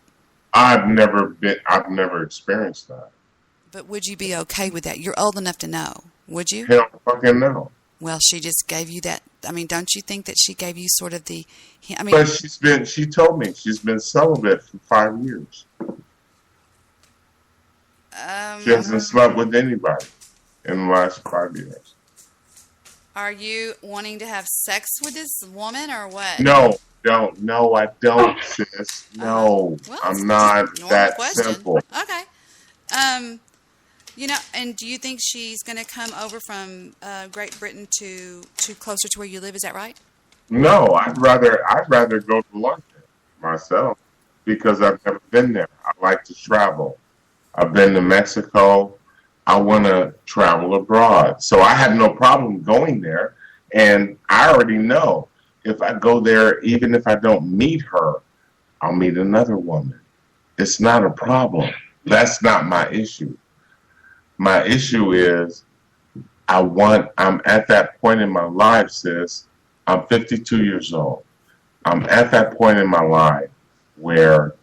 I've never experienced that. But would you be okay with that? You're old enough to know. Would you? Hell fucking no. Well, she just gave you that. I mean, don't you think that she gave you sort of the, I mean. But she told me she's been celibate for 5 years. She hasn't slept with anybody in the last 5 years. Are you wanting to have sex with this woman or what? No, I don't, sis. No, well, I'm not that question. simple. Okay. You know, and do you think she's going to come over from Great Britain to closer to where you live? Is that right? No, I'd rather go to London myself because I've never been there. I like to travel. I've been to Mexico. I want to travel abroad. So I have no problem going there. And I already know if I go there, even if I don't meet her, I'll meet another woman. It's not a problem. That's not my issue. My issue is I'm at that point in my life, sis. I'm 52 years old. I'm at that point in my life where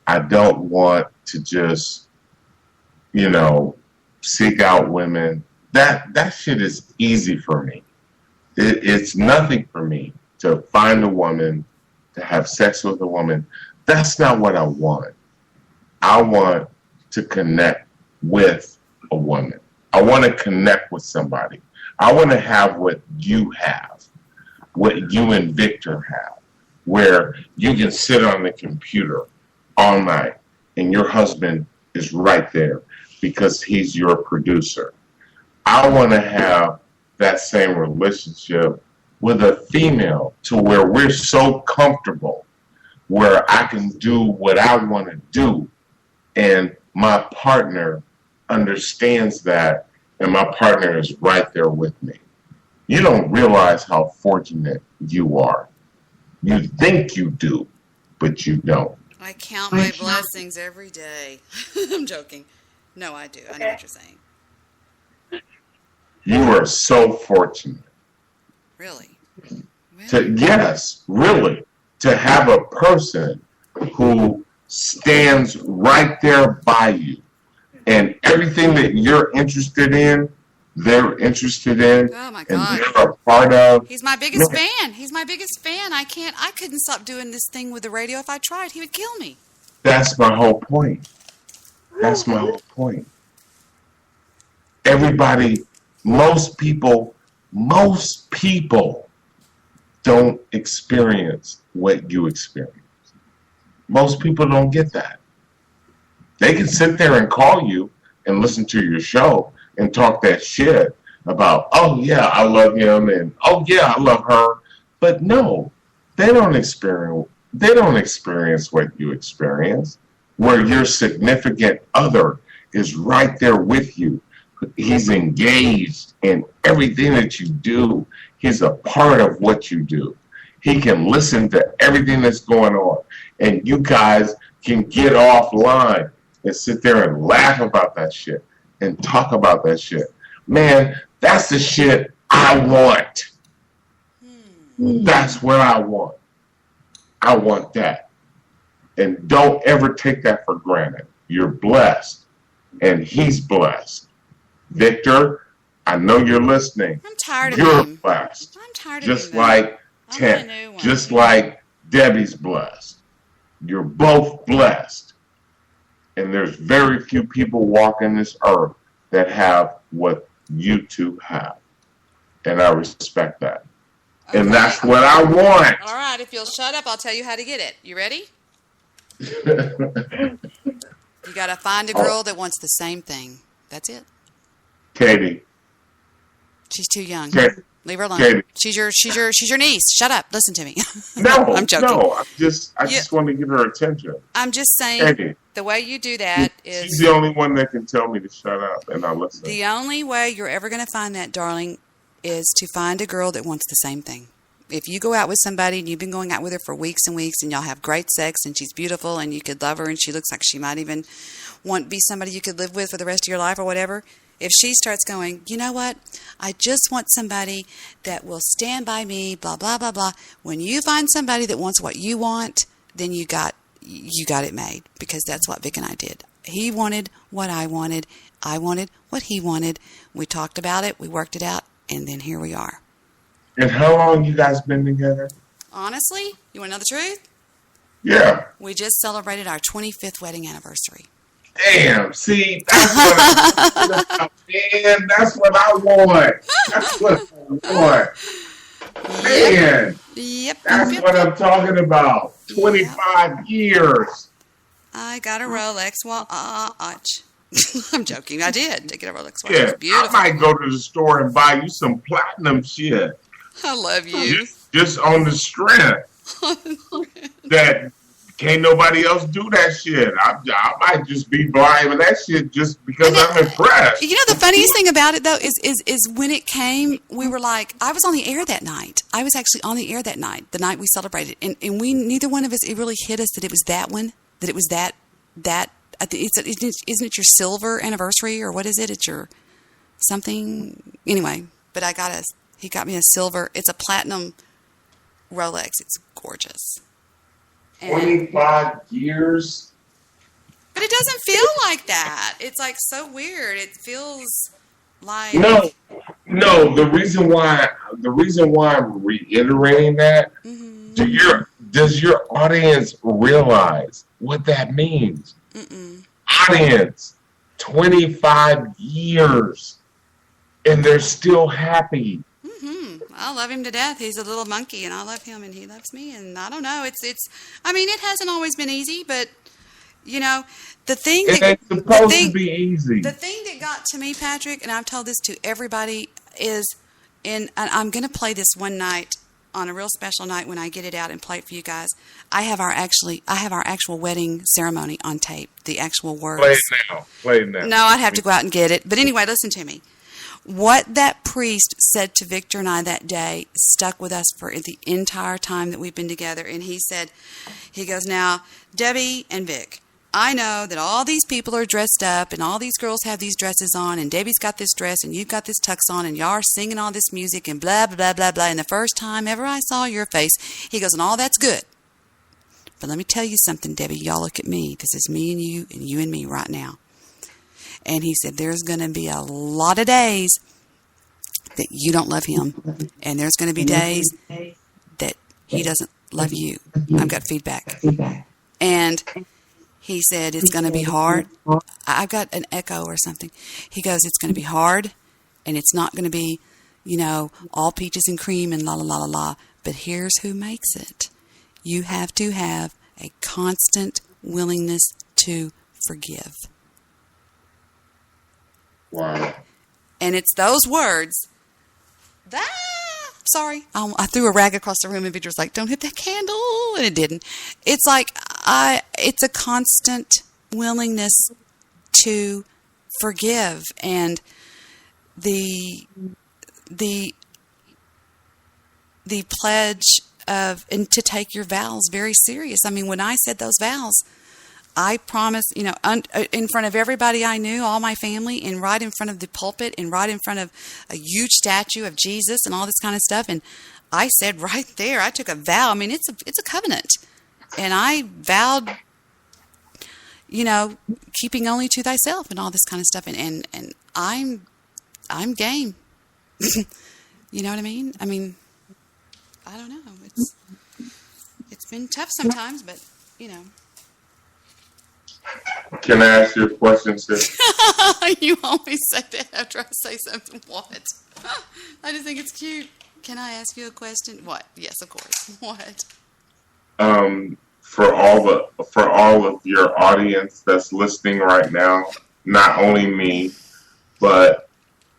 I don't want to just, seek out women. That shit is easy for me. It's nothing for me to find a woman, to have sex with a woman. That's not what I want. I want to connect with a woman. I want to connect with somebody. I want to have what you have, what you and Victor have, where you can sit on the computer all night and your husband is right there because he's your producer. I want to have that same relationship with a female to where we're so comfortable, where I can do what I want to do and my partner understands that and my partner is right there with me. You don't realize how fortunate you are. You think you do, but you don't. I count my blessings every day. I'm joking. No, I do. I know what you're saying. You are so fortunate. Really? Yes, really. To have a person who stands right there by you. And everything that you're interested in, they're interested in. Oh my God. And they're a part of. He's my biggest fan. He's my biggest fan. I couldn't stop doing this thing with the radio if I tried. He would kill me. That's my whole point. That's my whole point. Everybody, most people don't experience what you experience. Most people don't get that. They can sit there and call you and listen to your show and talk that shit about, oh yeah, I love him and oh yeah, I love her. But no, they don't experience what you experience, where your significant other is right there with you. He's engaged in everything that you do. He's a part of what you do. He can listen to everything that's going on. And you guys can get offline and sit there and laugh about that shit and talk about that shit. Man, that's the shit I want. That's what I want. I want that. And don't ever take that for granted. You're blessed. And he's blessed. Victor, I know you're listening. I'm tired of You're him. blessed. I'm tired of Just him. like Ted. Just like Debbie's blessed. You're both blessed. And there's very few people walking this earth that have what you two have. And I respect that. Okay. And that's what I want. All right, if you'll shut up, I'll tell you how to get it. You ready? You got to find a girl that wants the same thing. That's it. Katie. She's too young. Leave her alone. Katie. She's your niece. Shut up. Listen to me. No, I'm joking. No, I just want to get her attention. I'm just saying, Katie, the way you do that is... She's the only one that can tell me to shut up, and I'll listen. The only way you're ever going to find that, darling, is to find a girl that wants the same thing. If you go out with somebody and you've been going out with her for weeks and weeks and y'all have great sex and she's beautiful and you could love her and she looks like she might even want to be somebody you could live with for the rest of your life or whatever, if she starts going, you know what, I just want somebody that will stand by me, blah, blah, blah, blah. When you find somebody that wants what you want, then you got it made, because that's what Vic and I did. He wanted what I wanted what he wanted. We talked about it, we worked it out, and then here we are. And how long you guys been together? Honestly, you want to know the truth? Yeah. We just celebrated our 25th wedding anniversary. Damn, see, that's what man, that's what I want. That's what I want. Man. Yep. That's what I'm talking about. 25 years. I got a Rolex watch. I'm joking. I did get a Rolex watch. Yeah, It's beautiful. I might go to the store and buy you some platinum shit. I love you. Just on the strength that can't nobody else do that shit. I might just be buying that shit just because I'm impressed. You know, the funniest thing about it, though, is when it came, we were like, I was on the air that night. I was actually on the air that night, the night we celebrated. And we, neither one of us, it really hit us that it was that one, that it was that, I think isn't it your silver anniversary, or what is it? It's your something. Anyway, but he got me a silver, it's a platinum Rolex. It's gorgeous. 25 years? But it doesn't feel like that. It's like so weird. It feels like... No. The reason why I'm reiterating that, does your audience realize what that means? Audience, 25 years, and they're still happy. I love him to death. He's a little monkey, and I love him, and he loves me. And I don't know. I mean, it hasn't always been easy, but you know, the thing it ain't supposed to be easy. The thing that got to me, Patrick, and I've told this to everybody, is, and I'm going to play this one night on a real special night when I get it out and play it for you guys. I have our actual wedding ceremony on tape. The actual words. Play it now. No, I'd have to go out and get it. But anyway, listen to me. What that priest said to Victor and I that day stuck with us for the entire time that we've been together. And he goes, now, Debbie and Vic, I know that all these people are dressed up and all these girls have these dresses on and Debbie's got this dress and you've got this tux on and y'all are singing all this music and blah, blah, blah, blah. And the first time ever I saw your face, he goes, and all that's good. But let me tell you something, Debbie. Y'all look at me. This is me and you and me right now. And he said, there's going to be a lot of days that you don't love him. And there's going to be days that he doesn't love you. I've got feedback. And he said, it's going to be hard. I've got an echo or something. He goes, it's going to be hard. And it's not going to be, all peaches and cream and la, la, la, la, la. But here's who makes it. You have to have a constant willingness to forgive. Wow. And it's those words that, sorry, I threw a rag across the room and Victor was like, don't hit that candle. And it didn't. It's like, it's a constant willingness to forgive. And the pledge of, and to take your vows very serious. I mean, when I said those vows, I promised, in front of everybody I knew, all my family, and right in front of the pulpit, and right in front of a huge statue of Jesus, and all this kind of stuff. And I said right there, I took a vow. I mean, it's a covenant, and I vowed, keeping only to thyself, and all this kind of stuff. And I'm game. You know what I mean? I mean, I don't know. It's been tough sometimes, but Can I ask you a question, sis? You always say that after I say something. What? I just think it's cute. Can I ask you a question? What? Yes, of course. What? For all of your audience that's listening right now, not only me, but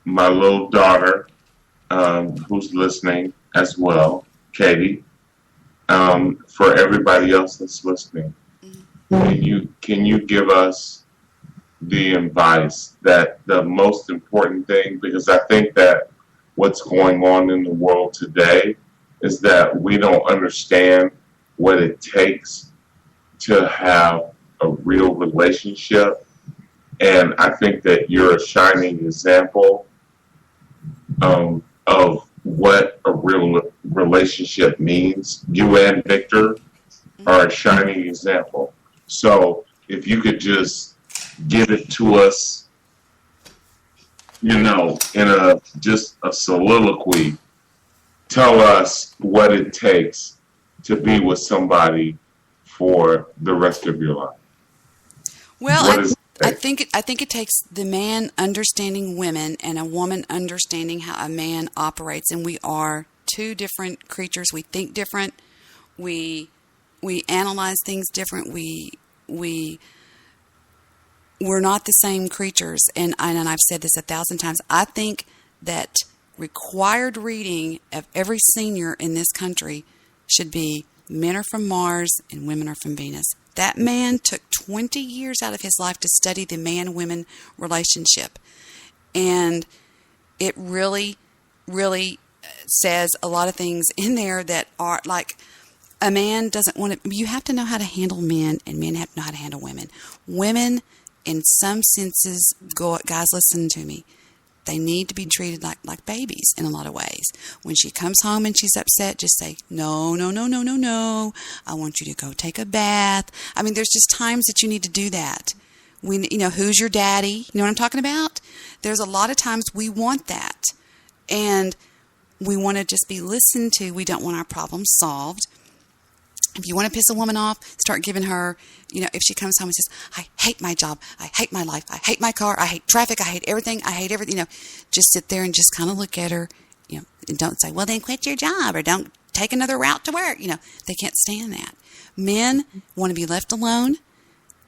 my little daughter who's listening as well, Katie, for everybody else that's listening, can you give us the advice that the most important thing, because I think that what's going on in the world today is that we don't understand what it takes to have a real relationship. And I think that you're a shining example of what a real relationship means. You and Victor are a shining example. So if you could just give it to us, in just a soliloquy, tell us what it takes to be with somebody for the rest of your life. Well, I think it takes the man understanding women and a woman understanding how a man operates, and we are two different creatures. We think different. We analyze things different. We're not the same creatures, and I've said this 1,000 times. I think that required reading of every senior in this country should be Men Are From Mars and Women Are From Venus. That man took 20 years out of his life to study the man-women relationship. And it really, really says a lot of things in there that are like, a man doesn't want to, you have to know how to handle men, and men have to know how to handle women. Women, in some senses, guys, listen to me, they need to be treated like babies in a lot of ways. When she comes home and she's upset, just say, no, no, no, no, no, no. I want you to go take a bath. I mean, there's just times that you need to do that. Who's your daddy? You know what I'm talking about? There's a lot of times we want that. And we want to just be listened to. We don't want our problems solved. If you want to piss a woman off, start giving her, if she comes home and says, I hate my job, I hate my life, I hate my car, I hate traffic, I hate everything, just sit there and just kind of look at her, and don't say, well, then quit your job or don't take another route to work. They can't stand that. Men want to be left alone.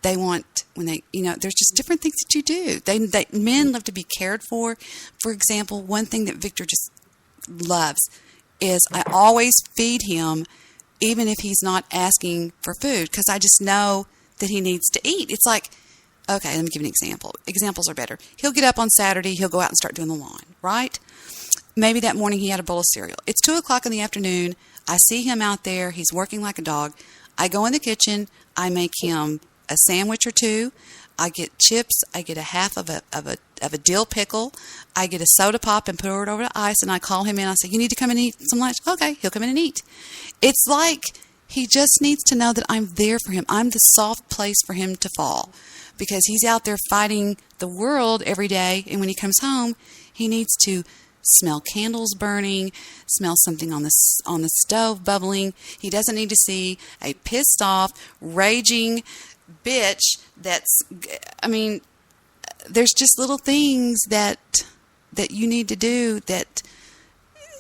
They want, there's just different things that you do. Men love to be cared for. For example, one thing that Victor just loves is I always feed him even if he's not asking for food, because I just know that he needs to eat. It's like, okay, let me give you an example. Examples are better. He'll get up on Saturday, he'll go out and start doing the lawn, right? Maybe that morning he had a bowl of cereal. It's 2 o'clock in the afternoon. I see him out there. He's working like a dog. I go in the kitchen. I make him a sandwich or two. I get chips. I get a half of a dill pickle. I get a soda pop and pour it over to ice, and I call him in. I say, you need to come and eat some lunch? Okay, he'll come in and eat. It's like he just needs to know that I'm there for him. I'm the soft place for him to fall, because he's out there fighting the world every day, and when he comes home, he needs to smell candles burning, smell something on the stove bubbling. He doesn't need to see a pissed off, raging bitch there's just little things that you need to do that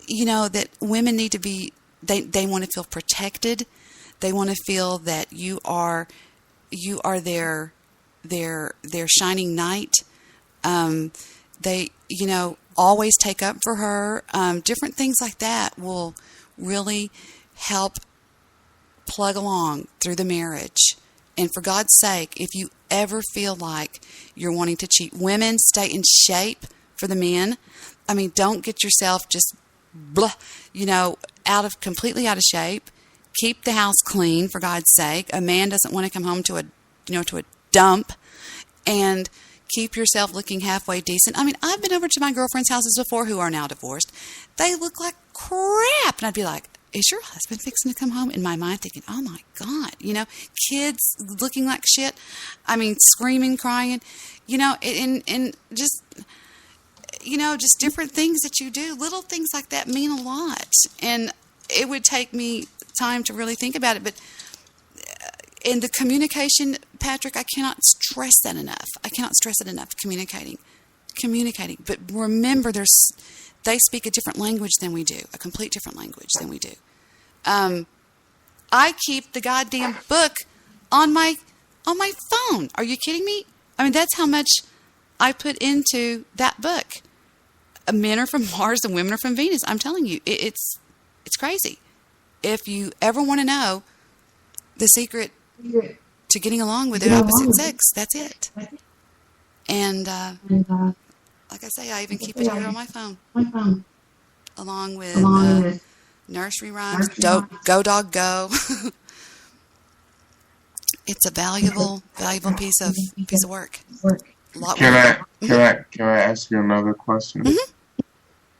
that women need to be, they want to feel protected. They want to feel that you are their shining knight. They always take up for her. Different things like that will really help plug along through the marriage. And for God's sake, if you ever feel like you're wanting to cheat, women, stay in shape for the men. I mean, don't get yourself just completely out of shape. Keep the house clean, for God's sake. A man doesn't want to come home to a dump. And keep yourself looking halfway decent. I mean, I've been over to my girlfriends' houses before who are now divorced. They look like crap. And I'd be like, is your husband fixing to come home? In my mind thinking, oh my God, kids looking like shit. I mean, screaming, crying, and just, just different things that you do. Little things like that mean a lot. And it would take me time to really think about it. But in the communication, Patrick, I cannot stress that enough. I cannot stress it enough. Communicating. But remember, they speak a different language than we do, a complete different language than we do. I keep the goddamn book on my phone. Are you kidding me? I mean, that's how much I put into that book. men are from Mars and women are from Venus. I'm telling you, it's crazy. If you ever want to know the secret to getting along with the opposite sex, that's it. And like I say, I even keep it here on my phone, along with nursery rhymes. Go dog go. It's a valuable piece of work. Can I ask you another question? Mm-hmm.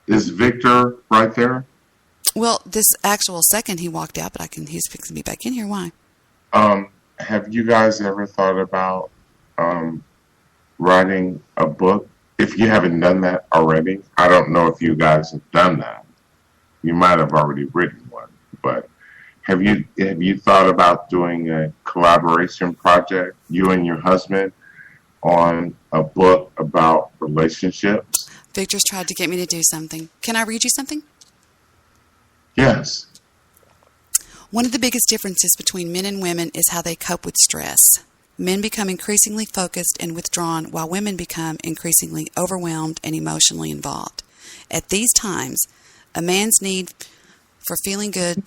Is Victor right there? Well, this actual second he walked out, but he's fixing me back in here. Why? Have you guys ever thought about writing a book? If you haven't done that already, I don't know if you guys have done that. You might have already written one, but have you thought about doing a collaboration project, you and your husband, on a book about relationships? Victor's tried to get me to do something. Can I read you something? Yes. One of the biggest differences between men and women is how they cope with stress. Men become increasingly focused and withdrawn, while women become increasingly overwhelmed and emotionally involved. At these times, man's needs for feeling good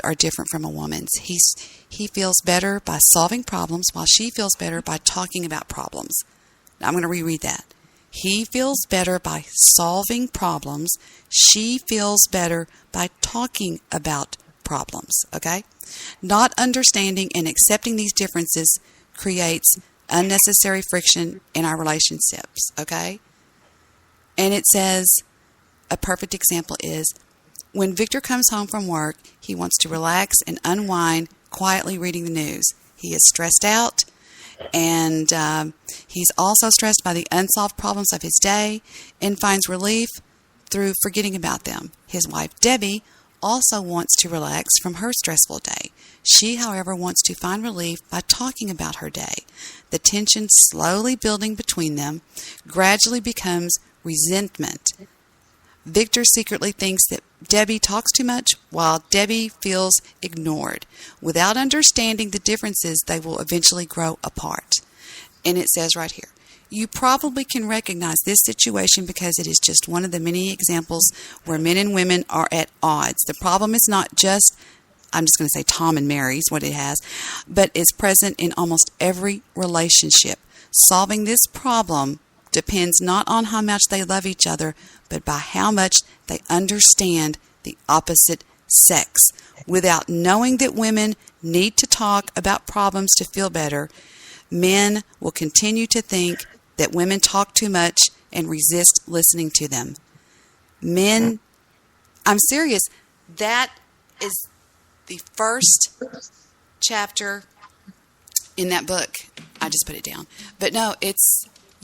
are different from a woman's. He feels better by solving problems, while she feels better by talking about problems. Now, I'm going to reread that. He feels better by solving problems. She feels better by talking about problems. Okay? Not understanding and accepting these differences creates unnecessary friction in our relationships. Okay? And it says, a perfect example is, when Victor comes home from work, he wants to relax and unwind quietly reading the news. He is stressed out, and he's also stressed by the unsolved problems of his day and finds relief through forgetting about them. His wife, Debbie, also wants to relax from her stressful day. She, however, wants to find relief by talking about her day. The tension slowly building between them gradually becomes resentment. Victor secretly thinks that Debbie talks too much, while Debbie feels ignored. Without understanding the differences, they will eventually grow apart. And it says right here, you probably can recognize this situation because it is just one of the many examples where men and women are at odds. The problem is not just, I'm just going to say Tom and Mary is what it has, but it's present in almost every relationship. Solving this problem depends not on how much they love each other, but by how much they understand the opposite sex. Without knowing that women need to talk about problems to feel better, men will continue to think that women talk too much and resist listening to them. Men, I'm serious, that is the first chapter in that book. I just put it down. But no,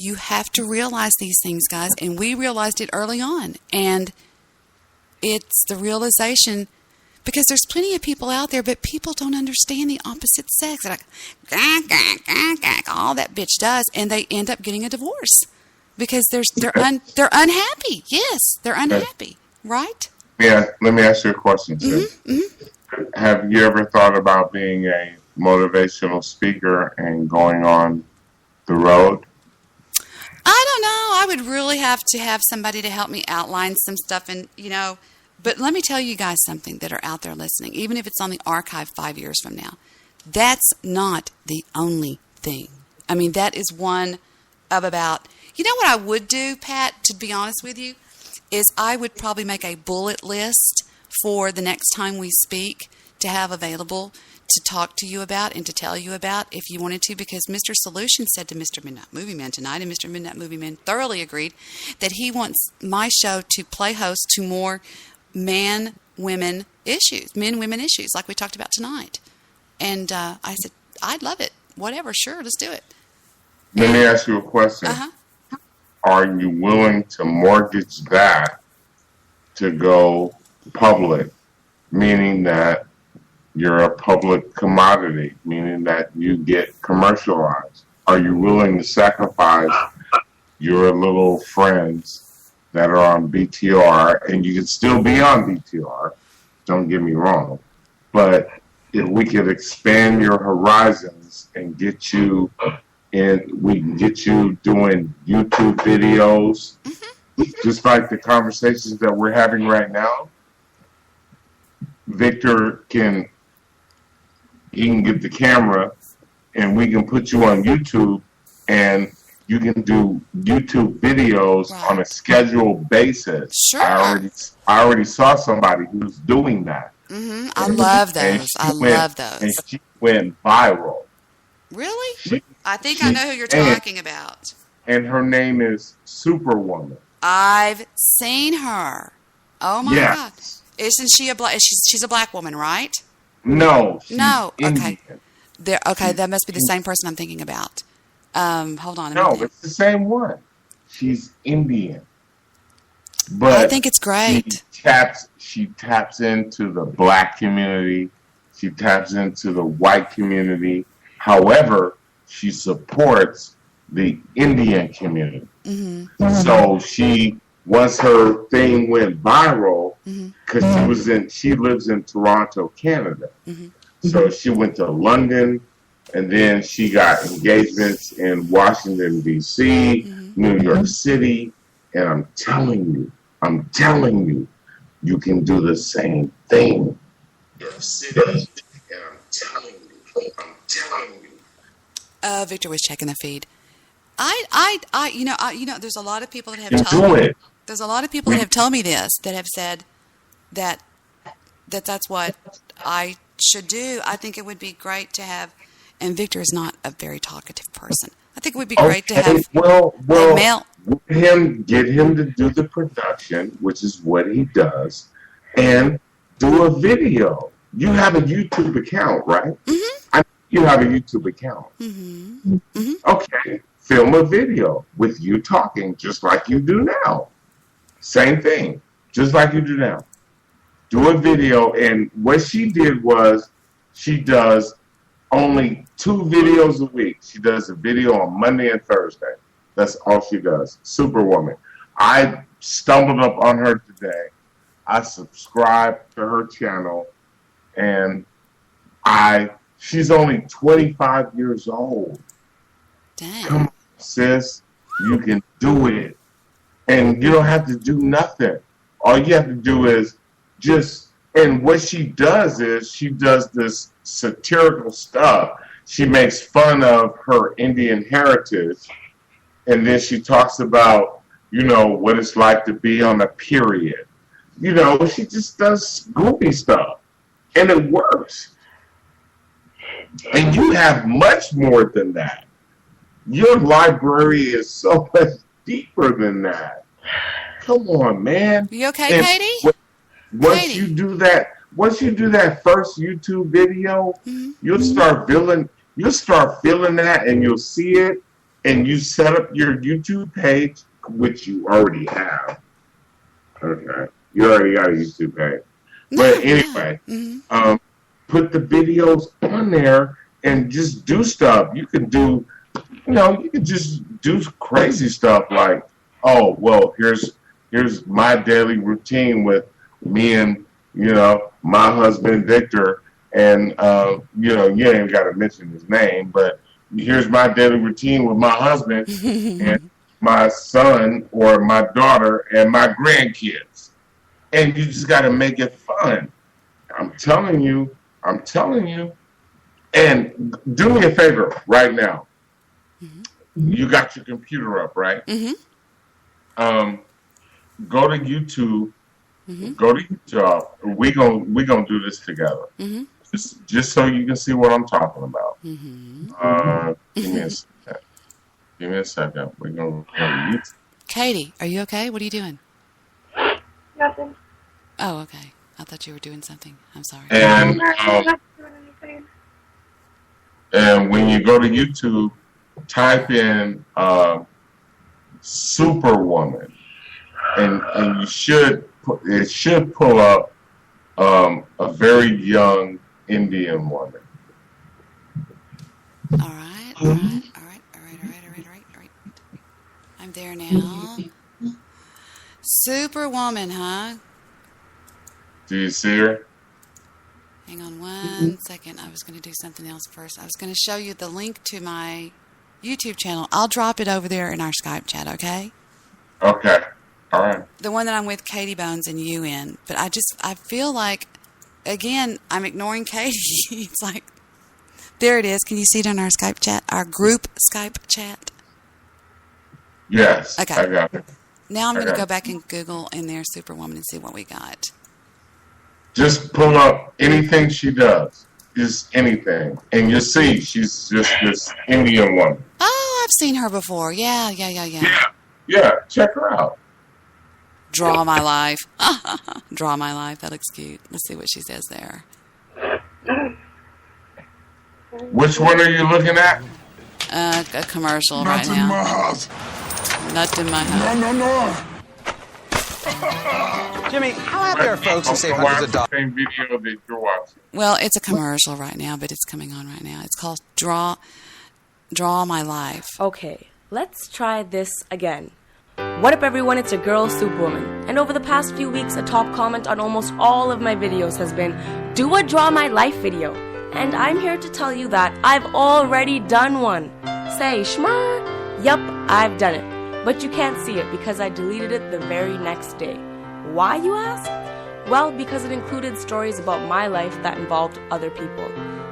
you have to realize these things, guys, and we realized it early on. And it's the realization, because there's plenty of people out there, but people don't understand the opposite sex. They're like, all that bitch does, and they end up getting a divorce because they're unhappy. Yes, they're unhappy, right? Yeah, let me ask you a question, sis. Mm-hmm. Have you ever thought about being a motivational speaker and going on the road? I don't know. I would really have to have somebody to help me outline some stuff, and but let me tell you guys something that are out there listening, even if it's on the archive 5 years from now. That's not the only thing. I mean, that is one of about, what I would do, Pat, to be honest with you, is I would probably make a bullet list for the next time we speak to have available to talk to you about and to tell you about if you wanted to, because Mr. Solution said to Mr. Midnight Movie Man tonight, and Mr. Midnight Movie Man thoroughly agreed that he wants my show to play host to more men-women issues, like we talked about tonight. And I said, I'd love it. Whatever, sure, let's do it. Let me ask you a question. Are you willing to mortgage that to go public, meaning that you're a public commodity, meaning that you get commercialized? Are you willing to sacrifice your little friends that are on BTR, and you can still be on BTR, don't get me wrong, but if we could expand your horizons and get you and we can get you doing YouTube videos, just like the conversations that we're having right now. Victor can get the camera, and we can put you on YouTube, and you can do YouTube videos on a scheduled basis. Sure. I already saw somebody who's doing that. I love those. Love those. And she went viral. Really? I think I know who you're talking about. And her name is Superwoman. I've seen her. Oh my God! Isn't she a black? She's a black woman, right? No. No. Indian. Okay. Okay, that must be the same person I'm thinking about. Hold on. No, it's the same one. She's Indian. But I think it's great. She taps into the black community. She taps into the white community. However, she supports the Indian community. So once her thing went viral, because she lives in Toronto, Canada. So she went to London, and then she got engagements in Washington, D.C., New York City, and I'm telling you, you can do the same thing. City, and I'm telling you. Victor was checking the feed. There's a lot of people that have told me. There's a lot of people that have told me this, that have said that's what I should do. I think it would be great to have, and Victor is not a very talkative person. I think it would be great to have a male. Get him to do the production, which is what he does, and do a video. You have a YouTube account, right? You have a YouTube account. Okay, film a video with you talking just like you do now. Same thing, just like you do now. Do a video, and what she did was she does only 2 videos a week. She does a video on Monday and Thursday. That's all she does. Superwoman. I stumbled up on her today. I subscribed to her channel, and she's only 25 years old. Dang. Come on, sis. You can do it. And you don't have to do nothing. All you have to do is and what she does is she does this satirical stuff. She makes fun of her Indian heritage, and then she talks about, what it's like to be on a period. She just does goofy stuff, and it works. And you have much more than that. Your library is so much deeper than that. Come on, man. You okay, Katie? Once you do that first YouTube video, you'll start feeling that, and you'll see it, and you set up your YouTube page, which you already have. Okay, you already got a YouTube page. But anyway, put the videos on there and just do stuff. You can do, you can just do crazy stuff like, oh, well, here's my daily routine with me and, my husband, Victor, and, you ain't got to mention his name, but here's my daily routine with my husband and my son or my daughter and my grandkids. And you just got to make it fun. I'm telling you. And do me a favor right now. You got your computer up, right? Go to YouTube. Go to YouTube. We gonna do this together. Just so you can see what I'm talking about. Give me a second. We're gonna go to YouTube. Katie, are you okay? What are you doing? Nothing. Oh, okay. I thought you were doing something. I'm sorry. And when you go to YouTube, type in Superwoman, and it should pull up a very young Indian woman. All right. I'm there now. Superwoman, huh? Do you see her? Hang on one second. I was going to do something else first. I was going to show you the link to my YouTube channel. I'll drop it over there in our Skype chat, okay? Okay. All right. The one that I'm with Katie Bones and you in. But I feel like, again, I'm ignoring Katie. It's like, there it is. Can you see it on our Skype chat? Our group Skype chat? Yes. Okay. I got it. Now I'm going to go back and Google in there Superwoman and see what we got. Just pull up anything she does. Just anything. And you'll see she's just this Indian woman. Oh, I've seen her before. Yeah. Yeah, check her out. Draw My Life. Draw My Life. That looks cute. Let's see what she says there. Which one are you looking at? A commercial Not right in now. my house. Not in my house. No. Jimmy, how happy are folks who save hundreds of dollars? Same video that you're watching. Well, it's a commercial right now, but it's coming on right now. It's called Draw My Life. Okay, let's try this again. What up, everyone? It's your girl, Superwoman. And over the past few weeks, a top comment on almost all of my videos has been, do a Draw My Life video. And I'm here to tell you that I've already done one. Say, shmur. Yup, I've done it. But you can't see it because I deleted it the very next day. Why, you ask? Well, because it included stories about my life that involved other people.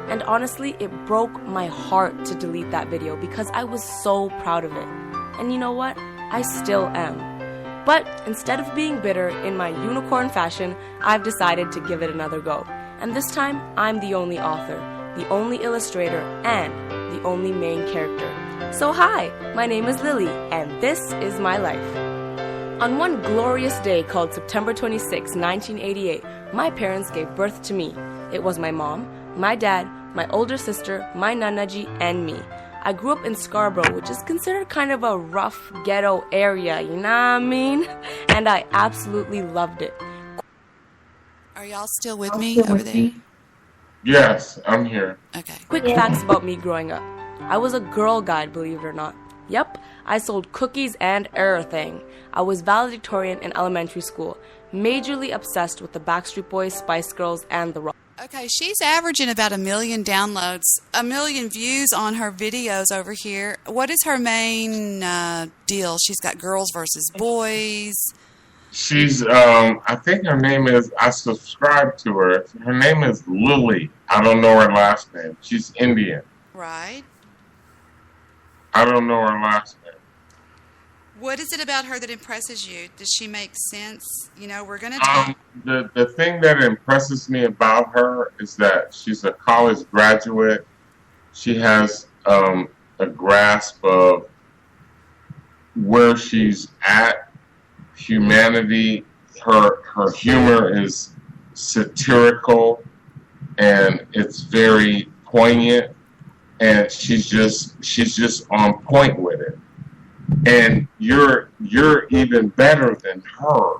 And honestly, it broke my heart to delete that video because I was so proud of it. And you know what? I still am. But instead of being bitter in my unicorn fashion, I've decided to give it another go. And this time, I'm the only author, the only illustrator, and the only main character. So hi, my name is Lily, and this is my life. On one glorious day called September 26, 1988, my parents gave birth to me. It was my mom, my dad, my older sister, my nanaji, and me. I grew up in Scarborough, which is considered kind of a rough ghetto area, you know what I mean? And I absolutely loved it. Are y'all still with me over there? Yes, I'm here. Okay. Quick facts about me growing up. I was a girl guide, believe it or not. Yep, I sold cookies and everything. I was valedictorian in elementary school, majorly obsessed with the Backstreet Boys, Spice Girls, and The Rock. Okay, she's averaging about 1 million downloads, 1 million views on her videos over here. What is her main deal? She's got Girls versus Boys. She's, I think her name is, I subscribe to her. Her name is Lily. I don't know her last name. She's Indian. Right. I don't know her last name. What is it about her that impresses you? Does she make sense? You know, we're going to talk. The thing that impresses me about her is that she's a college graduate. She has a grasp of where she's at, humanity. Her humor is satirical, and it's very poignant, and she's just on point with it. And you're even better than her.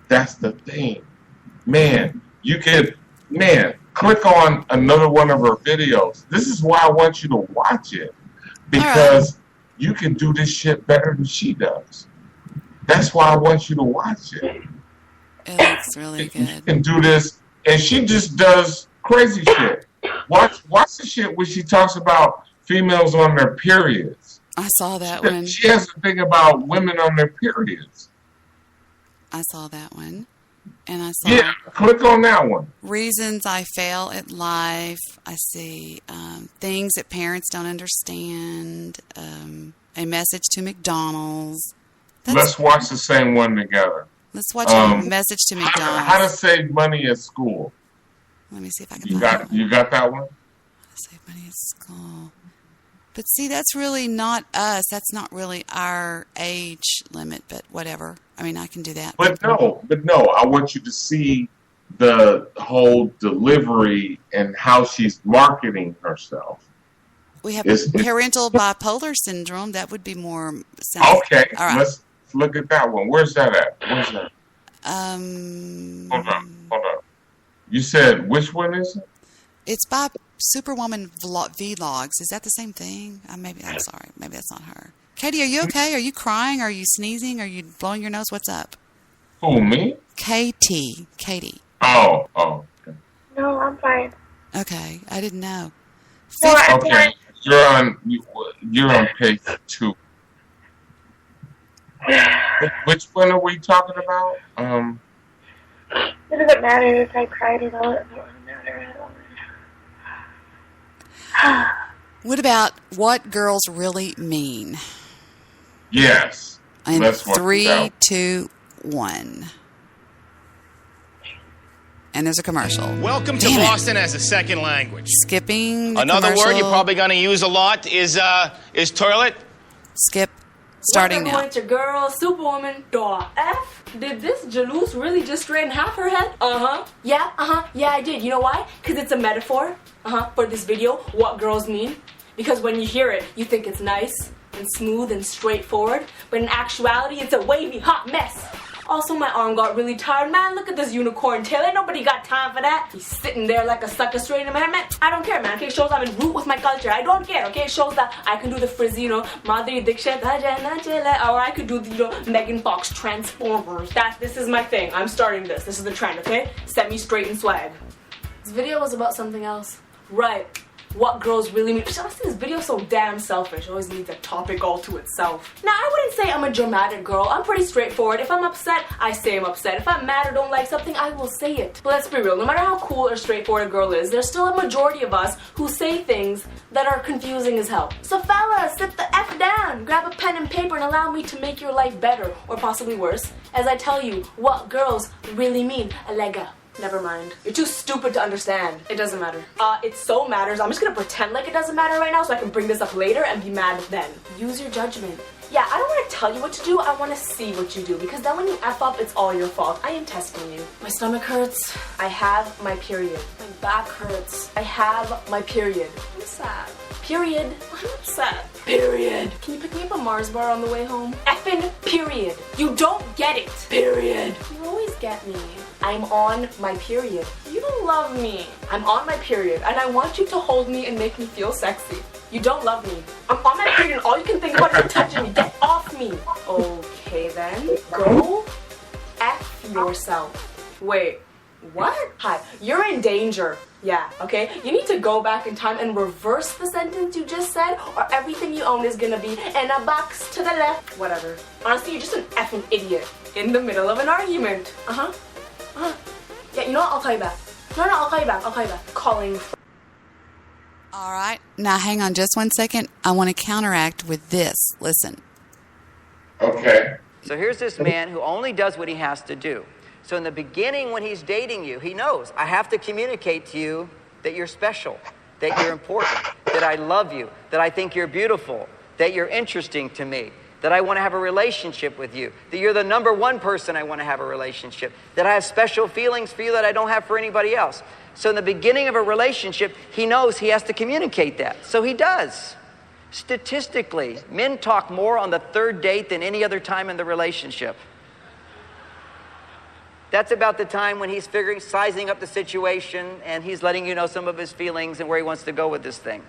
That's the thing. Man, click on another one of her videos. This is why I want you to watch it. Because you can do this shit better than she does. That's why I want you to watch it. It looks really good. You can do this, and she just does crazy shit. Watch the shit where she talks about females on their periods. I saw that one. She has a thing about women on their periods. I saw that one. And I saw... click on that one. Reasons I fail at life. I see things that parents don't understand. A message to McDonald's. Let's watch the same one together. Let's watch a message to McDonald's. How to save money at school. Let me see if I can find it. You got that one? How to save money at school. But see, that's really not us. That's not really our age limit, but whatever. I mean, I can do that. But no, I want you to see the whole delivery and how she's marketing herself. We have parental bipolar syndrome. That would be more... Okay, all right. Let's look at that one. Where's that at? Hold on. You said, which one is it? It's by Superwoman Vlogs. Is that the same thing? I'm sorry. Maybe that's not her. Katie, are you okay? Are you crying? Are you sneezing? Are you blowing your nose? What's up? Who, me? Katie. Oh. Okay. No, I'm fine. Okay, I didn't know. No, I'm fine. You're on page 2. Which one are we talking about? It doesn't matter if I cried or not. It doesn't matter. What about what girls really mean? Yes. And Let's work 3, it out. 2, 1. And there's a commercial. Welcome to Damn it. Boston as a second language. Skipping the Another commercial. word you're probably going to use a lot is toilet. Skip. Starting Welcome, now. Winter girl, Superwoman, Daw F. Did this Jalouse really just straighten half her head? Yeah, yeah, I did. You know why? Because it's a metaphor, for this video, what girls mean. Because when you hear it, you think it's nice and smooth and straightforward, but in actuality, it's a wavy, hot mess. Also, my arm got really tired. Man, look at this unicorn tail. Ain't nobody got time for that. He's sitting there like a sucker straight in my head. Man, I don't care, man. Okay, it shows I'm in root with my culture. I don't care, okay? It shows that I can do the frizzy, Madhuri Dixit, or I could do the, Megan Fox Transformers. This is my thing. I'm starting this. This is the trend, okay? Set me straight and swag. This video was about something else. Right. What girls really mean. Honestly, this video is so damn selfish. It always needs a topic all to itself. Now, I wouldn't say I'm a dramatic girl. I'm pretty straightforward. If I'm upset, I say I'm upset. If I'm mad or don't like something, I will say it. But let's be real. No matter how cool or straightforward a girl is, there's still a majority of us who say things that are confusing as hell. So fellas, sit the F down. Grab a pen and paper and allow me to make your life better, or possibly worse, as I tell you what girls really mean. Allega. Never mind. You're too stupid to understand. It doesn't matter. It so matters. I'm just gonna pretend like it doesn't matter right now so I can bring this up later and be mad then. Use your judgment. Yeah, I don't want to tell you what to do. I want to see what you do, because then when you F up, it's all your fault. I am testing you. My stomach hurts. I have my period. My back hurts. I have my period. I'm sad. Period. I'm upset. Period. Can you pick me up a Mars bar on the way home? Effing period. You don't get it. Period. You always get me. I'm on my period. You don't love me. I'm on my period, and I want you to hold me and make me feel sexy. You don't love me. I'm on my period, and all you can think about is touching me. Get off me. Okay then. Go F yourself. Wait. What? Hi. You're in danger. Yeah, okay? You need to go back in time and reverse the sentence you just said, or everything you own is gonna be in a box to the left. Whatever. Honestly, you're just an effing idiot in the middle of an argument. Yeah, you know what? I'll call you back. No, I'll call you back. Calling. All right. Now, hang on just 1 second. I want to counteract with this. Listen. Okay. So here's this man who only does what he has to do. So in the beginning, when he's dating you, he knows, I have to communicate to you that you're special, that you're important, that I love you, that I think you're beautiful, that you're interesting to me, that I want to have a relationship with you, that you're the number one person I want to have a relationship, that I have special feelings for you that I don't have for anybody else. So in the beginning of a relationship, he knows he has to communicate that. So he does. Statistically, men talk more on the third date than any other time in the relationship. That's about the time when he's sizing up the situation, and he's letting you know some of his feelings and where he wants to go with this thing.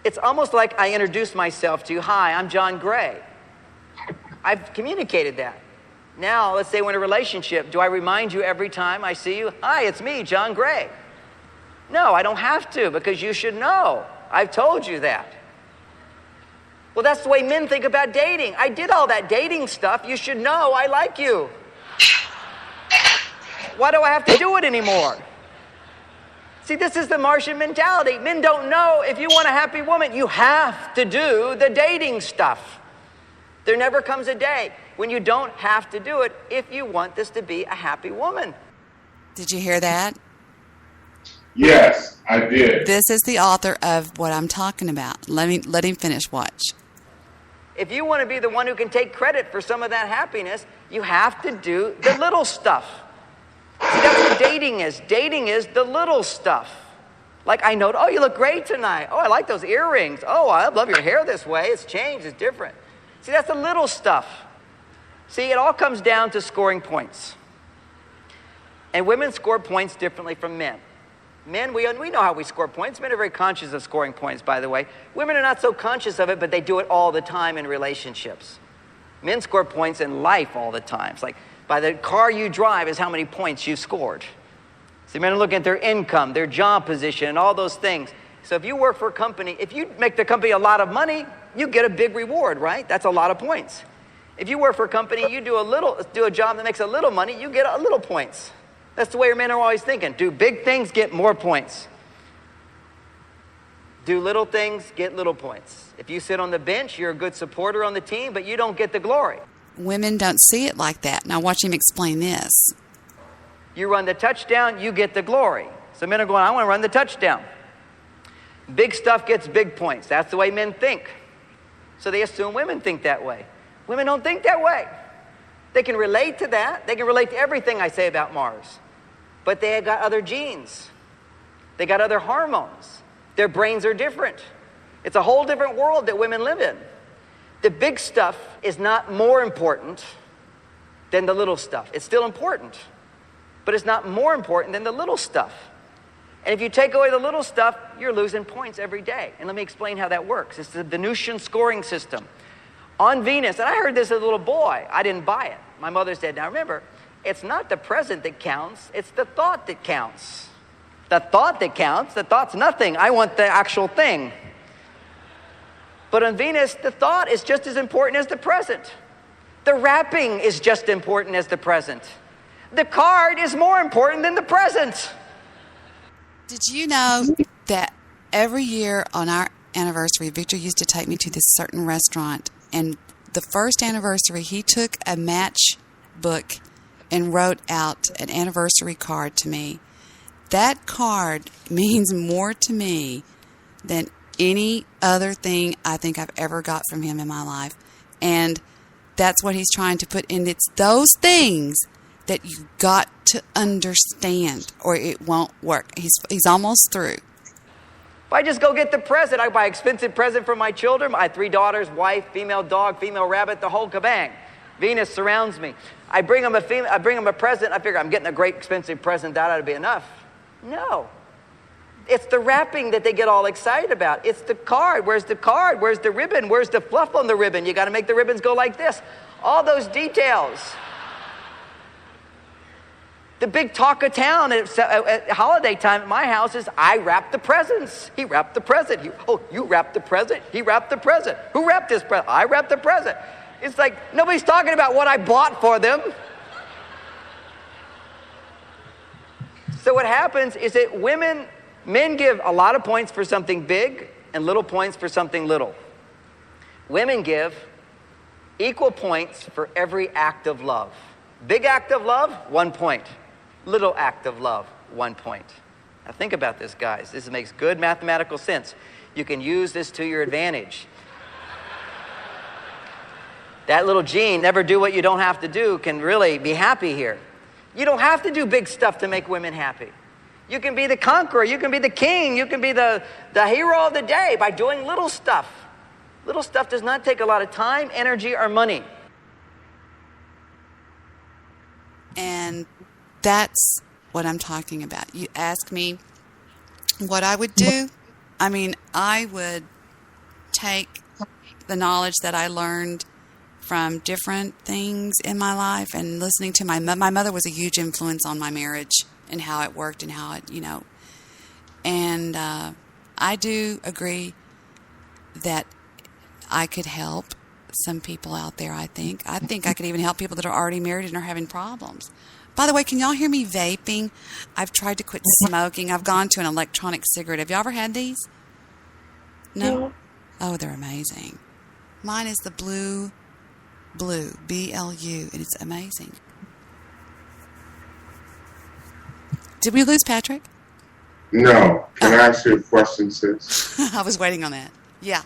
It's almost like I introduce myself to you. Hi, I'm John Gray. I've communicated that. Now, let's say we're in a relationship. Do I remind you every time I see you? Hi, it's me, John Gray. No, I don't have to, because you should know. I've told you that. Well, that's the way men think about dating. I did all that dating stuff. You should know I like you. Why do I have to do it anymore? See, this is the Martian mentality. Men don't know if you want a happy woman, you have to do the dating stuff. There never comes a day when you don't have to do it if you want this to be a happy woman. Did you hear that? Yes, I did. This is the author of what I'm talking about. Let him finish. Watch. If you want to be the one who can take credit for some of that happiness, you have to do the little stuff. See, that's what dating is. Dating is the little stuff. Like, I know, oh, you look great tonight. Oh, I like those earrings. Oh, I love your hair this way. It's changed. It's different. See, that's the little stuff. See, it all comes down to scoring points. And women score points differently from men. Men, we know how we score points. Men are very conscious of scoring points, by the way. Women are not so conscious of it, but they do it all the time in relationships. Men score points in life all the time. It's like, by the car you drive is how many points you've scored. So men are looking at their income, their job position, and all those things. So if you work for a company, if you make the company a lot of money, you get a big reward, right? That's a lot of points. If you work for a company, you do a job that makes a little money, you get a little points. That's the way men are always thinking. Do big things, get more points. Do little things, get little points. If you sit on the bench, you're a good supporter on the team, but you don't get the glory. Women don't see it like that. Now watch him explain this. You run the touchdown, you get the glory. So men are going, I want to run the touchdown. Big stuff gets big points. That's the way men think. So they assume women think that way. Women don't think that way. They can relate to that. They can relate to everything I say about Mars. But they have got other genes. They got other hormones. Their brains are different. It's a whole different world that women live in. The big stuff is not more important than the little stuff. It's still important, but it's not more important than the little stuff. And if you take away the little stuff, you're losing points every day. And let me explain how that works. It's the Venusian scoring system. On Venus, and I heard this as a little boy. I didn't buy it. My mother said, now remember, it's not the present that counts, it's the thought that counts. The thought that counts, the thought's nothing. I want the actual thing. But on Venus, the thought is just as important as the present. The wrapping is just as important as the present. The card is more important than the present. Did you know that every year on our anniversary, Victor used to take me to this certain restaurant, and the first anniversary, he took a matchbook and wrote out an anniversary card to me. That card means more to me than any other thing I think I've ever got from him in my life. And that's what he's trying to put in. It's those things that you've got to understand or it won't work. He's almost through. If I just go get the present, I buy an expensive present for my children. I have 3 daughters, wife, female dog, female rabbit, the whole kabang. Venus surrounds me. I bring them a present. I figure I'm getting a great expensive present. That ought to be enough. No. It's the wrapping that they get all excited about. It's the card. Where's the card? Where's the ribbon? Where's the fluff on the ribbon? You got to make the ribbons go like this. All those details. The big talk of town at holiday time at my house is I wrap the presents. He wrapped the present. You wrapped the present? He wrapped the present. Who wrapped this present? I wrapped the present. It's like nobody's talking about what I bought for them. So what happens is that men give a lot of points for something big and little points for something little. Women give equal points for every act of love. Big act of love, 1 point. Little act of love, 1 point. Now think about this, guys. This makes good mathematical sense. You can use this to your advantage. That little gene, never do what you don't have to do, can really be happy here. You don't have to do big stuff to make women happy. You can be the conqueror. You can be the king. You can be the hero of the day by doing little stuff. Little stuff does not take a lot of time, energy, or money. And that's what I'm talking about. You ask me what I would do. I mean, I would take the knowledge that I learned from different things in my life and listening to my mother was a huge influence on my marriage and how it worked and how it, and I do agree that I could help some people out there, I think I could even help people that are already married and are having problems. By the way, can y'all hear me vaping? I've tried to quit smoking. I've gone to an electronic cigarette. Have y'all ever had these? No? Oh, they're amazing. Mine is the blue, BLU, and it's amazing. Did we lose Patrick? No. Can I ask you a question, sis? I was waiting on that. Yeah.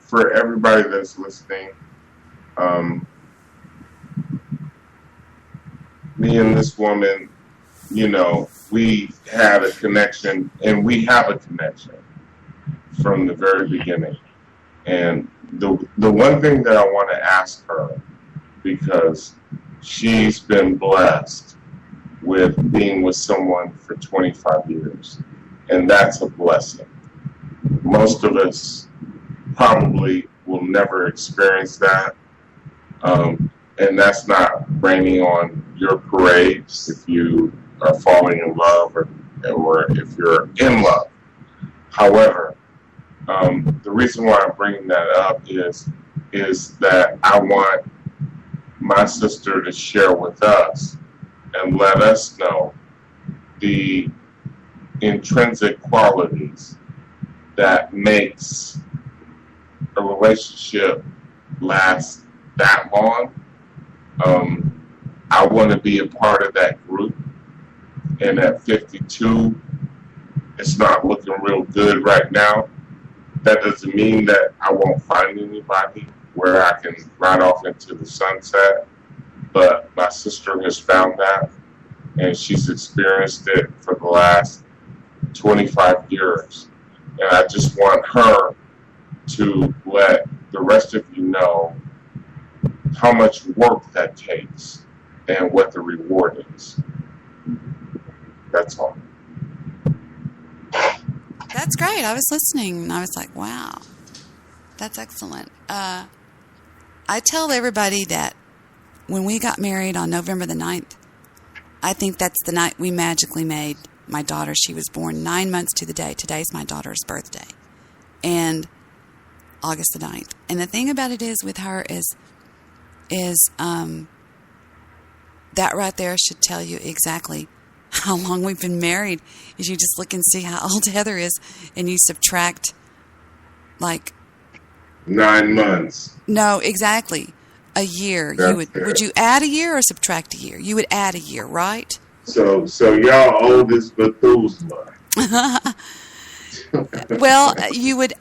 For everybody that's listening, me and this woman, we had a connection, and we have a connection from the very beginning. And the one thing that I want to ask her, because she's been blessed with being with someone for 25 years, and that's a blessing. Most of us probably will never experience that, and that's not raining on your parades if you are falling in love or or if you're in love. However, the reason why I'm bringing that up is that I want my sister to share with us and let us know the intrinsic qualities that makes a relationship last that long. I want to be a part of that group, and at 52, it's not looking real good right now. That doesn't mean that I won't find anybody where I can ride off into the sunset, but my sister has found that, and she's experienced it for the last 25 years. And I just want her to let the rest of you know how much work that takes and what the reward is. That's all. That's great. I was listening and I was like, wow, that's excellent. I tell everybody that when we got married on November the 9th, I think that's the night we magically made my daughter. She was born 9 months to the day. Today's my daughter's birthday. And August the 9th. And the thing about it is with her is that right there should tell you exactly how long we've been married. Is you just look and see how old Heather is, and you subtract like 9 months. No, exactly. A year. Would you add a year or subtract a year? You would add a year, right? So y'all old as Methuselah. Well, you would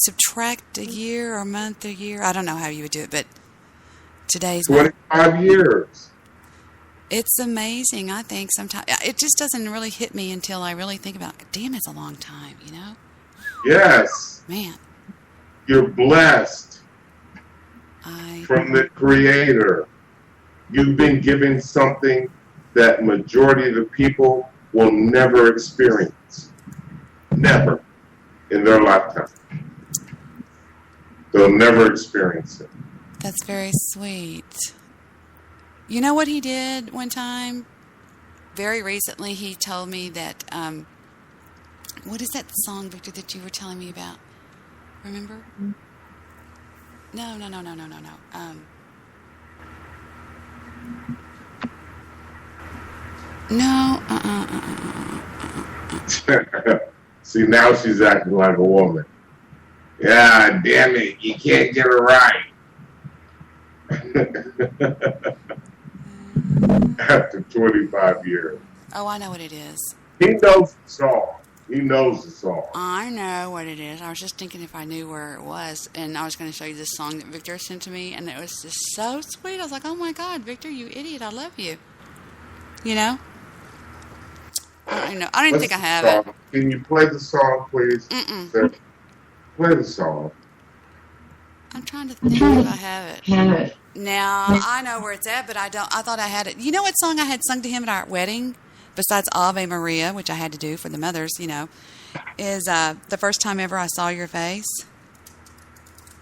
subtract a year or a month or year. I don't know how you would do it, but today's 25 years. It's amazing, I think, sometimes. It just doesn't really hit me until I really think about it. Damn, it's a long time, you know? Yes. Man. You're blessed from the Creator. You've been given something that majority of the people will never experience. Never in their lifetime. They'll never experience it. That's very sweet. You know what he did one time? Very recently, he told me that, what is that song, Victor, that you were telling me about? Remember? No. See, now she's acting like a woman. Yeah, damn it, you can't get it right. After 25 years. Oh, I know what it is. He knows the song. He knows the song. I know what it is. I was just thinking if I knew where it was, and I was going to show you this song that Victor sent to me, and it was just so sweet. I was like, oh my God, Victor, you idiot, I love you. You know? I don't know. I don't even think I have it. Can you play the song, please? Mm-mm. Play the song. I'm trying to think if I have it. Now, I know where it's at, but I don't. I thought I had it. You know what song I had sung to him at our wedding? Besides Ave Maria, which I had to do for the mothers, you know, is The First Time Ever I Saw Your Face.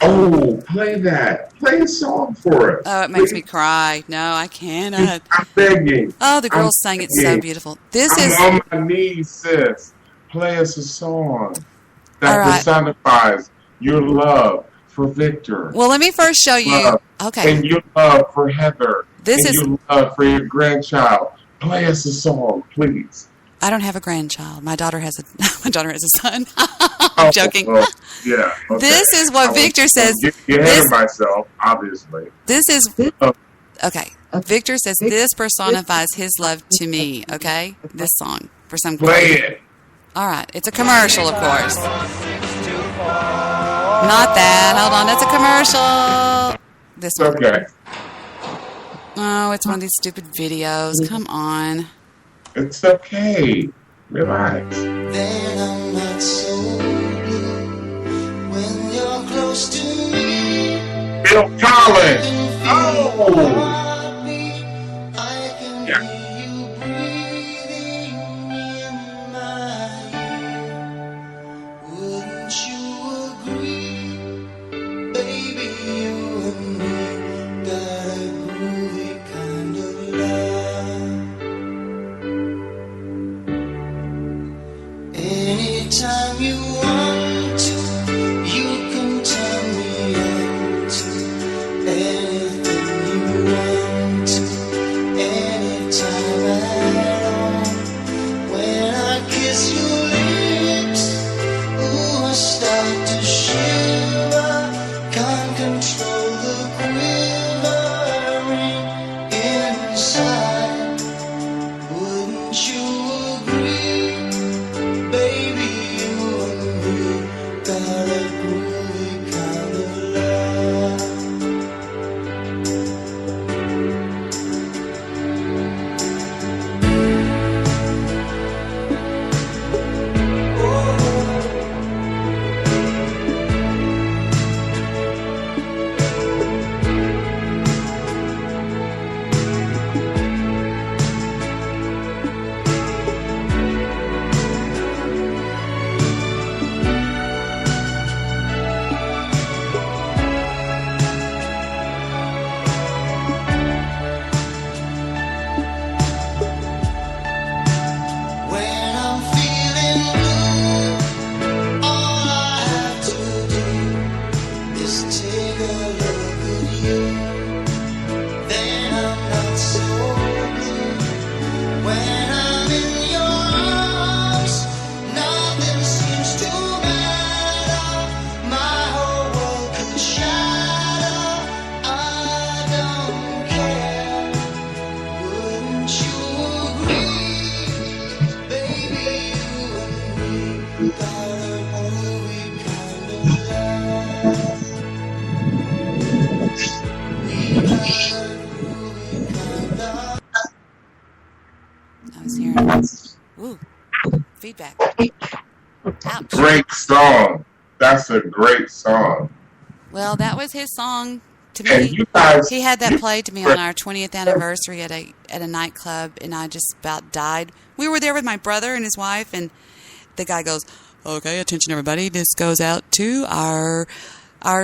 Oh, play that. Play a song for us. Oh, it makes me cry. No, I cannot. I'm begging. Oh, the girls sang it so beautiful. I'm on my knees, sis. Play us a song that personifies your love for Victor. Well, let me first show you. Okay. And your love for Heather. Your love for your grandchild. Play us a song, please. I don't have a grandchild. My daughter has a son. I'm joking. Well, yeah. Okay. This is what Victor says. Get ahead of myself, obviously. This is okay. Victor says this personifies his love to me. Okay, this song for some. Play it. All right, it's a commercial, of course. Not that. Hold on, it's a commercial. This one. Okay. Oh, it's one of these stupid videos. Come on. It's okay. Relax. Then I'm not so blue when you're close to me. Bill Collins. Oh. Yeah. Ooh, feedback. Ouch. Great song. That's a great song. Well, that was his song to And me. you guys, He had that played to me on our 20th anniversary at a nightclub, and I just about died. We were there with my brother and his wife, and the guy goes, "Okay, attention everybody. This goes out to our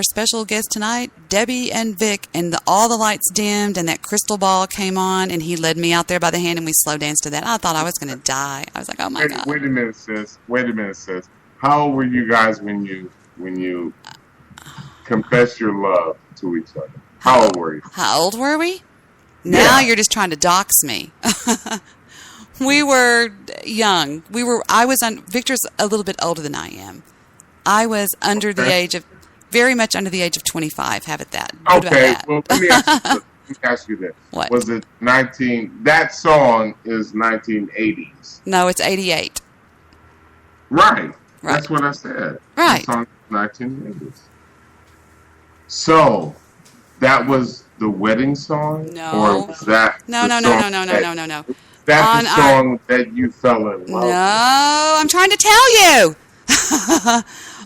special guest tonight, Debbie and Vic." And all the lights dimmed, and that crystal ball came on, and he led me out there by the hand, and we slow danced to that. I thought I was going to die. I was like, "Oh my God!" Wait a minute, sis. How old were you guys when you confessed your love to each other? How old were you? How old were we? Now you're just trying to dox me. We were young. Victor's a little bit older than I am. I was very much under the age of 25. Have it that. What about that? Well, let me ask you this. What? Was it that song is 1980s? No, it's 88. Right. That's what I said. Right. The song is 1980s. So, that was the wedding song? No. Or was that No. That's the song that you fell in love with? No, I'm trying to tell you.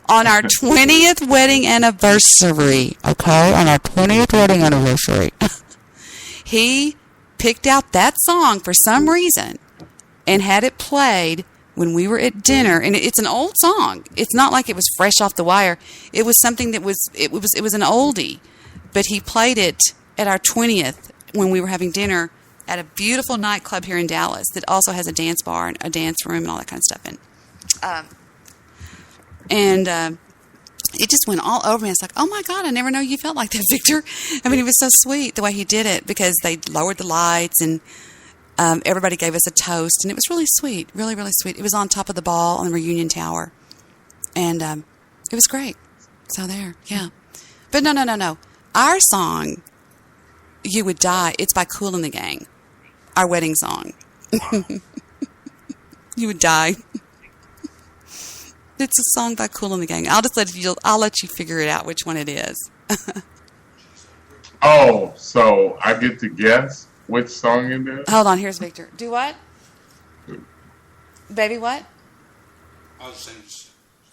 On our 20th wedding anniversary, okay? On our 20th wedding anniversary, he picked out that song for some reason and had it played when we were at dinner. And it's an old song. It's not like it was fresh off the wire. It was something that was an oldie. But he played it at our 20th when we were having dinner at a beautiful nightclub here in Dallas that also has a dance bar and a dance room and all that kind of stuff. And it just went all over me. It's like, oh my God, I never know you felt like that, Victor. I mean, it was so sweet the way he did it, because they lowered the lights and everybody gave us a toast, and it was really sweet, really, really sweet. It was on top of the ball on the Reunion Tower, and it was great. So there, yeah. But no. Our song, "You Would Die," it's by Kool and the Gang. Our wedding song. You would die. It's a song by Kool and the Gang. I'll let you figure it out which one it is. Oh, so I get to guess which song it is? Hold on, here's Victor. Do what? Baby, what? I was saying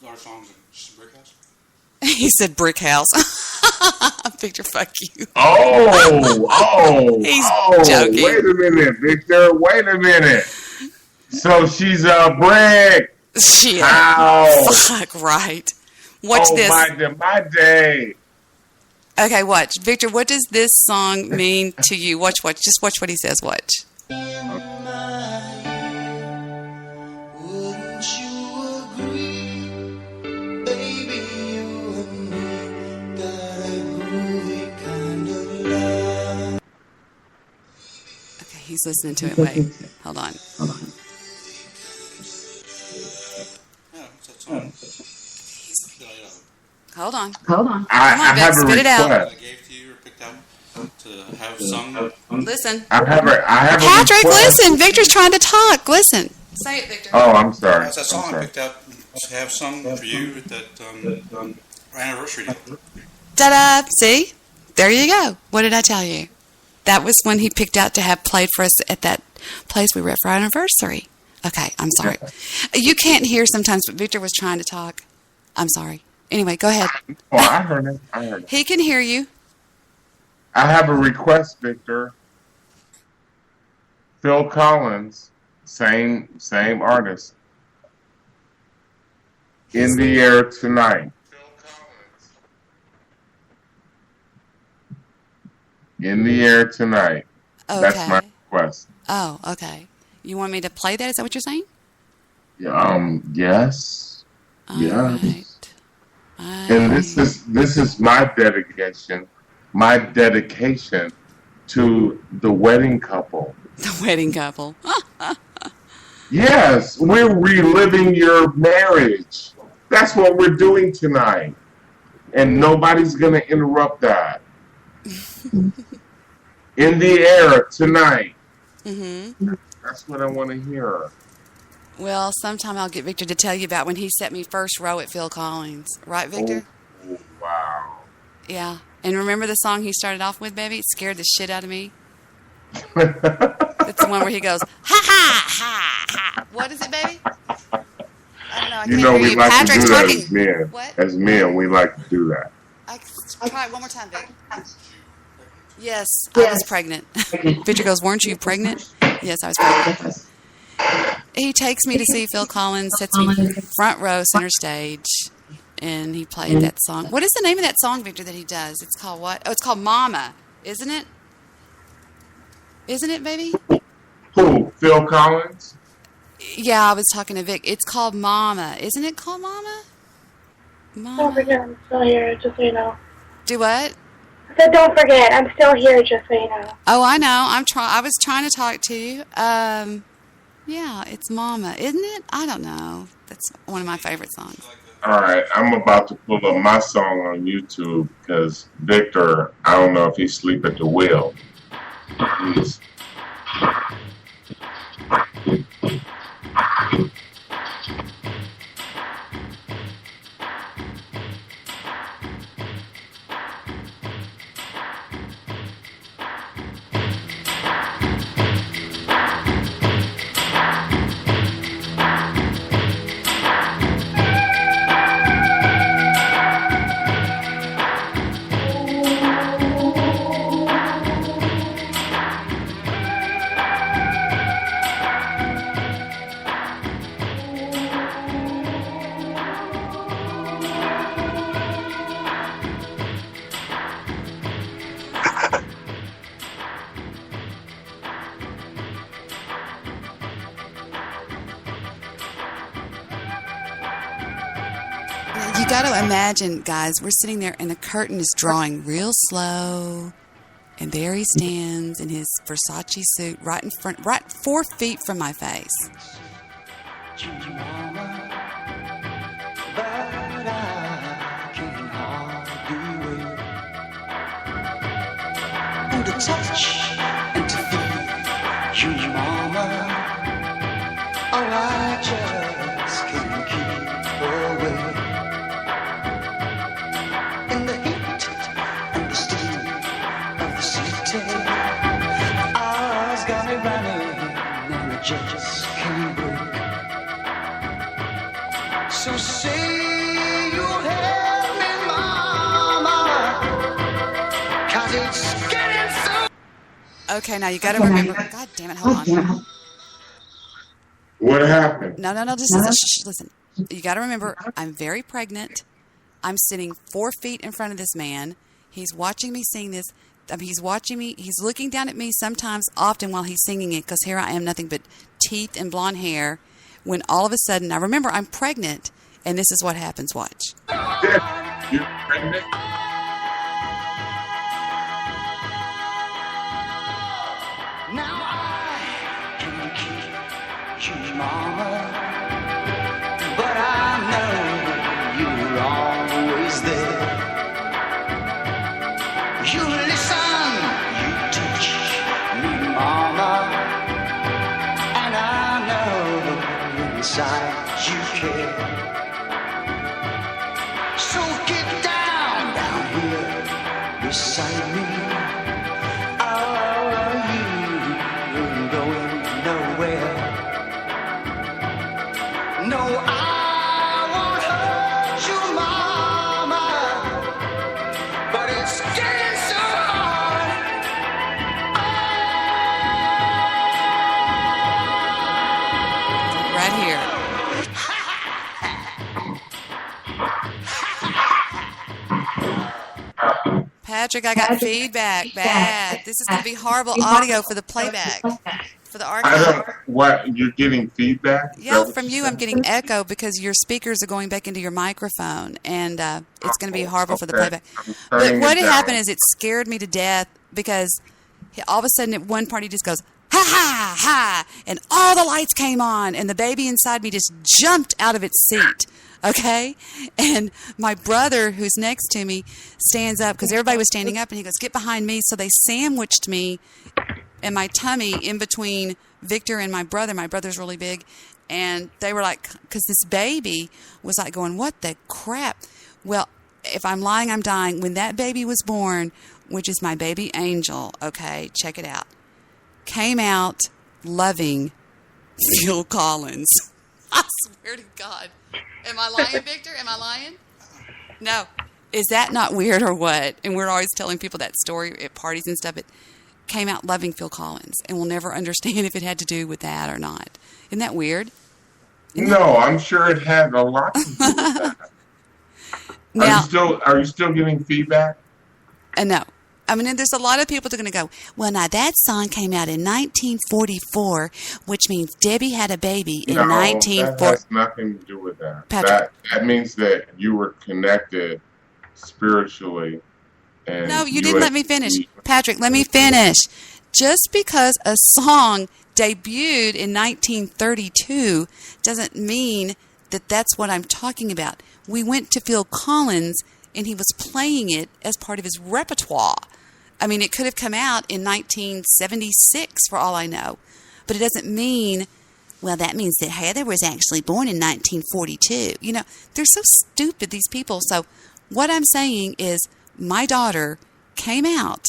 our songs in Brick House. He said Brick House. Victor, fuck you. He's joking. Wait a minute, Victor. Wait a minute. So she's a brick. Shit. Ow. Fuck, right. Watch this. My day. Okay, watch. Victor, what does this song mean to you? Watch. Just watch what he says. Watch. Okay, he's listening to it. Wait. Hold on. Hold on. I have a spit it out. I gave to you or picked out to have sung. Listen. I have Patrick, a request. listen. Victor's trying to talk. Listen. Say it, Victor. Oh, I'm sorry. That's that song I picked out to have sung for you at that anniversary. Ta-da! See? There you go. What did I tell you? That was when he picked out to have played for us at that place we were at for our anniversary. Okay, I'm sorry. You can't hear sometimes, but Victor was trying to talk. I'm sorry. Anyway, go ahead. Oh, I heard it. He can hear you. I have a request, Victor. Phil Collins, same artist. In the Air Tonight. In the Air Tonight. Okay. That's my request. Oh, okay. You want me to play that? Is that what you're saying? Yes. All yes. right. And this is my dedication to the wedding couple. The wedding couple. Yes, we're reliving your marriage. That's what we're doing tonight. And nobody's going to interrupt that. In the Air Tonight. Mm-hmm. That's what I want to hear. Well, sometime I'll get Victor to tell you about when he set me first row at Phil Collins. Right, Victor? Oh, wow. Yeah. And remember the song he started off with, baby? It scared the shit out of me. It's the one where he goes, ha, ha, ha, What is it, baby? I don't know. I You can't know, hear we you. like to Patrick's do that talking. as men. What? As men, we like to do that. Try it one more time, Vic. Yes, I was pregnant. Victor goes, weren't you pregnant? Yes, I was pregnant. He takes me to see Phil Collins, sets me front row, center stage, and he played that song. What is the name of that song, Victor, that he does? It's called what? Oh, it's called Mama, isn't it? Isn't it, baby? Who? Phil Collins? Yeah, I was talking to Vic. It's called Mama. Isn't it called Mama? Don't forget, I'm still here, just so you know. Do what? I said, don't forget, I'm still here, just so you know. Oh, I know. I was trying to talk to you. Yeah, it's Mama, isn't it? I don't know. That's one of my favorite songs. All right, I'm about to pull up my song on YouTube because Victor, I don't know if he's asleep at the wheel. Please. You got to imagine, guys, we're sitting there and the curtain is drawing real slow, and there he stands in his Versace suit right in front, right 4 feet from my face. To touch and to feel you, mama. Oh, I just can't keep away. In the heat and the steam of the city, eyes got me running and I just can't break. So say you'll help me, mama, 'cause it's getting so. Okay, now you got to remember. God damn it, hold on. What happened? No, just listen. Shh, listen. You got to remember, I'm very pregnant. I'm sitting 4 feet in front of this man. He's watching me sing this. He's watching me. He's looking down at me sometimes, often while he's singing it, because here I am, nothing but teeth and blonde hair. When all of a sudden, now remember, I'm pregnant, and this is what happens. Watch. You're pregnant? Now I can keep you, mama, but I know you're always there. You listen, you teach me, mama, and I know inside you care. So get down here beside me. No, I won't hurt you, mama, but it's getting so hard. Right here. Patrick, I got feedback. Bad. This is going to be horrible audio for the playback. For the archive. What? You're getting feedback? Yeah, from you I'm getting echo because your speakers are going back into your microphone, and it's going to be horrible for the playback. But what had happened is it scared me to death because all of a sudden at one part he just goes, ha, ha, ha, and all the lights came on, and the baby inside me just jumped out of its seat. Okay? And my brother, who's next to me, stands up because everybody was standing up, and he goes, get behind me. So they sandwiched me and my tummy in between Victor and my brother. My brother's really big. And they were like, because this baby was like going, what the crap? Well, if I'm lying, I'm dying. When that baby was born, which is my baby angel, okay, check it out, came out loving Phil Collins. I swear to God. Am I lying, Victor? Am I lying? No. Is that not weird or what? And we're always telling people that story at parties and stuff. It came out loving Phil Collins, and we'll never understand if it had to do with that or not. Isn't that weird? No, I'm sure it had a lot to do with that. Now, are you still getting feedback? No. I mean, there's a lot of people that are going to go, well, now that song came out in 1944, which means Debbie had a baby in 1940. That has nothing to do with that. Patrick. That means that you were connected spiritually. And no, you didn't let me finish. Patrick, let me finish. Just because a song debuted in 1932 doesn't mean that that's what I'm talking about. We went to Phil Collins, and he was playing it as part of his repertoire. I mean, it could have come out in 1976 for all I know. But it doesn't mean, well, that means that Heather was actually born in 1942. You know, they're so stupid, these people. So what I'm saying is my daughter came out,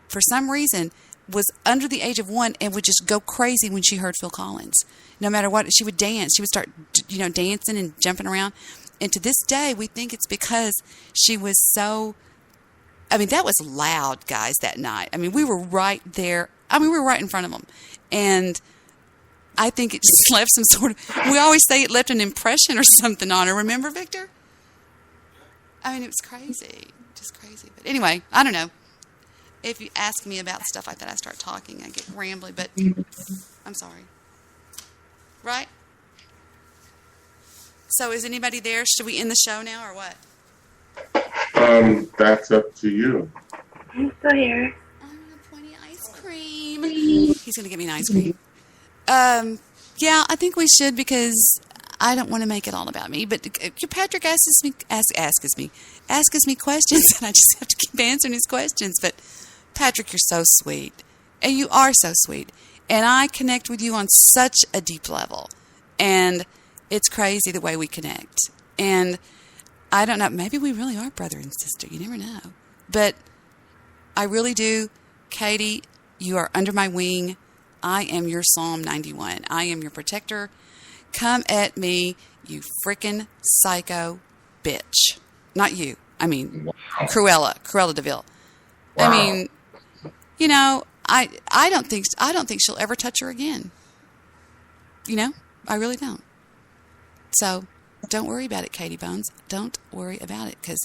for some reason, was under the age of 1 and would just go crazy when she heard Phil Collins. No matter what, she would dance. She would start, dancing and jumping around. And to this day, we think it's because she was so... I mean, that was loud, guys, that night. I mean, we were right there. I mean, we were right in front of them. And I think it just left some sort of... We always say it left an impression or something on her. Remember, Victor? I mean, it was crazy. Just crazy. But anyway, I don't know. If you ask me about stuff like that, I start talking. I get rambly, but I'm sorry. Right? So is anybody there? Should we end the show now or what? That's up to you. I'm still here. I'm going to pointy ice cream. He's going to get me an ice cream. Yeah, I think we should because I don't want to make it all about me. But Patrick asks me questions, and I just have to keep answering his questions. But Patrick, you're so sweet, and you are so sweet, and I connect with you on such a deep level, and it's crazy the way we connect. And I don't know, maybe we really are brother and sister. You never know. But I really do. Katie, you are under my wing. I am your Psalm 91. I am your protector. Come at me, you frickin' psycho bitch. Not you. I mean, wow. Cruella DeVille. Wow. I mean, I don't think she'll ever touch her again. I really don't. So don't worry about it, Katie Bones. Don't worry about it because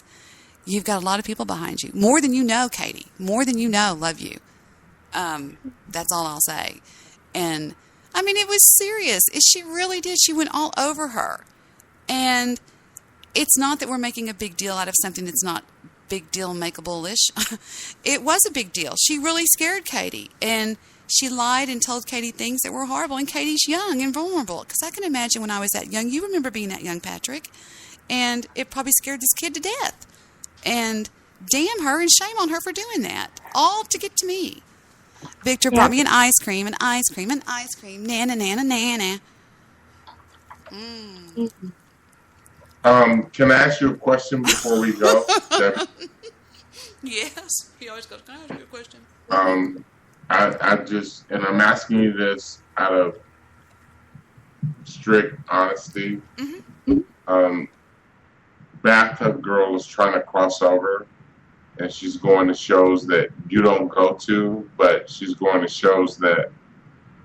you've got a lot of people behind you. More than you know, Katie. More than you know, love you. That's all I'll say. And, I mean, it was serious. She really did. She went all over her. And it's not that we're making a big deal out of something that's not big deal makeable-ish. It was a big deal. She really scared Katie. And she lied and told Katie things that were horrible. And Katie's young and vulnerable. Because I can imagine when I was that young. You remember being that young, Patrick. And it probably scared this kid to death. And damn her and shame on her for doing that. All to get to me. Victor brought me an ice cream. Nana, nana, nana. Can I ask you a question before we go, Debbie? Yes. He always goes, can I ask you a question? And I'm asking you this out of strict honesty. Mm-hmm. Bathtub Girl is trying to cross over, and she's going to shows that you don't go to, but she's going to shows that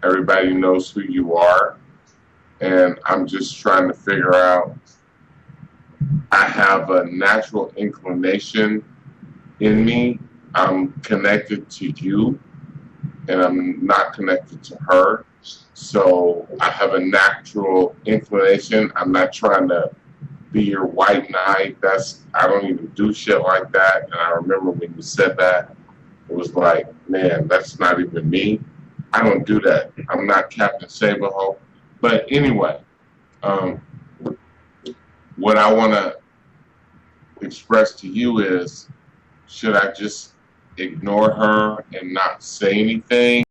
everybody knows who you are. And I'm just trying to figure out, I have a natural inclination in me. I'm connected to you, and I'm not connected to her. So I have a natural inclination. I'm not trying to be your white knight. I don't even do shit like that. And I remember when you said that, it was like, man, that's not even me. I don't do that. I'm not Captain Saberho. But anyway, what I want to express to you is, should I just ignore her and not say anything?